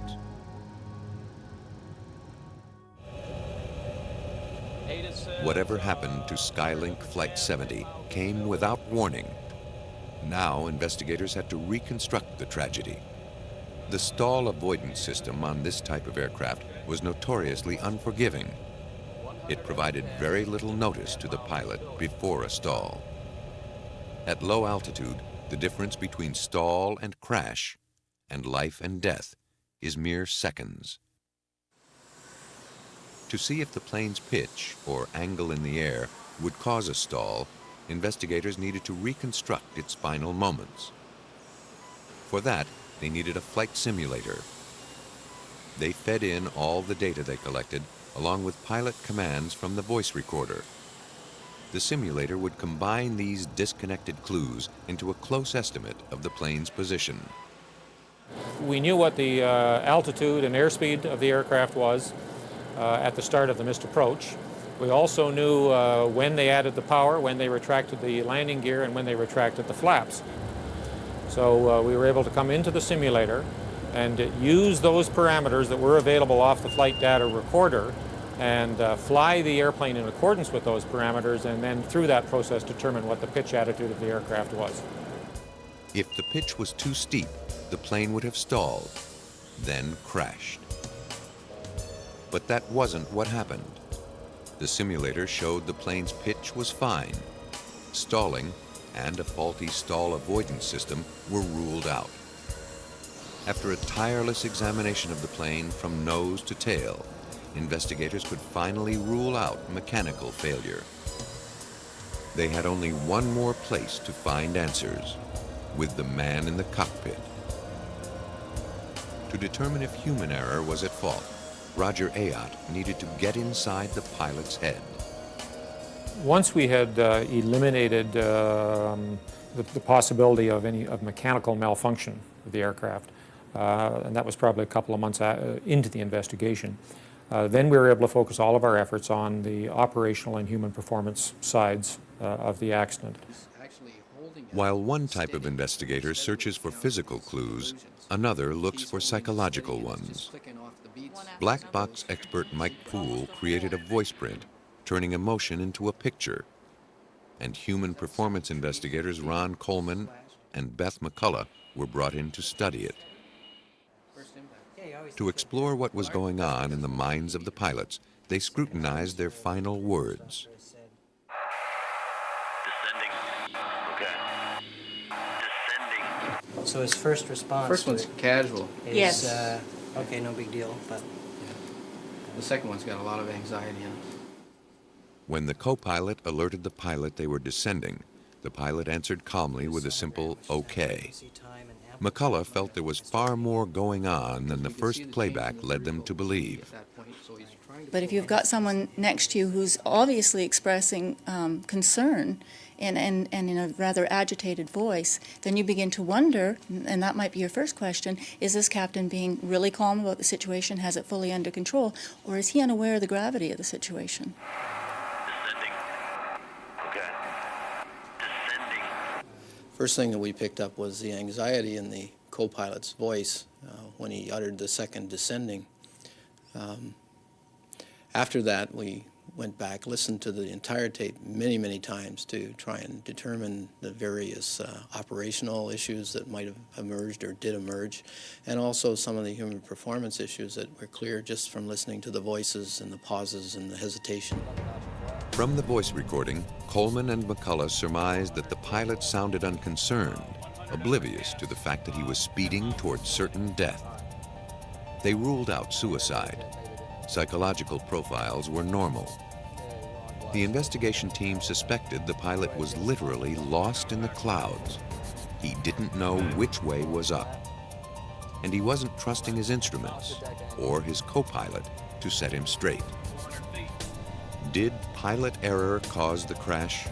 Whatever happened to Skylink Flight 70 came without warning. Now investigators had to reconstruct the tragedy. The stall avoidance system on this type of aircraft was notoriously unforgiving. It provided very little notice to the pilot before a stall. At low altitude, the difference between stall and crash, and life and death, is mere seconds. To see if the plane's pitch, or angle in the air, would cause a stall, investigators needed to reconstruct its final moments. For that, they needed a flight simulator. They fed in all the data they collected, along with pilot commands from the voice recorder. The simulator would combine these disconnected clues into a close estimate of the plane's position. We knew what the altitude and airspeed of the aircraft was at the start of the missed approach. We also knew when they added the power, when they retracted the landing gear, and when they retracted the flaps. So we were able to come into the simulator and use those parameters that were available off the flight data recorder and fly the airplane in accordance with those parameters, and then through that process determine what the pitch attitude of the aircraft was. If the pitch was too steep, the plane would have stalled, then crashed. But that wasn't what happened. The simulator showed the plane's pitch was fine. Stalling and a faulty stall avoidance system were ruled out. After a tireless examination of the plane from nose to tail, investigators could finally rule out mechanical failure. They had only one more place to find answers, with the man in the cockpit. To determine if human error was at fault, Roger Ayotte needed to get inside the pilot's head. Once we had eliminated the possibility of mechanical malfunction of the aircraft, and that was probably a couple of months into the investigation, then we were able to focus all of our efforts on the operational and human performance sides of the accident. While one type of investigator searches for physical clues, another looks for psychological ones. Black box expert Mike Poole created a voice print, turning emotion into a picture. And human performance investigators Ron Coleman and Beth McCullough were brought in to study it. To explore what was going on in the minds of the pilots, they scrutinized their final words. Descending. Okay. Descending. So his first response. First one's casual. Is, okay, no big deal, but the second one's got a lot of anxiety in it. When the co-pilot alerted the pilot they were descending, the pilot answered calmly with a simple okay. McCullough felt there was far more going on than the first playback led them to believe. But if you've got someone next to you who's obviously expressing concern and in a rather agitated voice, then you begin to wonder, and that might be your first question, is this captain being really calm about the situation, has it fully under control, or is he unaware of the gravity of the situation? Descending. Okay. Descending. First thing that we picked up was the anxiety in the co-pilot's voice when he uttered the second descending. After that, we went back, listened to the entire tape many, many times to try and determine the various operational issues that might have emerged or did emerge, and also some of the human performance issues that were clear just from listening to the voices and the pauses and the hesitation. From the voice recording, Coleman and McCullough surmised that the pilot sounded unconcerned, oblivious to the fact that he was speeding towards certain death. They ruled out suicide. Psychological profiles were normal. The investigation team suspected the pilot was literally lost in the clouds. He didn't know which way was up. And he wasn't trusting his instruments or his co-pilot to set him straight. Did pilot error cause the crash?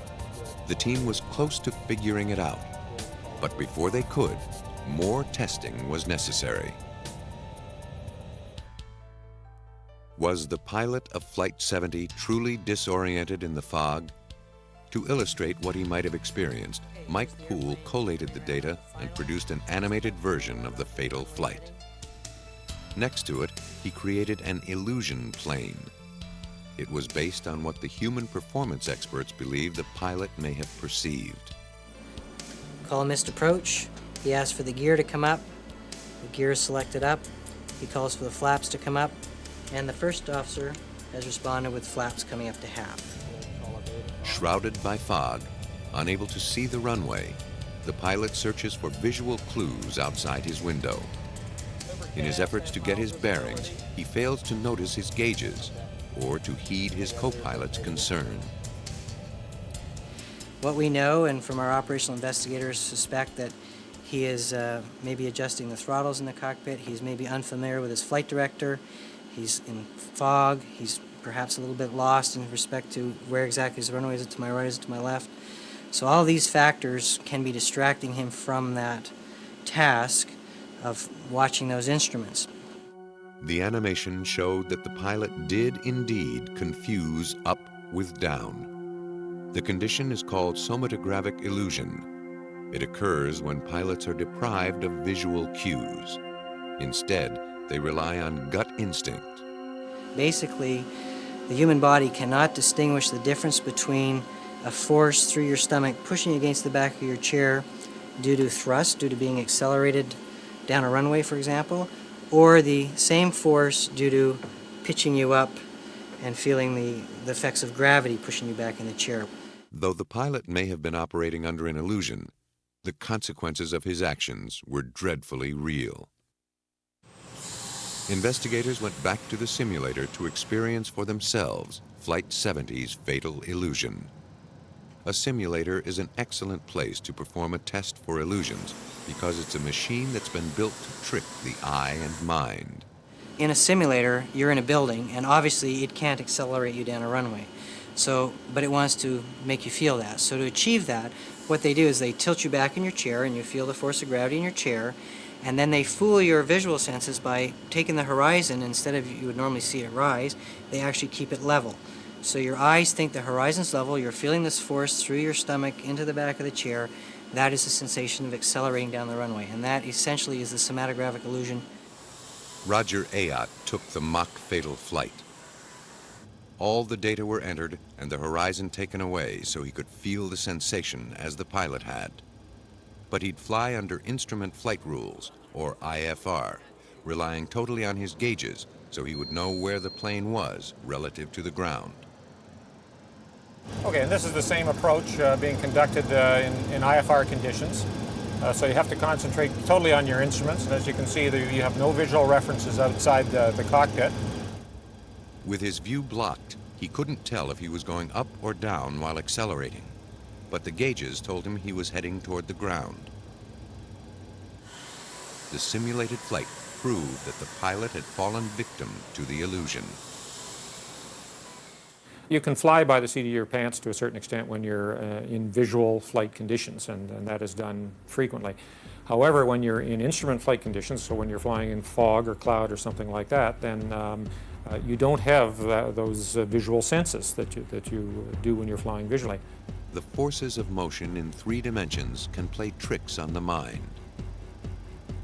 The team was close to figuring it out. But before they could, more testing was necessary. Was the pilot of Flight 70 truly disoriented in the fog? To illustrate what he might have experienced, Mike Poole collated the data and produced an animated version of the fatal flight. Next to it, he created an illusion plane. It was based on what the human performance experts believe the pilot may have perceived. Columnist approach, he asks for the gear to come up. The gear is selected up. He calls for the flaps to come up. And the first officer has responded with flaps coming up to half. Shrouded by fog, unable to see the runway, the pilot searches for visual clues outside his window. In his efforts to get his bearings, he fails to notice his gauges or to heed his co-pilot's concern. What we know, and from our operational investigators, suspect that he is maybe adjusting the throttles in the cockpit. He's maybe unfamiliar with his flight director. He's in fog. He's perhaps a little bit lost in respect to where exactly is the runway. Is it to my right? Is it to my left? So all these factors can be distracting him from that task of watching those instruments. The animation showed that the pilot did indeed confuse up with down. The condition is called somatographic illusion. It occurs when pilots are deprived of visual cues. Instead, they rely on gut instinct. Basically, the human body cannot distinguish the difference between a force through your stomach pushing against the back of your chair due to thrust, due to being accelerated down a runway, for example, or the same force due to pitching you up and feeling the effects of gravity pushing you back in the chair. Though the pilot may have been operating under an illusion, the consequences of his actions were dreadfully real. Investigators went back to the simulator to experience for themselves Flight 70's fatal illusion. A simulator is an excellent place to perform a test for illusions because it's a machine that's been built to trick the eye and mind. In a simulator, you're in a building, and obviously it can't accelerate you down a runway. But it wants to make you feel that. So to achieve that, what they do is they tilt you back in your chair, and you feel the force of gravity in your chair, and then they fool your visual senses by taking the horizon. Instead of you would normally see it rise, they actually keep it level. So your eyes think the horizon's level, you're feeling this force through your stomach into the back of the chair. That is the sensation of accelerating down the runway, and that essentially is the somatographic illusion. Roger Ayotte took the mock fatal flight. All the data were entered and the horizon taken away so he could feel the sensation as the pilot had. But he'd fly under instrument flight rules, or IFR, relying totally on his gauges so he would know where the plane was relative to the ground. Okay, and this is the same approach being conducted in IFR conditions. So you have to concentrate totally on your instruments. And as you can see, you have no visual references outside the cockpit. With his view blocked, he couldn't tell if he was going up or down while accelerating. But the gauges told him he was heading toward the ground. The simulated flight proved that the pilot had fallen victim to the illusion. You can fly by the seat of your pants to a certain extent when you're in visual flight conditions, and that is done frequently. However, when you're in instrument flight conditions, so when you're flying in fog or cloud or something like that, then you don't have those visual senses that you do when you're flying visually. The forces of motion in 3 dimensions can play tricks on the mind.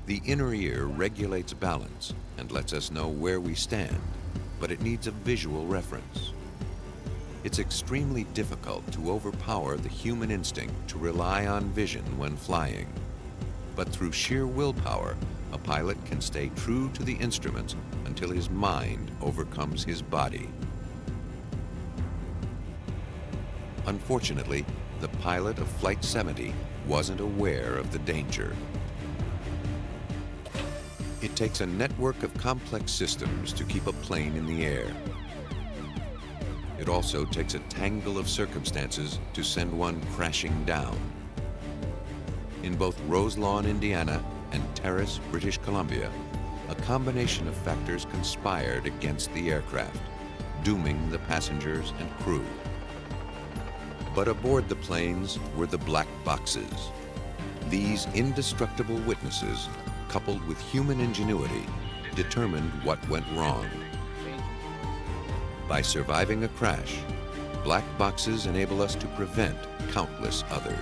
The inner ear regulates balance and lets us know where we stand, but it needs a visual reference. It's extremely difficult to overpower the human instinct to rely on vision when flying. But through sheer willpower, a pilot can stay true to the instruments until his mind overcomes his body. Unfortunately, the pilot of Flight 70 wasn't aware of the danger. It takes a network of complex systems to keep a plane in the air. It also takes a tangle of circumstances to send one crashing down. In both Roselawn, Indiana, and Terrace, British Columbia, a combination of factors conspired against the aircraft, dooming the passengers and crew. But aboard the planes were the black boxes. These indestructible witnesses, coupled with human ingenuity, determined what went wrong. By surviving a crash, black boxes enable us to prevent countless others.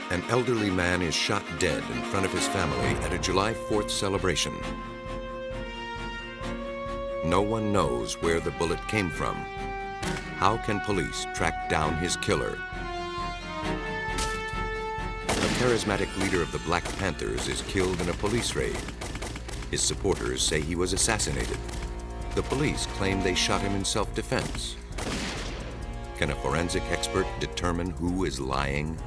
An elderly man is shot dead in front of his family at a July 4th celebration. No one knows where the bullet came from. How can police track down his killer? A charismatic leader of the Black Panthers is killed in a police raid. His supporters say he was assassinated. The police claim they shot him in self-defense. Can a forensic expert determine who is lying?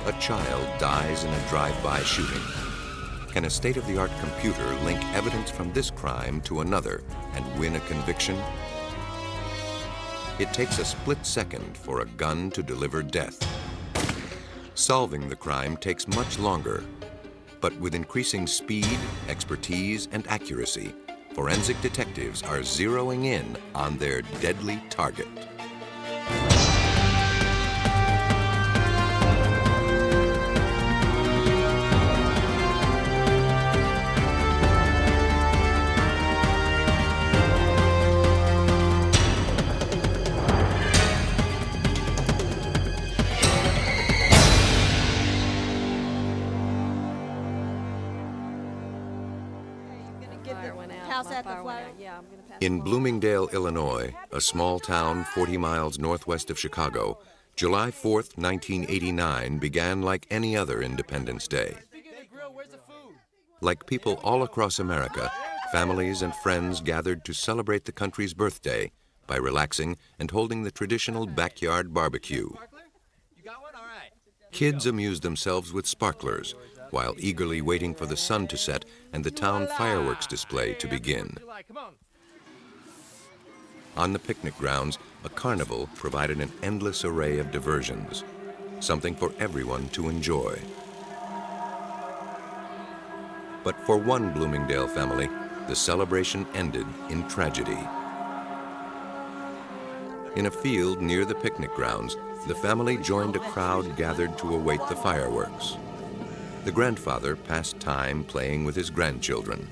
A child dies in a drive-by shooting. Can a state-of-the-art computer link evidence from this crime to another and win a conviction? It takes a split second for a gun to deliver death. Solving the crime takes much longer, but with increasing speed, expertise, and accuracy, forensic detectives are zeroing in on their deadly target. In Bloomingdale, Illinois, a small town 40 miles northwest of Chicago, July 4th, 1989 began like any other Independence Day. Like people all across America, families and friends gathered to celebrate the country's birthday by relaxing and holding the traditional backyard barbecue. Kids amused themselves with sparklers, while eagerly waiting for the sun to set and the town fireworks display to begin. On the picnic grounds, a carnival provided an endless array of diversions, something for everyone to enjoy. But for one Bloomingdale family, the celebration ended in tragedy. In a field near the picnic grounds, the family joined a crowd gathered to await the fireworks. The grandfather passed time playing with his grandchildren.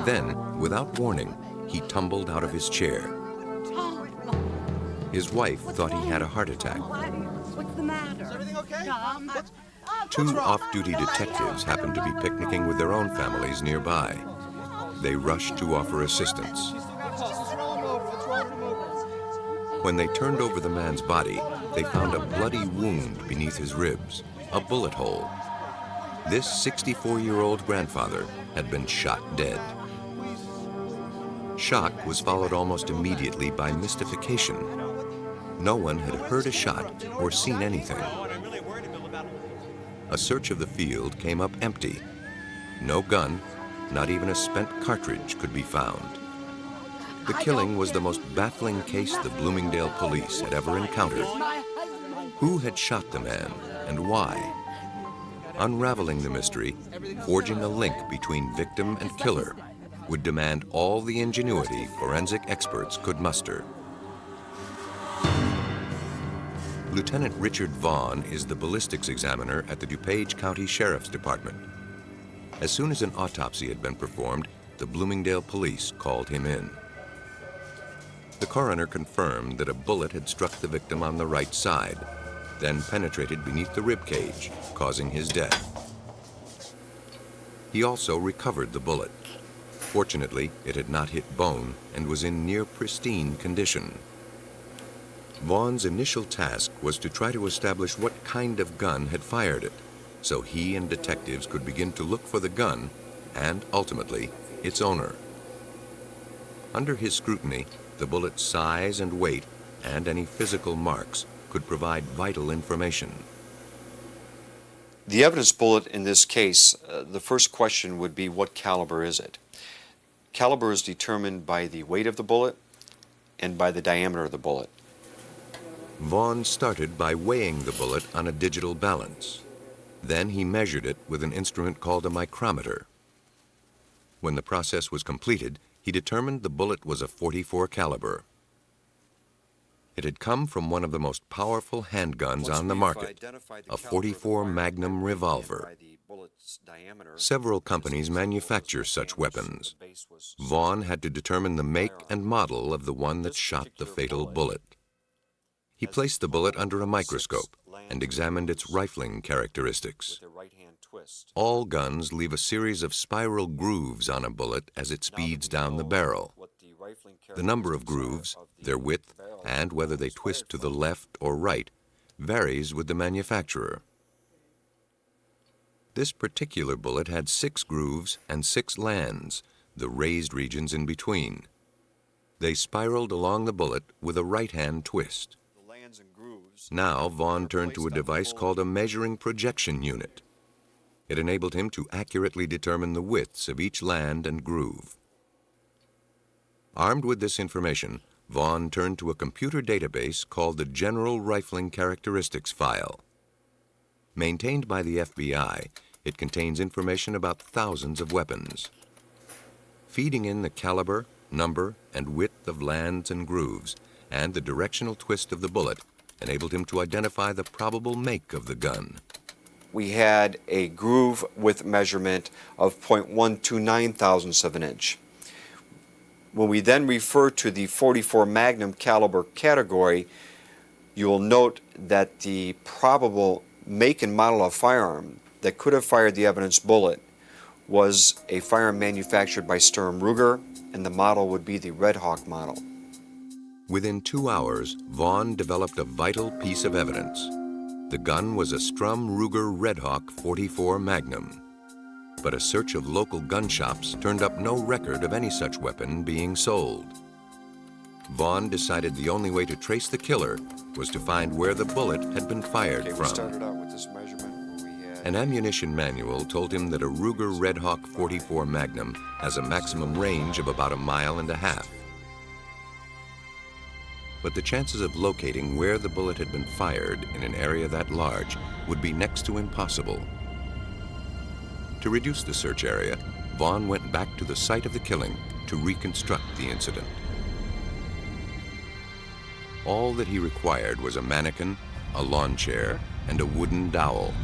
Then, without warning, he tumbled out of his chair. His wife thought he had a heart attack. What's the matter? Is everything okay? Two off-duty detectives happened to be picnicking with their own families nearby. They rushed to offer assistance. When they turned over the man's body, they found a bloody wound beneath his ribs, a bullet hole. This 64-year-old grandfather had been shot dead. Shock was followed almost immediately by mystification. No one had heard a shot or seen anything. A search of the field came up empty. No gun, not even a spent cartridge could be found. The killing was the most baffling case the Bloomingdale police had ever encountered. Who had shot the man and why? Unraveling the mystery, forging a link between victim and killer, would demand all the ingenuity forensic experts could muster. Lieutenant Richard Vaughn is the ballistics examiner at the DuPage County Sheriff's Department. As soon as an autopsy had been performed, the Bloomingdale police called him in. The coroner confirmed that a bullet had struck the victim on the right side, then penetrated beneath the rib cage, causing his death. He also recovered the bullet. Fortunately, it had not hit bone and was in near pristine condition. Vaughn's initial task was to try to establish what kind of gun had fired it, so he and detectives could begin to look for the gun and, ultimately, its owner. Under his scrutiny, the bullet's size and weight and any physical marks could provide vital information. The evidence bullet in this case, the first question would be, what caliber is it? Caliber is determined by the weight of the bullet and by the diameter of the bullet. Vaughn started by weighing the bullet on a digital balance. Then he measured it with an instrument called a micrometer. When the process was completed, he determined the bullet was a .44 caliber. It had come from one of the most powerful handguns on the market, a .44 Magnum revolver. Several companies manufacture such weapons. Vaughn had to determine the make and model of the one that shot the fatal bullet. He placed the bullet under a microscope and examined its rifling characteristics. All guns leave a series of spiral grooves on a bullet as it speeds down the barrel. The number of grooves, their width, and whether they twist to the left or right varies with the manufacturer. This particular bullet had 6 grooves and 6 lands, the raised regions in between. They spiraled along the bullet with a right-hand twist. Now Vaughn turned to a device called a measuring projection unit. It enabled him to accurately determine the widths of each land and groove. Armed with this information, Vaughn turned to a computer database called the General Rifling Characteristics File. Maintained by the FBI, it contains information about thousands of weapons. Feeding in the caliber, number, and width of lands and grooves, and the directional twist of the bullet, enabled him to identify the probable make of the gun. We had a groove width measurement of 0.129 thousandths of an inch. When we then refer to the .44 Magnum caliber category, you will note that the probable make and model of firearm that could have fired the evidence bullet was a firearm manufactured by Sturm Ruger, and the model would be the Red Hawk model. Within 2 hours, Vaughn developed a vital piece of evidence. The gun was a Sturm Ruger Red Hawk .44 Magnum. But a search of local gun shops turned up no record of any such weapon being sold. Vaughn decided the only way to trace the killer was to find where the bullet had been fired from. We started out with this measurement where we had... An ammunition manual told him that a Ruger Red Hawk .44 Magnum has a maximum range of about 1.5 miles. But the chances of locating where the bullet had been fired in an area that large would be next to impossible. To reduce the search area, Vaughn went back to the site of the killing to reconstruct the incident. All that he required was a mannequin, a lawn chair, and a wooden dowel.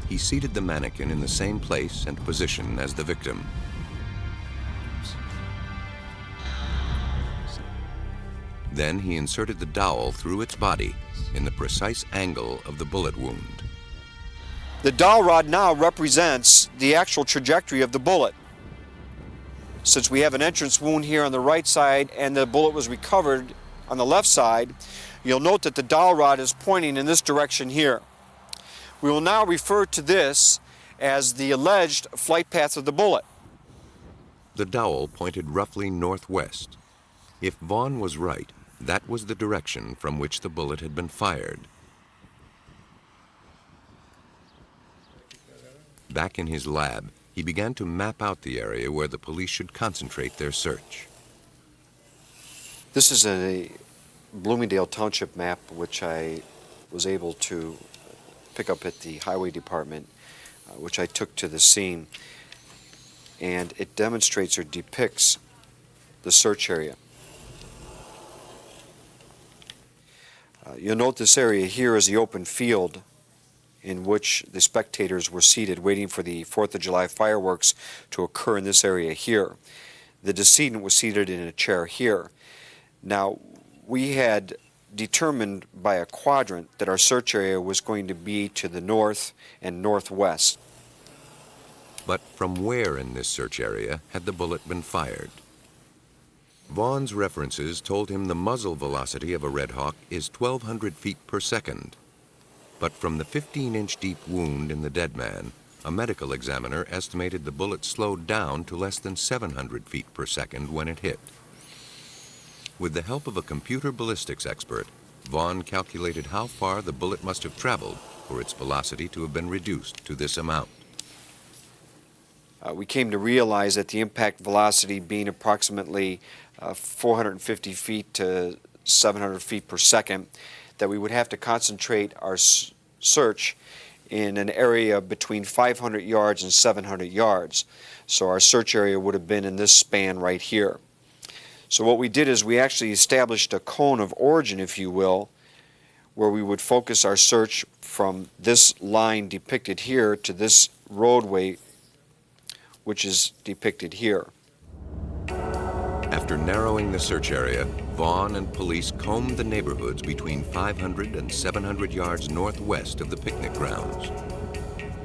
He seated the mannequin in the same place and position as the victim. Then he inserted the dowel through its body in the precise angle of the bullet wound. The dowel rod now represents the actual trajectory of the bullet. Since we have an entrance wound here on the right side and the bullet was recovered on the left side, you'll note that the dowel rod is pointing in this direction here. We will now refer to this as the alleged flight path of the bullet. The dowel pointed roughly northwest. If Vaughn was right, that was the direction from which the bullet had been fired. Back in his lab, he began to map out the area where the police should concentrate their search. This is a Bloomingdale Township map which I was able to pick up at the Highway Department, which I took to the scene. And it demonstrates or depicts the search area. You'll note this area here is the open field in which the spectators were seated waiting for the 4th of July fireworks to occur in this area here. The decedent was seated in a chair here. Now, we had determined by a quadrant that our search area was going to be to the north and northwest. But from where in this search area had the bullet been fired? Vaughn's references told him the muzzle velocity of a Red Hawk is 1,200 feet per second. But from the 15-inch deep wound in the dead man, a medical examiner estimated the bullet slowed down to less than 700 feet per second when it hit. With the help of a computer ballistics expert, Vaughn calculated how far the bullet must have traveled for its velocity to have been reduced to this amount. We came to realize that the impact velocity being approximately 450 feet to 700 feet per second, that we would have to concentrate our search in an area between 500 yards and 700 yards. So our search area would have been in this span right here. So what we did is we actually established a cone of origin, if you will, where we would focus our search from this line depicted here to this roadway, which is depicted here. After narrowing the search area, Vaughn and police combed the neighborhoods between 500 and 700 yards northwest of the picnic grounds.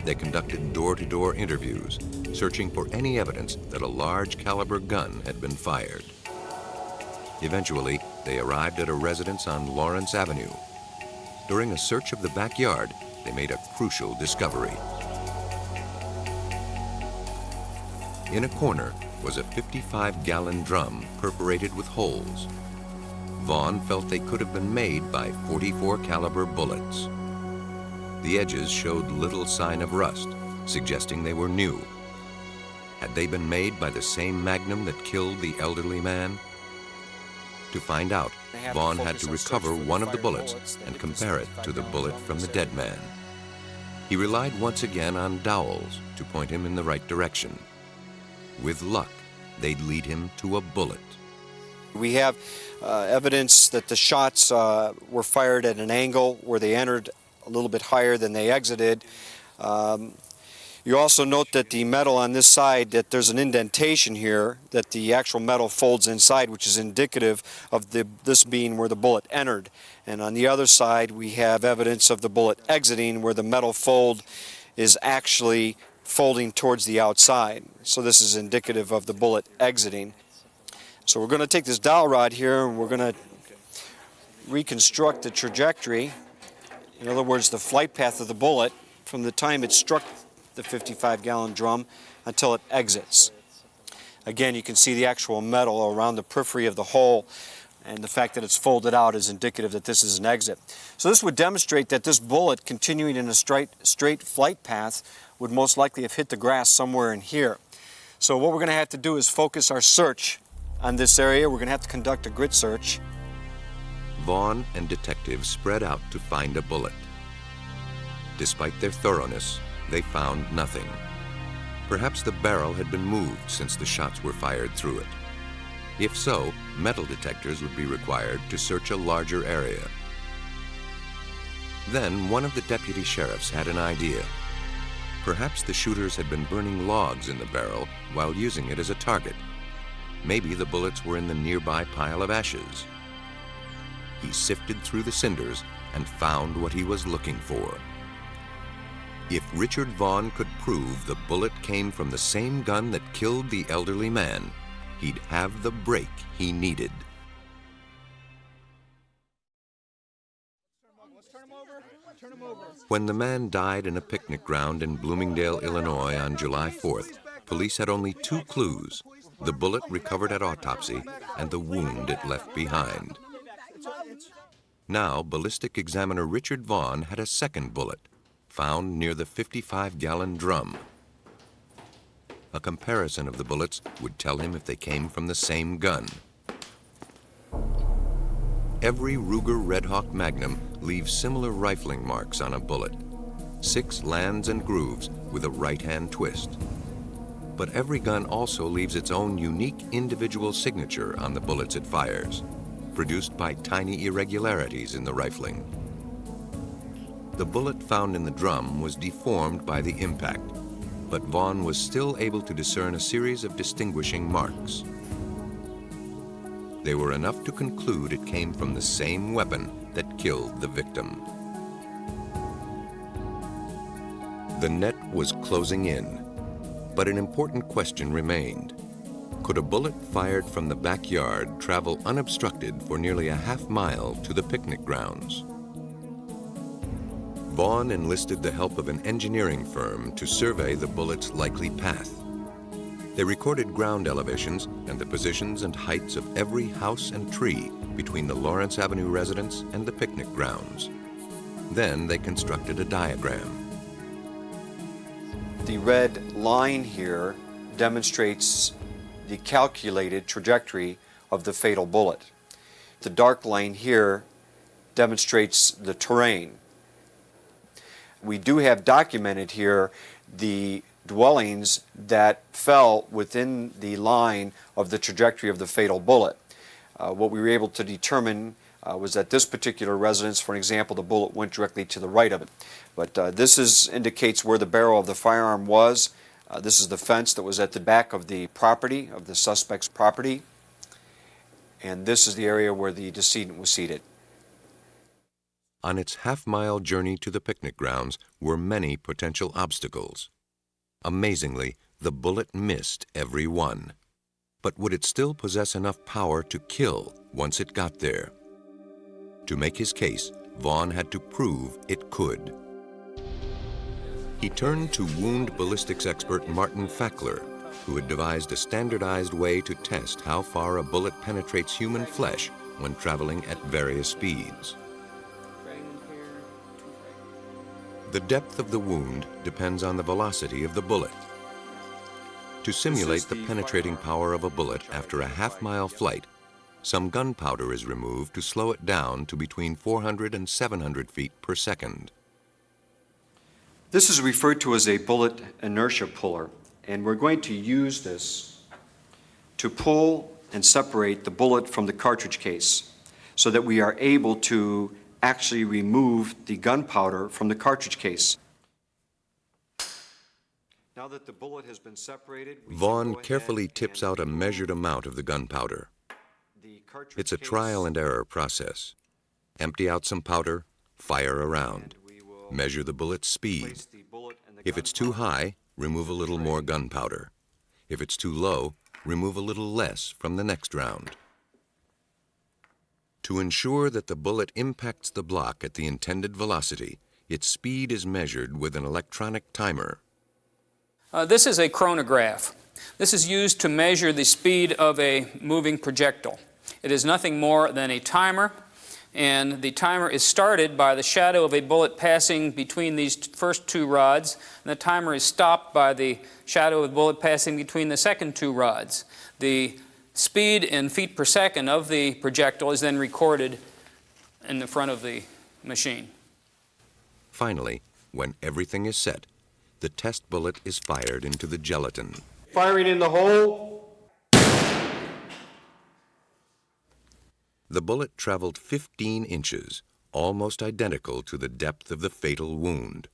They conducted door-to-door interviews, searching for any evidence that a large caliber gun had been fired. Eventually, they arrived at a residence on Lawrence Avenue. During a search of the backyard, they made a crucial discovery. In a corner was a 55-gallon drum perforated with holes. Vaughn felt they could have been made by .44 caliber bullets. The edges showed little sign of rust, suggesting they were new. Had they been made by the same magnum that killed the elderly man? To find out, Vaughn had to recover one of the bullets and compare it to the bullet from the dead man. He relied once again on dowels to point him in the right direction. With luck, they'd lead him to a bullet. We have evidence that the shots were fired at an angle where they entered a little bit higher than they exited. You also note that the metal on this side, that there's an indentation here, that the actual metal folds inside, which is indicative of this being where the bullet entered. And on the other side, we have evidence of the bullet exiting, where the metal fold is actually folding towards the outside. So this is indicative of the bullet exiting. So we're going to take this dowel rod here and we're going to reconstruct the trajectory. In other words, the flight path of the bullet from the time it struck the 55-gallon drum until it exits. Again, you can see the actual metal around the periphery of the hole, and the fact that it's folded out is indicative that this is an exit. So this would demonstrate that this bullet, continuing in a straight flight path, would most likely have hit the grass somewhere in here. So what we're going to have to do is focus our search on this area. We're going to have to conduct a grid search. Vaughn and detectives spread out to find a bullet. Despite their thoroughness, they found nothing. Perhaps the barrel had been moved since the shots were fired through it. If so, metal detectors would be required to search a larger area. Then one of the deputy sheriffs had an idea. Perhaps the shooters had been burning logs in the barrel while using it as a target. Maybe the bullets were in the nearby pile of ashes. He sifted through the cinders and found what he was looking for. If Richard Vaughn could prove the bullet came from the same gun that killed the elderly man, he'd have the break he needed. When the man died in a picnic ground in Bloomingdale, Illinois on July 4th, police had only two clues: the bullet recovered at autopsy and the wound it left behind. Now, ballistic examiner Richard Vaughn had a second bullet, found near the 55-gallon drum. A comparison of the bullets would tell him if they came from the same gun. Every Ruger Red Hawk Magnum leaves similar rifling marks on a bullet. 6 lands and grooves with a right-hand twist. But every gun also leaves its own unique individual signature on the bullets it fires, produced by tiny irregularities in the rifling. The bullet found in the drum was deformed by the impact, but Vaughn was still able to discern a series of distinguishing marks. they were enough to conclude it came from the same weapon that killed the victim. The net was closing in, but an important question remained. Could a bullet fired from the backyard travel unobstructed for nearly a half-mile to the picnic grounds? Vaughn enlisted the help of an engineering firm to survey the bullet's likely path. They recorded ground elevations and the positions and heights of every house and tree between the Lawrence Avenue residence and the picnic grounds. Then they constructed a diagram. The red line here demonstrates the calculated trajectory of the fatal bullet. The dark line here demonstrates the terrain. We do have documented here the dwellings that fell within the line of the trajectory of the fatal bullet. What we were able to determine was that this particular residence, for example, the bullet went directly to the right of it. But this indicates where the barrel of the firearm was. This is the fence that was at the back of the property, of the suspect's property. And this is the area where the decedent was seated. On its half-mile journey to the picnic grounds were many potential obstacles. Amazingly, the bullet missed every one. But would it still possess enough power to kill once it got there? To make his case, Vaughn had to prove it could. He turned to wound ballistics expert Martin Fackler, who had devised a standardized way to test how far a bullet penetrates human flesh when traveling at various speeds. The depth of the wound depends on the velocity of the bullet. To simulate the penetrating power of a bullet after a half-mile flight, some gunpowder is removed to slow it down to between 400 and 700 feet per second. This is referred to as a bullet inertia puller, and we're going to use this to pull and separate the bullet from the cartridge case so that we are able to actually remove the gunpowder from the cartridge case. Now that the bullet has been separated, Vaughn carefully tips out a measured amount of the gunpowder. It's a trial and error process. Empty out some powder, fire around. Measure the bullet's speed. If it's too high, remove a little more gunpowder. If it's too low, remove a little less from the next round. To ensure that the bullet impacts the block at the intended velocity, its speed is measured with an electronic timer. This is a chronograph. This is used to measure the speed of a moving projectile. It is nothing more than a timer, and the timer is started by the shadow of a bullet passing between these first two rods, and the timer is stopped by the shadow of a bullet passing between the second two rods. The speed in feet per second of the projectile is then recorded in the front of the machine. Finally, when everything is set, the test bullet is fired into the gelatin. Firing in the hole. The bullet traveled 15 inches, almost identical to the depth of the fatal wound.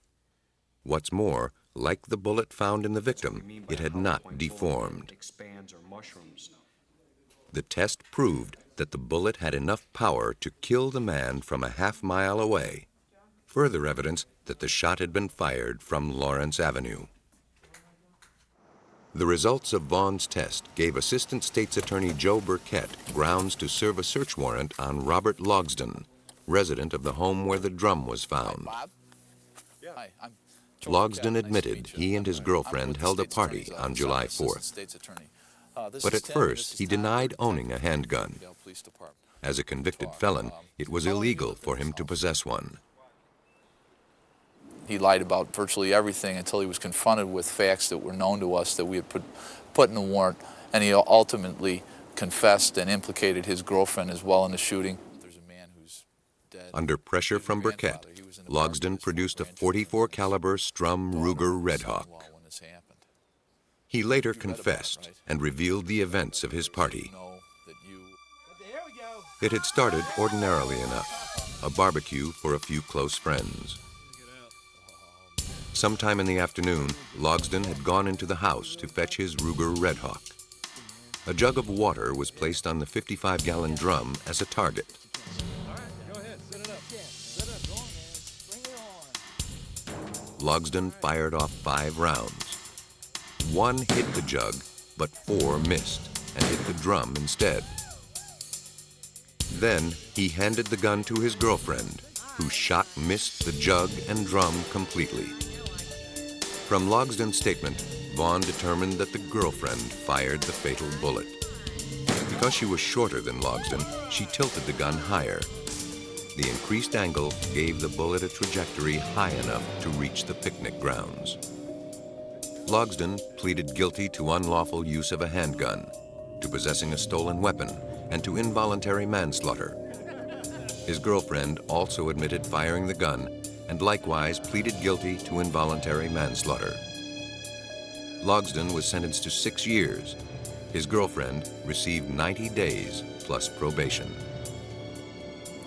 What's more, like the bullet found in the victim, it had not deformed. The test proved that the bullet had enough power to kill the man from a half-mile away. Further evidence that the shot had been fired from Lawrence Avenue. The results of Vaughn's test gave Assistant State's Attorney Joe Burkett grounds to serve a search warrant on Robert Logsdon, resident of the home where the drum was found. Logsdon admitted he and his girlfriend held a party on July 4th. But at first, he denied owning a handgun. As a convicted felon, it was illegal for him to possess one. He lied about virtually everything until he was confronted with facts that were known to us that we had put in the warrant, and he ultimately confessed and implicated his girlfriend as well in the shooting. There's a man who's dead. Under pressure from Burkett, Logsdon produced a .44 caliber Strum Ruger Red Hawk. He later confessed and revealed the events of his party. It had started ordinarily enough, a barbecue for a few close friends. Sometime in the afternoon, Logsdon had gone into the house to fetch his Ruger Red Hawk. A jug of water was placed on the 55-gallon drum as a target. Logsdon fired off 5 rounds. 1 hit the jug, but 4 missed and hit the drum instead. Then he handed the gun to his girlfriend, whose shot missed the jug and drum completely. From Logsdon's statement, Vaughn determined that the girlfriend fired the fatal bullet. Because she was shorter than Logsdon, she tilted the gun higher. The increased angle gave the bullet a trajectory high enough to reach the picnic grounds. Logsdon pleaded guilty to unlawful use of a handgun, to possessing a stolen weapon, and to involuntary manslaughter. His girlfriend also admitted firing the gun and likewise pleaded guilty to involuntary manslaughter. Logsdon was sentenced to 6 years. His girlfriend received 90 days plus probation.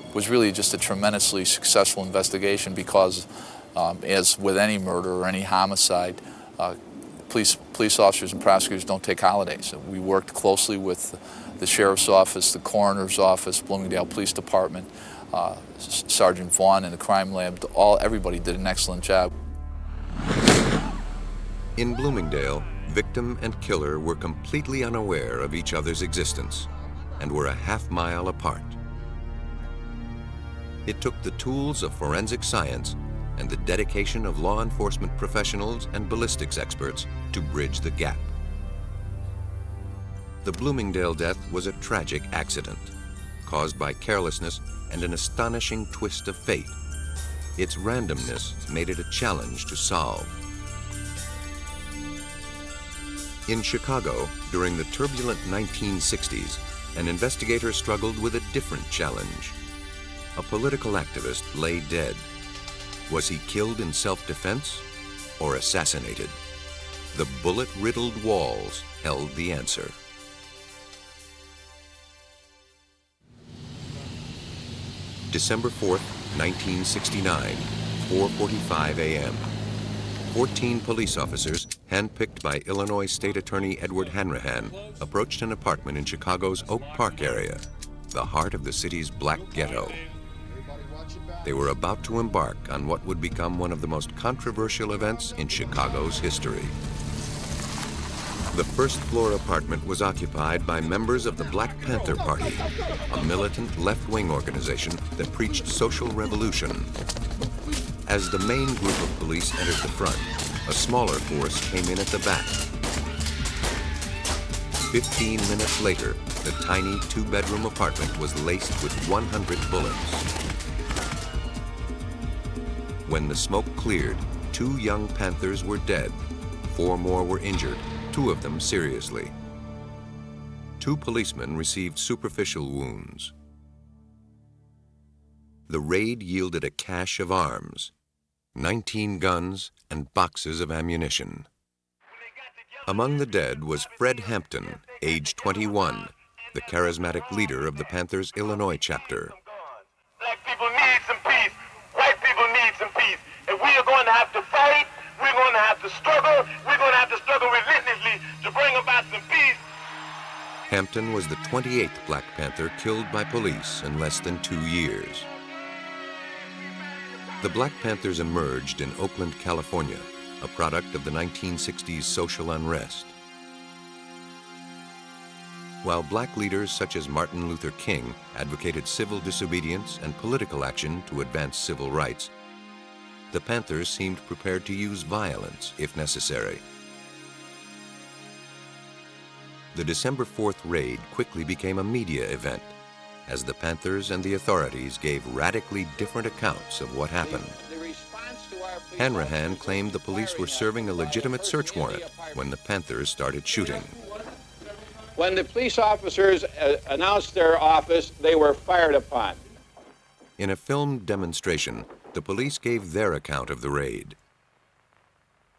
It was really just a tremendously successful investigation because, as with any murder or any homicide, police officers and prosecutors don't take holidays. We worked closely with the sheriff's office, the coroner's office, Bloomingdale Police Department, Sergeant Vaughn and the crime lab. Everybody did an excellent job. In Bloomingdale, victim and killer were completely unaware of each other's existence and were a half-mile apart. It took the tools of forensic science and the dedication of law enforcement professionals and ballistics experts to bridge the gap. The Bloomingdale death was a tragic accident, caused by carelessness and an astonishing twist of fate. Its randomness made it a challenge to solve. In Chicago, during the turbulent 1960s, an investigator struggled with a different challenge. A political activist lay dead. Was he killed in self-defense or assassinated? The bullet-riddled walls held the answer. December 4th, 1969, 4:45 a.m. 14 police officers, handpicked by Illinois State Attorney Edward Hanrahan, approached an apartment in Chicago's Oak Park area, the heart of the city's black ghetto. They were about to embark on what would become one of the most controversial events in Chicago's history. The first-floor apartment was occupied by members of the Black Panther Party, a militant left-wing organization that preached social revolution. As the main group of police entered the front, a smaller force came in at the back. 15 minutes later, the tiny 2-bedroom apartment was laced with 100 bullets. When the smoke cleared, 2 young Panthers were dead. 4 more were injured, 2 of them seriously. 2 policemen received superficial wounds. The raid yielded a cache of arms, 19 guns and boxes of ammunition. Among the dead was Fred Hampton, age 21, the charismatic leader of the Panthers' Illinois chapter. Black people need some peace. White people need some peace. And we are going to have to fight. We're going to have to struggle. We're going to have to struggle relentlessly to bring about some peace. Hampton was the 28th Black Panther killed by police in less than 2 years. The Black Panthers emerged in Oakland, California, a product of the 1960s social unrest. While black leaders such as Martin Luther King advocated civil disobedience and political action to advance civil rights, the Panthers seemed prepared to use violence if necessary. The December 4th raid quickly became a media event, as the Panthers and the authorities gave radically different accounts of what happened. Hanrahan claimed the police were serving a legitimate search warrant when the Panthers started shooting. When the police officers announced their office, they were fired upon. In a filmed demonstration, the police gave their account of the raid.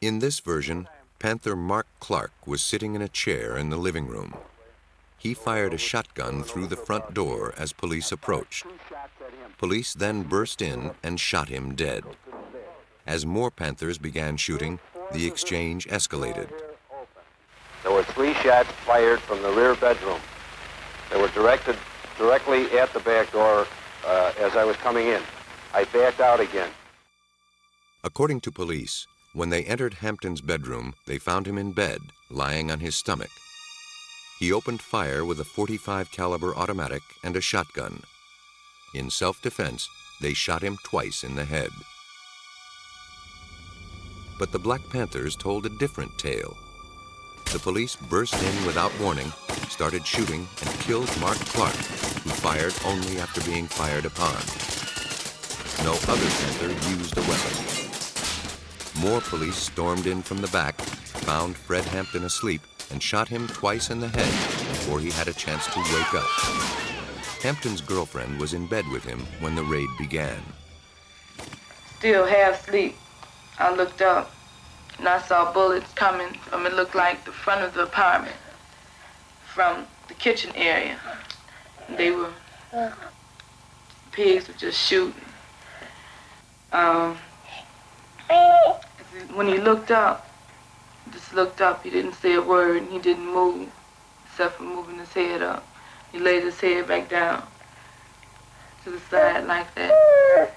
In this version, Panther Mark Clark was sitting in a chair in the living room. He fired a shotgun through the front door as police approached. Police then burst in and shot him dead. As more Panthers began shooting, the exchange escalated. There were 3 shots fired from the rear bedroom. They were directed directly at the back door as I was coming in. I backed out again. According to police, when they entered Hampton's bedroom, they found him in bed, lying on his stomach. He opened fire with a .45 caliber automatic and a shotgun. In self-defense, they shot him twice in the head. But the Black Panthers told a different tale. The police burst in without warning, started shooting, and killed Mark Clark, who fired only after being fired upon. No other Panther used a weapon. More police stormed in from the back, found Fred Hampton asleep, and shot him twice in the head before he had a chance to wake up. Hampton's girlfriend was in bed with him when the raid began. Still half asleep, I looked up and I saw bullets coming from, it looked like the front of the apartment, from the kitchen area. They were, pigs were just shooting. When he looked up, just looked up, he didn't say a word, and he didn't move, except for moving his head up. He laid his head back down to the side like that.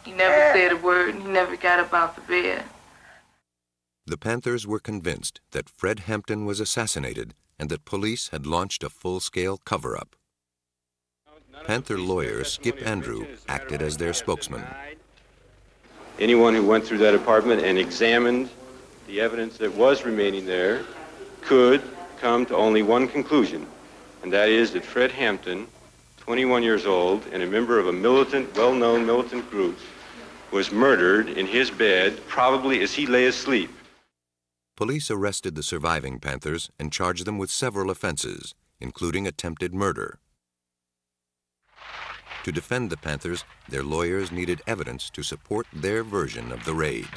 He never said a word, and he never got up out the bed. The Panthers were convinced that Fred Hampton was assassinated and that police had launched a full-scale cover-up. Panther lawyer Skip Andrew acted as their spokesman. Anyone who went through that apartment and examined the evidence that was remaining there could come to only one conclusion, and that is that Fred Hampton, 21 years old and a member of a militant, well-known militant group, was murdered in his bed, probably as he lay asleep. Police arrested the surviving Panthers and charged them with several offenses, including attempted murder. To defend the Panthers, their lawyers needed evidence to support their version of the raid.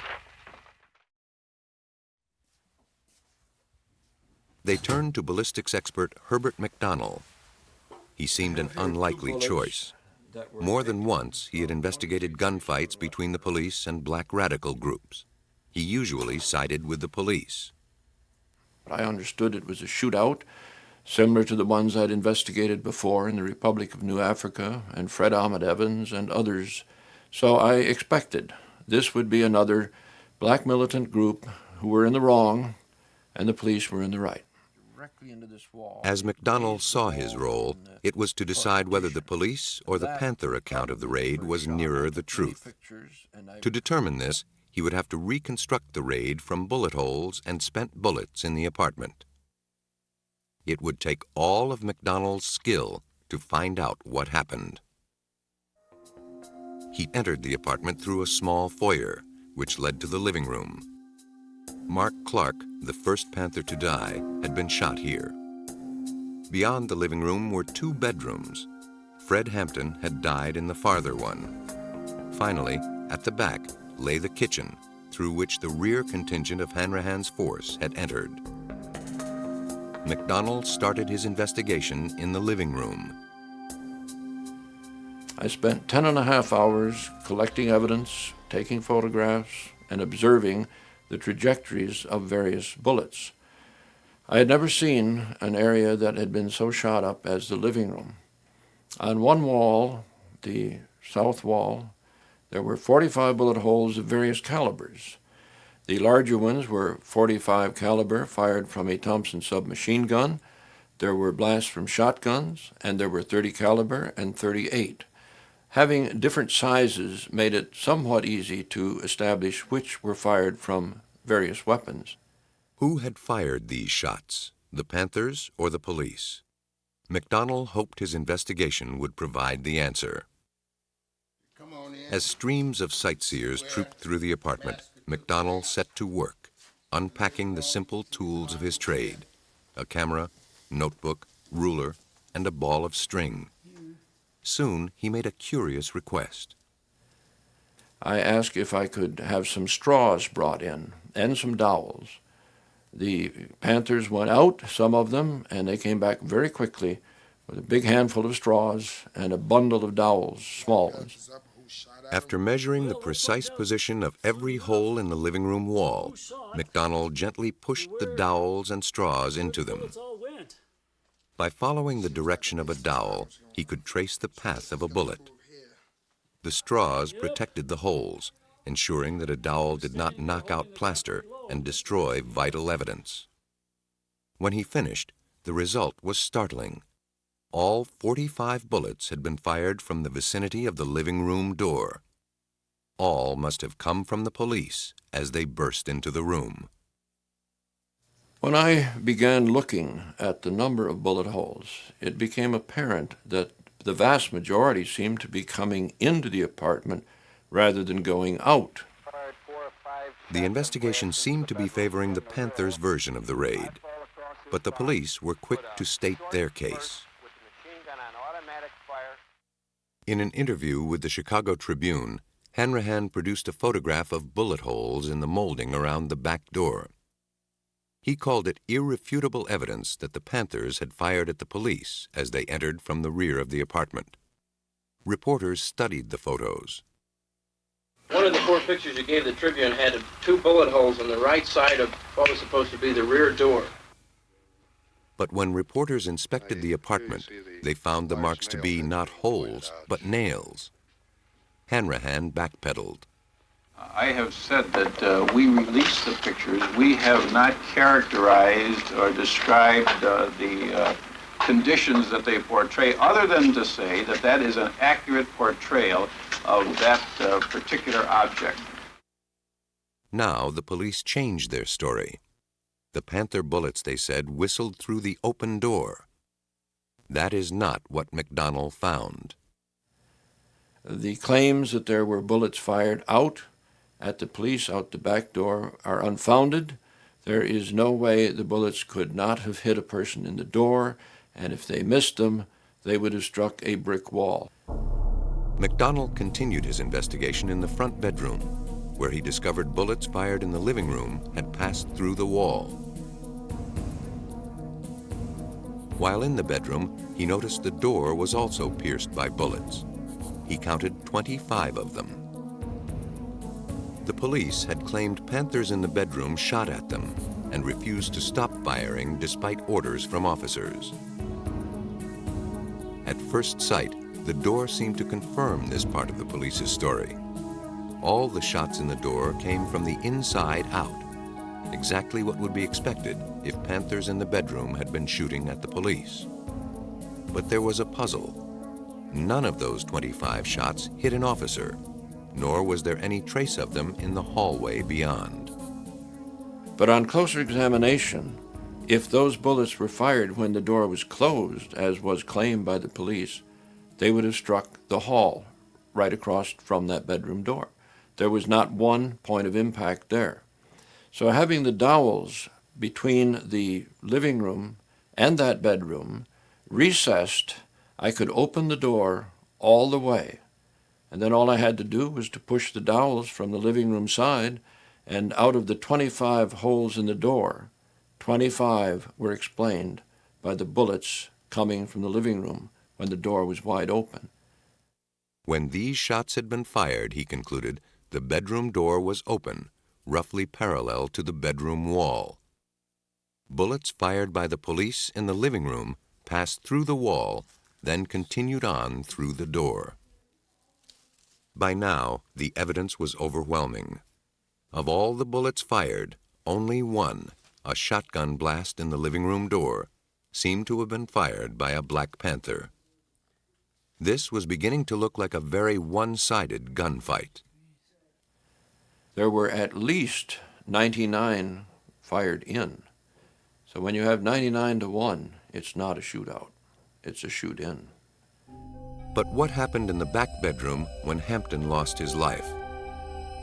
They turned to ballistics expert Herbert McDonnell. He seemed an unlikely choice. More than once, he had investigated gunfights between the police and black radical groups. He usually sided with the police. I understood it was a shootout, similar to the ones I'd investigated before in the Republic of New Africa and Fred Ahmed Evans and others. So I expected this would be another black militant group who were in the wrong and the police were in the right. As McDonnell saw his role, it was to decide whether the police or the Panther account of the raid was nearer the truth. To determine this, he would have to reconstruct the raid from bullet holes and spent bullets in the apartment. It would take all of McDonnell's skill to find out what happened. He entered the apartment through a small foyer, which led to the living room. Mark Clark, the first Panther to die, had been shot here. Beyond the living room were 2 bedrooms. Fred Hampton had died in the farther one. Finally, at the back lay the kitchen, through which the rear contingent of Hanrahan's force had entered. McDonnell started his investigation in the living room. I spent 10.5 hours collecting evidence, taking photographs, and observing the trajectories of various bullets. I had never seen an area that had been so shot up as the living room. On one wall, the south wall, there were 45 bullet holes of various calibers. The larger ones were .45 caliber fired from a Thompson submachine gun. There were blasts from shotguns, and there were .30 caliber and .38. Having different sizes made it somewhat easy to establish which were fired from various weapons. Who had fired these shots, the Panthers or the police? McDonnell hoped his investigation would provide the answer. As streams of sightseers trooped through the apartment, McDonnell set to work, unpacking the simple tools of his trade: a camera, notebook, ruler, and a ball of string. Soon he made a curious request. I asked if I could have some straws brought in and some dowels. The Panthers went out, some of them, and they came back very quickly with a big handful of straws and a bundle of dowels, small ones. After measuring the precise position of every hole in the living room wall, McDonald gently pushed the dowels and straws into them. By following the direction of a dowel, he could trace the path of a bullet. The straws protected the holes, ensuring that a dowel did not knock out plaster and destroy vital evidence. When he finished, the result was startling. All 45 bullets had been fired from the vicinity of the living room door. All must have come from the police as they burst into the room. When I began looking at the number of bullet holes, it became apparent that the vast majority seemed to be coming into the apartment rather than going out. The investigation seemed to be favoring the Panthers' version of the raid, but the police were quick to state their case. In an interview with the Chicago Tribune, Hanrahan produced a photograph of bullet holes in the molding around the back door. He called it irrefutable evidence that the Panthers had fired at the police as they entered from the rear of the apartment. Reporters studied the photos. One of the 4 pictures you gave the Tribune had 2 bullet holes on the right side of what was supposed to be the rear door. But when reporters inspected the apartment, they found the marks to be not holes, but nails. Hanrahan backpedaled. I have said that we released the pictures. We have not characterized or described the conditions that they portray, other than to say that that is an accurate portrayal of that particular object. Now the police changed their story. The Panther bullets, they said, whistled through the open door. That is not what McDonald found. The claims that there were bullets fired out at the police out the back door are unfounded. There is no way the bullets could not have hit a person in the door, and if they missed them, they would have struck a brick wall. McDonald continued his investigation in the front bedroom, where he discovered bullets fired in the living room had passed through the wall. While in the bedroom, he noticed the door was also pierced by bullets. He counted 25 of them. The police had claimed Panthers in the bedroom shot at them and refused to stop firing despite orders from officers. At first sight, the door seemed to confirm this part of the police's story. All the shots in the door came from the inside out, exactly what would be expected if Panthers in the bedroom had been shooting at the police. But there was a puzzle. None of those 25 shots hit an officer, nor was there any trace of them in the hallway beyond. But on closer examination, if those bullets were fired when the door was closed, as was claimed by the police, they would have struck the hall right across from that bedroom door. There was not one point of impact there. So having the dowels between the living room and that bedroom recessed, I could open the door all the way. And then all I had to do was to push the dowels from the living room side, and out of the 25 holes in the door, 25 were explained by the bullets coming from the living room when the door was wide open. When these shots had been fired, he concluded, the bedroom door was open, roughly parallel to the bedroom wall. Bullets fired by the police in the living room passed through the wall, then continued on through the door. By now, the evidence was overwhelming. Of all the bullets fired, only one, a shotgun blast in the living room door, seemed to have been fired by a Black Panther. This was beginning to look like a very one-sided gunfight. There were at least 99 fired in. So when you have 99 to 1, it's not a shootout. It's a shoot-in. But what happened in the back bedroom when Hampton lost his life?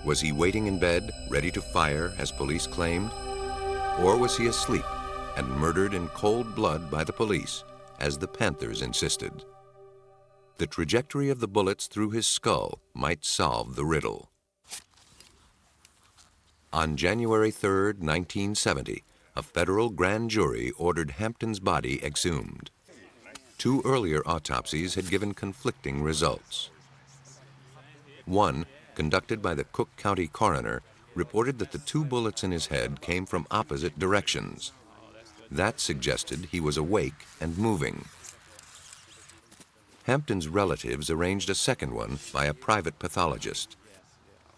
Was he waiting in bed, ready to fire, as police claimed? Or was he asleep and murdered in cold blood by the police, as the Panthers insisted? The trajectory of the bullets through his skull might solve the riddle. On January 3, 1970, a federal grand jury ordered Hampton's body exhumed. 2 earlier autopsies had given conflicting results. One, conducted by the Cook County coroner, reported that the 2 bullets in his head came from opposite directions. That suggested he was awake and moving. Hampton's relatives arranged a second one by a private pathologist.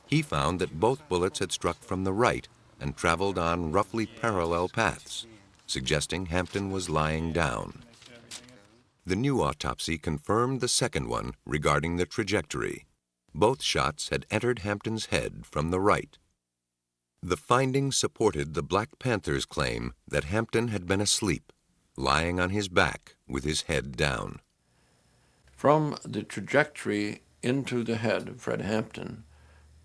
He found that both bullets had struck from the right and traveled on roughly parallel paths, suggesting Hampton was lying down. The new autopsy confirmed the second one regarding the trajectory. Both shots had entered Hampton's head from the right. The findings supported the Black Panther's claim that Hampton had been asleep, lying on his back with his head down. From the trajectory into the head of Fred Hampton,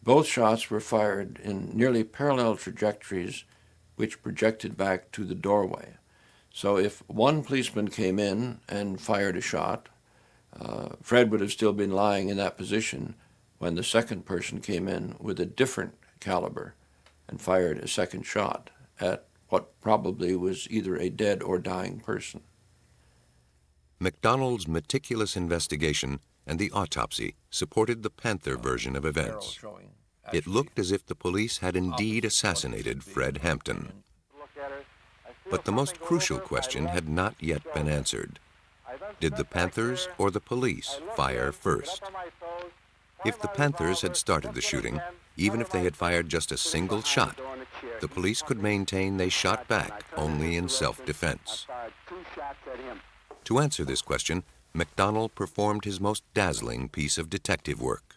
both shots were fired in nearly parallel trajectories which projected back to the doorway. So if one policeman came in and fired a shot, Fred would have still been lying in that position when the second person came in with a different caliber and fired a second shot at what probably was either a dead or dying person. McDonald's meticulous investigation and the autopsy supported the Panther version of events. It looked as if the police had indeed assassinated Fred Hampton. But the most crucial question had not yet been answered. Did the Panthers or the police fire first? If the Panthers had started the shooting, even if they had fired just a single shot, the police could maintain they shot back only in self-defense. To answer this question, McDonald performed his most dazzling piece of detective work.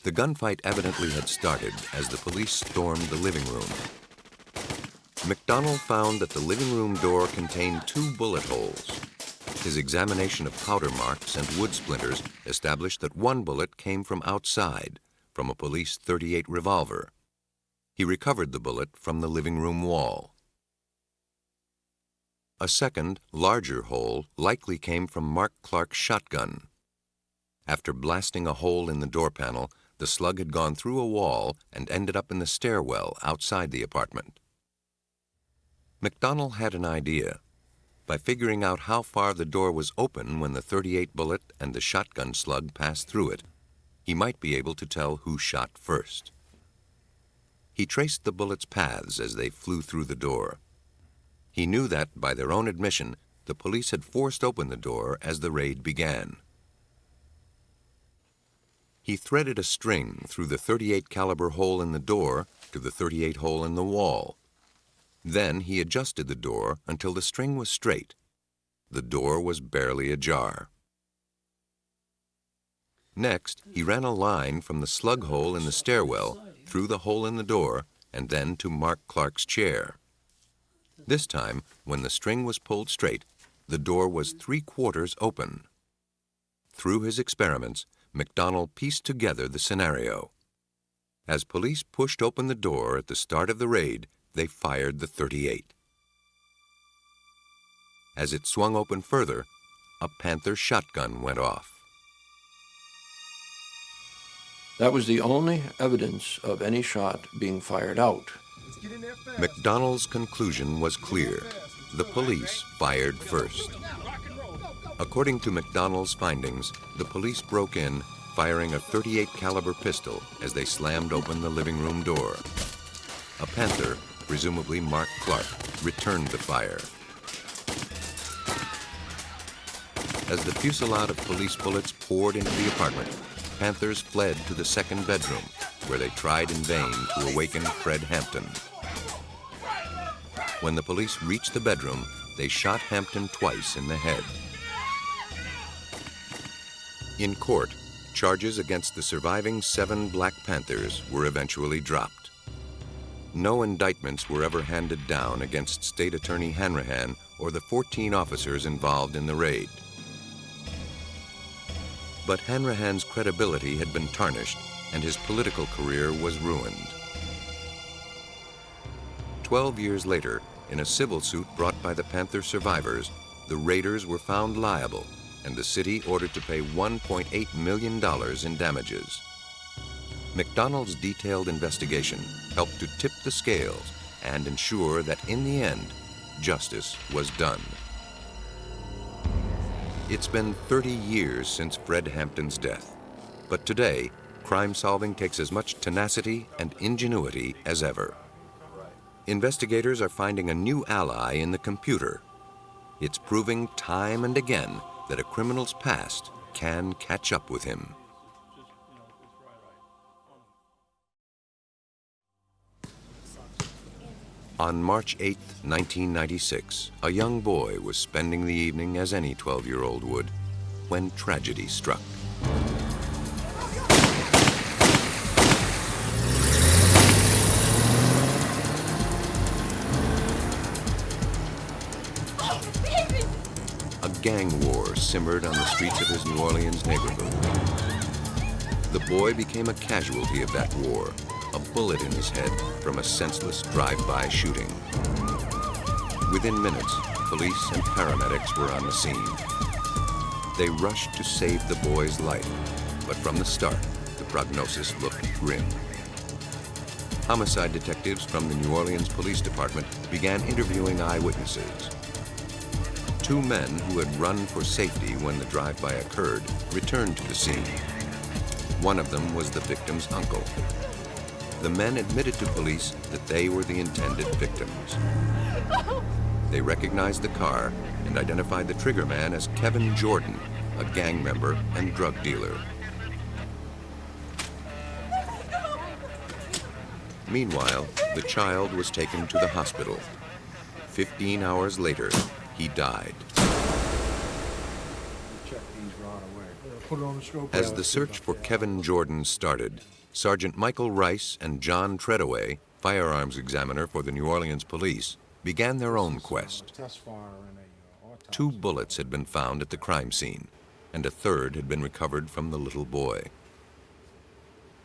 The gunfight evidently had started as the police stormed the living room. McDonald found that the living room door contained 2 bullet holes. His examination of powder marks and wood splinters established that one bullet came from outside, from a police .38 revolver. He recovered the bullet from the living room wall. A second, larger hole likely came from Mark Clark's shotgun. After blasting a hole in the door panel, the slug had gone through a wall and ended up in the stairwell outside the apartment. McDonald had an idea. By figuring out how far the door was open when the .38 bullet and the shotgun slug passed through it, he might be able to tell who shot first. He traced the bullets' paths as they flew through the door. He knew that, by their own admission, the police had forced open the door as the raid began. He threaded a string through the .38 caliber hole in the door to the .38 hole in the wall. Then he adjusted the door until the string was straight. The door was barely ajar. Next, he ran a line from the slug hole in the stairwell through the hole in the door and then to Mark Clark's chair. This time, when the string was pulled straight, the door was 3/4 open. Through his experiments, McDonald pieced together the scenario. As police pushed open the door at the start of the raid, they fired the .38. As it swung open further, a Panther shotgun went off. That was the only evidence of any shot being fired out. McDonald's conclusion was clear. The police fired first. According to McDonald's findings, the police broke in, firing a .38 caliber pistol as they slammed open the living room door. A Panther, presumably Mark Clark, returned the fire. As the fusillade of police bullets poured into the apartment, Panthers fled to the second bedroom, where they tried in vain to awaken Fred Hampton. When the police reached the bedroom, they shot Hampton twice in the head. In court, charges against the surviving 7 Black Panthers were eventually dropped. No indictments were ever handed down against State Attorney Hanrahan or the 14 officers involved in the raid. But Hanrahan's credibility had been tarnished, and his political career was ruined. 12 years later, in a civil suit brought by the Panther survivors, the raiders were found liable, and the city ordered to pay $1.8 million in damages. McDonald's detailed investigation helped to tip the scales and ensure that in the end, justice was done. It's been 30 years since Fred Hampton's death. But today, crime solving takes as much tenacity and ingenuity as ever. Investigators are finding a new ally in the computer. It's proving time and again that a criminal's past can catch up with him. On March 8, 1996, a young boy was spending the evening as any 12-year-old would, when tragedy struck. A gang war simmered on the streets of his New Orleans neighborhood. The boy became a casualty of that war, a bullet in his head from a senseless drive-by shooting. Within minutes, police and paramedics were on the scene. They rushed to save the boy's life, but from the start, the prognosis looked grim. Homicide detectives from the New Orleans Police Department began interviewing eyewitnesses. Two men who had run for safety when the drive-by occurred returned to the scene. One of them was the victim's uncle. The men admitted to police that they were the intended victims. They recognized the car and identified the triggerman as Kevin Jordan, a gang member and drug dealer. Meanwhile, the child was taken to the hospital. 15 hours later, he died. As the search for Kevin Jordan started, Sergeant Michael Rice and John Treadaway, firearms examiner for the New Orleans Police, began their own quest. 2 bullets had been found at the crime scene, and a third had been recovered from the little boy.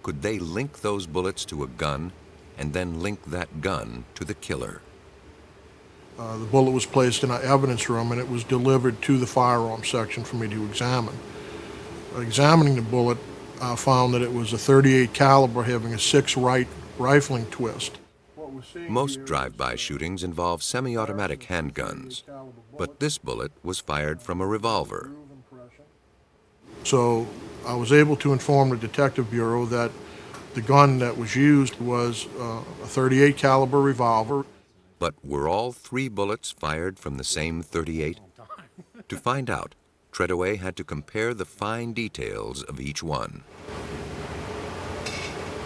Could they link those bullets to a gun, and then link that gun to the killer? The bullet was placed in an evidence room, and it was delivered to the firearms section for me to examine. Examining the bullet, found that it was a .38 caliber having a 6 right rifling twist. Most drive-by shootings involve semi-automatic handguns, but this bullet was fired from a revolver. So I was able to inform the Detective Bureau that the gun that was used was a .38 caliber revolver. But were all 3 bullets fired from the same .38? To find out, Treadaway had to compare the fine details of each one.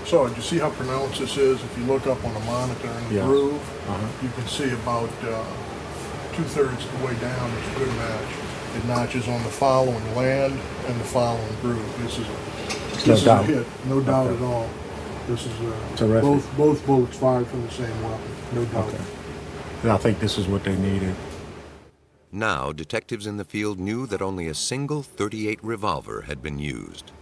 So, you see how pronounced this is? If you look up on the monitor in the groove, you can see about 2/3 of the way down is a good match. It notches on the following land and the following groove. This is a hit, no doubt at all. This is both bullets fired from the same weapon, no doubt. And I think this is what they needed. Now, detectives in the field knew that only a single .38 revolver had been used.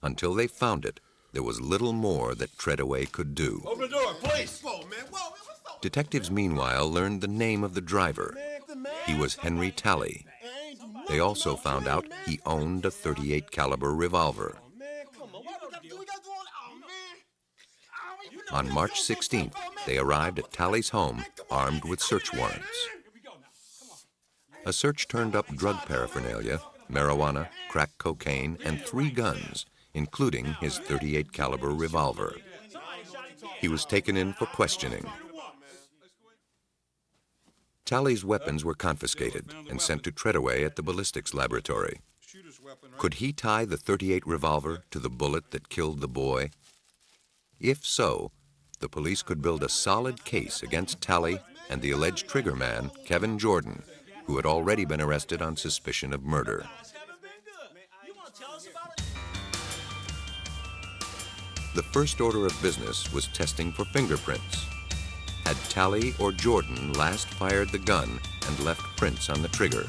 Until they found it, there was little more that Treadaway could do. Open the door, please. Detectives, meanwhile, learned the name of the driver. He was Henry Talley. They also found out he owned a .38 caliber revolver. On March 16th, they arrived at Talley's home armed with search warrants. A search turned up drug paraphernalia, marijuana, crack cocaine, and 3 guns, including his .38 caliber revolver. He was taken in for questioning. Talley's weapons were confiscated and sent to Treadaway at the ballistics laboratory. Could he tie the .38 revolver to the bullet that killed the boy? If so, the police could build a solid case against Talley and the alleged triggerman, Kevin Jordan, who had already been arrested on suspicion of murder. The first order of business was testing for fingerprints. Had Talley or Jordan last fired the gun and left prints on the trigger?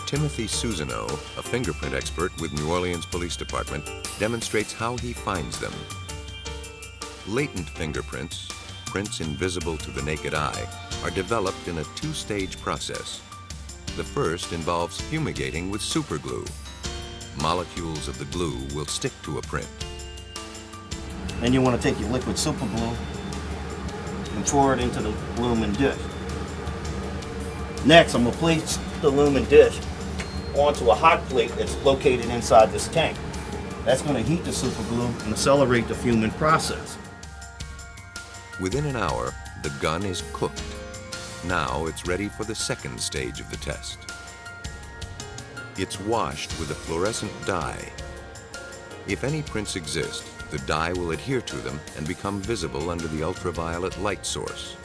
Timothy Susano, a fingerprint expert with New Orleans Police Department, demonstrates how he finds them. Latent fingerprints, prints invisible to the naked eye, are developed in a 2-stage process. The first involves fumigating with superglue. Molecules of the glue will stick to a print. Then you want to take your liquid super glue and pour it into the lumen dish. Next, I'm going to place the lumen dish onto a hot plate that's located inside this tank. That's going to heat the super glue and accelerate the fuming process. Within an hour, the gun is cooked. Now it's ready for the second stage of the test. It's washed with a fluorescent dye. If any prints exist, the dye will adhere to them and become visible under the ultraviolet light source.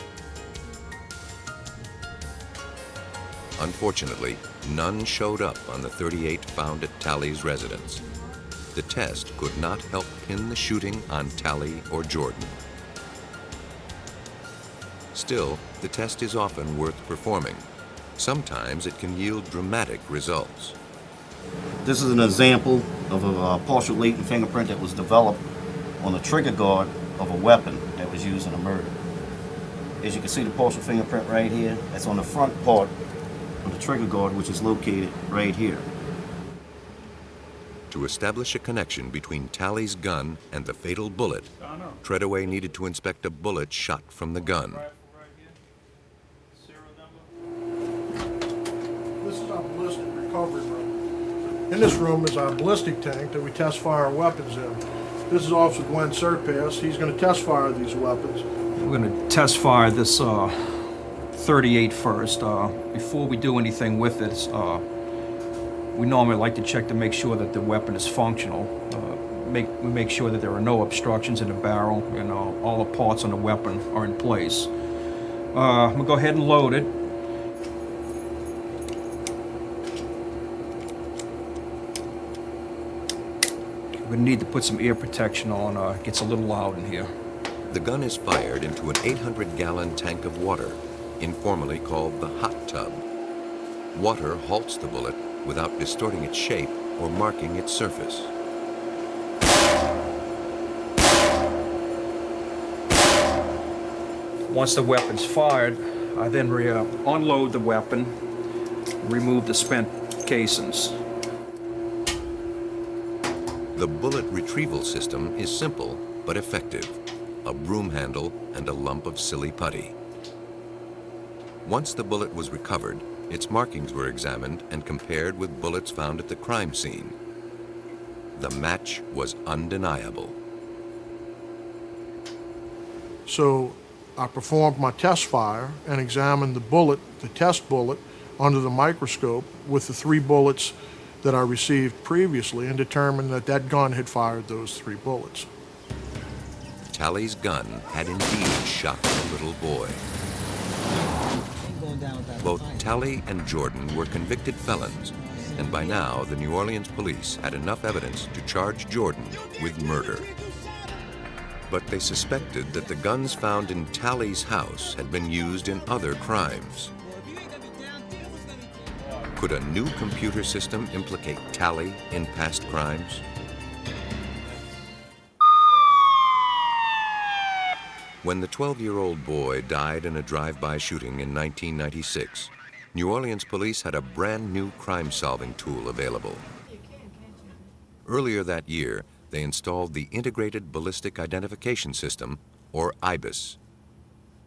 Unfortunately, none showed up on the 38 found at Talley's residence. The test could not help pin the shooting on Talley or Jordan. Still, the test is often worth performing. Sometimes it can yield dramatic results. This is an example of a partial latent fingerprint that was developed on the trigger guard of a weapon that was used in a murder. As you can see, the partial fingerprint right here, that's on the front part of the trigger guard, which is located right here. To establish a connection between Talley's gun and the fatal bullet, Treadaway needed to inspect a bullet shot from the gun. This is our ballistic recovery room. In this room is our ballistic tank that we test fire our weapons in. This is Officer Gwen Surpass. He's going to test fire these weapons. We're going to test fire this 38 first. Before we do anything with it, we normally like to check to make sure that the weapon is functional. We make sure that there are no obstructions in the barrel and all the parts on the weapon are in place. I'm going to go ahead and load it. We're going to need to put some ear protection on. It gets a little loud in here. The gun is fired into an 800-gallon tank of water, informally called the hot tub. Water halts the bullet without distorting its shape or marking its surface. Once the weapon's fired, I then unload the weapon, remove the spent casings. The bullet retrieval system is simple but effective. A broom handle and a lump of silly putty. Once the bullet was recovered, its markings were examined and compared with bullets found at the crime scene. The match was undeniable. So I performed my test fire and examined the bullet, the test bullet, under the microscope with the 3 bullets that I received previously and determined that that gun had fired those 3 bullets. Talley's gun had indeed shot the little boy. Both Talley and Jordan were convicted felons, and by now the New Orleans police had enough evidence to charge Jordan with murder. But they suspected that the guns found in Talley's house had been used in other crimes. Could a new computer system implicate Talley in past crimes? When the 12-year-old boy died in a drive-by shooting in 1996, New Orleans police had a brand new crime-solving tool available. Earlier that year, they installed the Integrated Ballistic Identification System, or IBIS.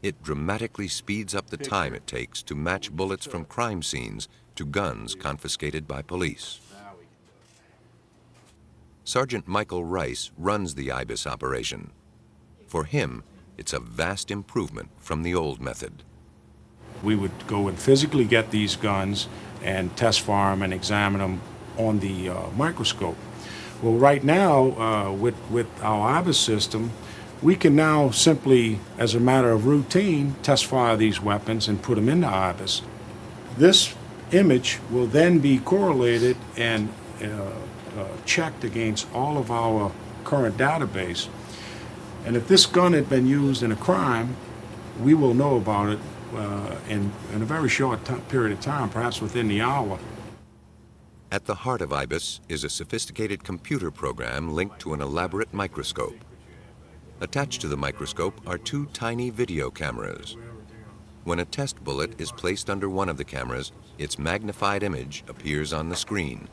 It dramatically speeds up the time it takes to match bullets from crime scenes to guns confiscated by police. Sergeant Michael Rice runs the IBIS operation. For him, it's a vast improvement from the old method. We would go and physically get these guns and test fire them and examine them on the microscope. Well, right now, with our IBIS system, we can now simply, as a matter of routine, test fire these weapons and put them into IBIS. This image will then be correlated and checked against all of our current database. And if this gun had been used in a crime, we will know about it in a very short period of time, perhaps within the hour. At the heart of IBIS is a sophisticated computer program linked to an elaborate microscope. Attached to the microscope are 2 tiny video cameras. When a test bullet is placed under one of the cameras, its magnified image appears on the screen.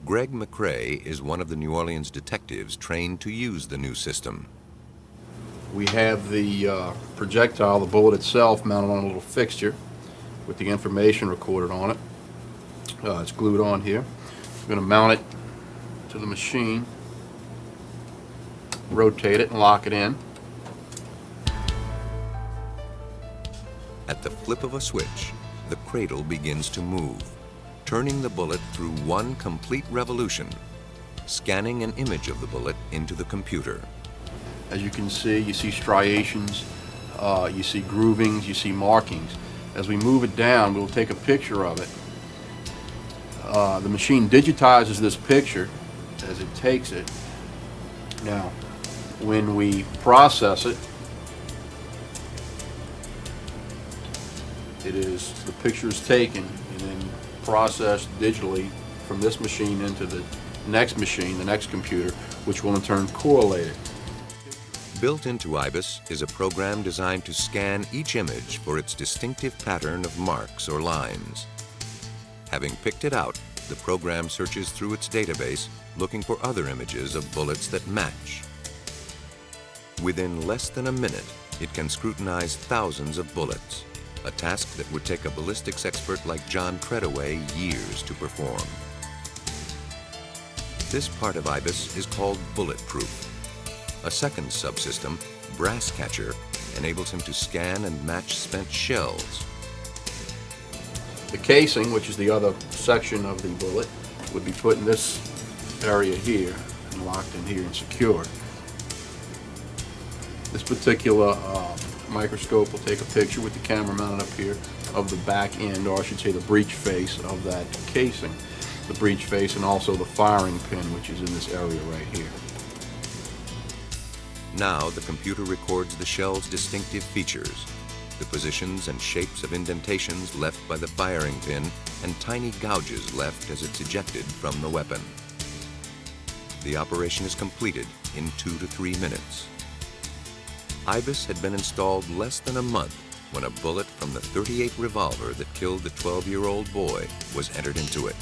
Greg McCrae is one of the New Orleans detectives trained to use the new system. We have the projectile, the bullet itself, mounted on a little fixture. with the information recorded on it. It's glued on here. I'm going to mount it to the machine, rotate it and lock it in. At the flip of a switch, the cradle begins to move, turning the bullet through one complete revolution, scanning an image of the bullet into the computer. As you can see, you see striations, you see groovings, you see markings. As we move it down, we'll take a picture of it. The machine digitizes this picture as it takes it. Now, when we process it, the picture is taken and then processed digitally from this machine into the next machine, the next computer, which will in turn correlate it. Built into IBIS is a program designed to scan each image for its distinctive pattern of marks or lines. Having picked it out, the program searches through its database looking for other images of bullets that match. Within less than a minute, it can scrutinize thousands of bullets, a task that would take a ballistics expert like John Treadaway years to perform. This part of IBIS is called bulletproof. A second subsystem, brass catcher, enables him to scan and match spent shells. The casing, which is the other section of the bullet, would be put in this area here and locked in here and secured. This particular microscope will take a picture with the camera mounted up here of the back end, or I should say the breech face of that casing. The breech face and also the firing pin, which is in this area right here. Now the computer records the shell's distinctive features, the positions and shapes of indentations left by the firing pin and tiny gouges left as it's ejected from the weapon. The operation is completed in 2 to 3 minutes. IBIS had been installed less than a month when a bullet from the .38 revolver that killed the 12-year-old boy was entered into it.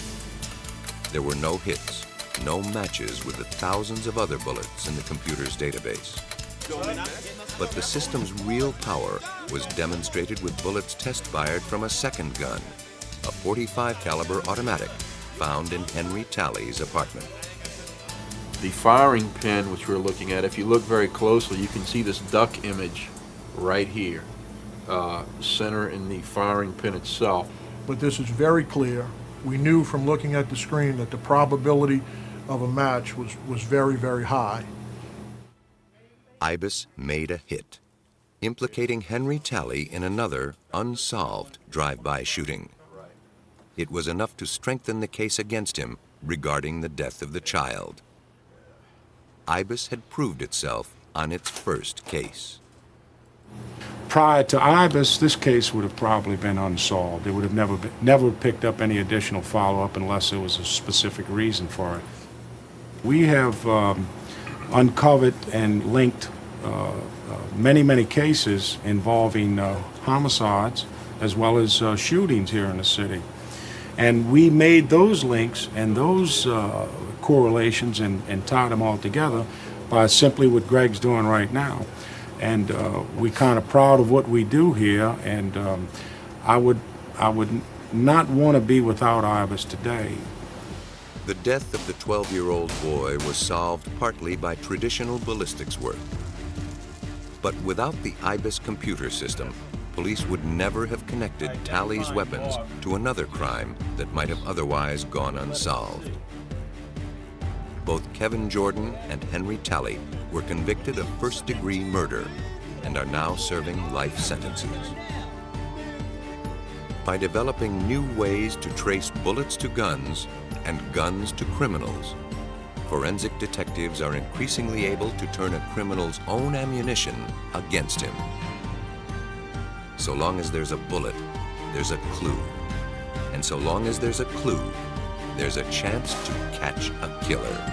There were no hits, no matches with the thousands of other bullets in the computer's database. But the system's real power was demonstrated with bullets test-fired from a second gun, a .45 caliber automatic found in Henry Talley's apartment. The firing pin, which we're looking at, if you look very closely, you can see this duck image right here, center in the firing pin itself. But this is very clear. We knew from looking at the screen that the probability of a match was very, very high. IBIS made a hit, implicating Henry Talley in another unsolved drive-by shooting. It was enough to strengthen the case against him regarding the death of the child. IBIS had proved itself on its first case. Prior to IBIS, this case would have probably been unsolved. It would have never picked up any additional follow-up unless there was a specific reason for it. We have uncovered and linked many cases involving homicides as well as shootings here in the city. And we made those links and those correlations and tied them all together by simply what Greg's doing right now. And we're kind of proud of what we do here, and I would not want to be without IBIS today. The death of the 12-year-old boy was solved partly by traditional ballistics work. But without the IBIS computer system, police would never have connected Talley's weapons to another crime that might have otherwise gone unsolved. Both Kevin Jordan and Henry Talley were convicted of first-degree murder and are now serving life sentences. By developing new ways to trace bullets to guns and guns to criminals, forensic detectives are increasingly able to turn a criminal's own ammunition against him. So long as there's a bullet, there's a clue. And so long as there's a clue, there's a chance to catch a killer.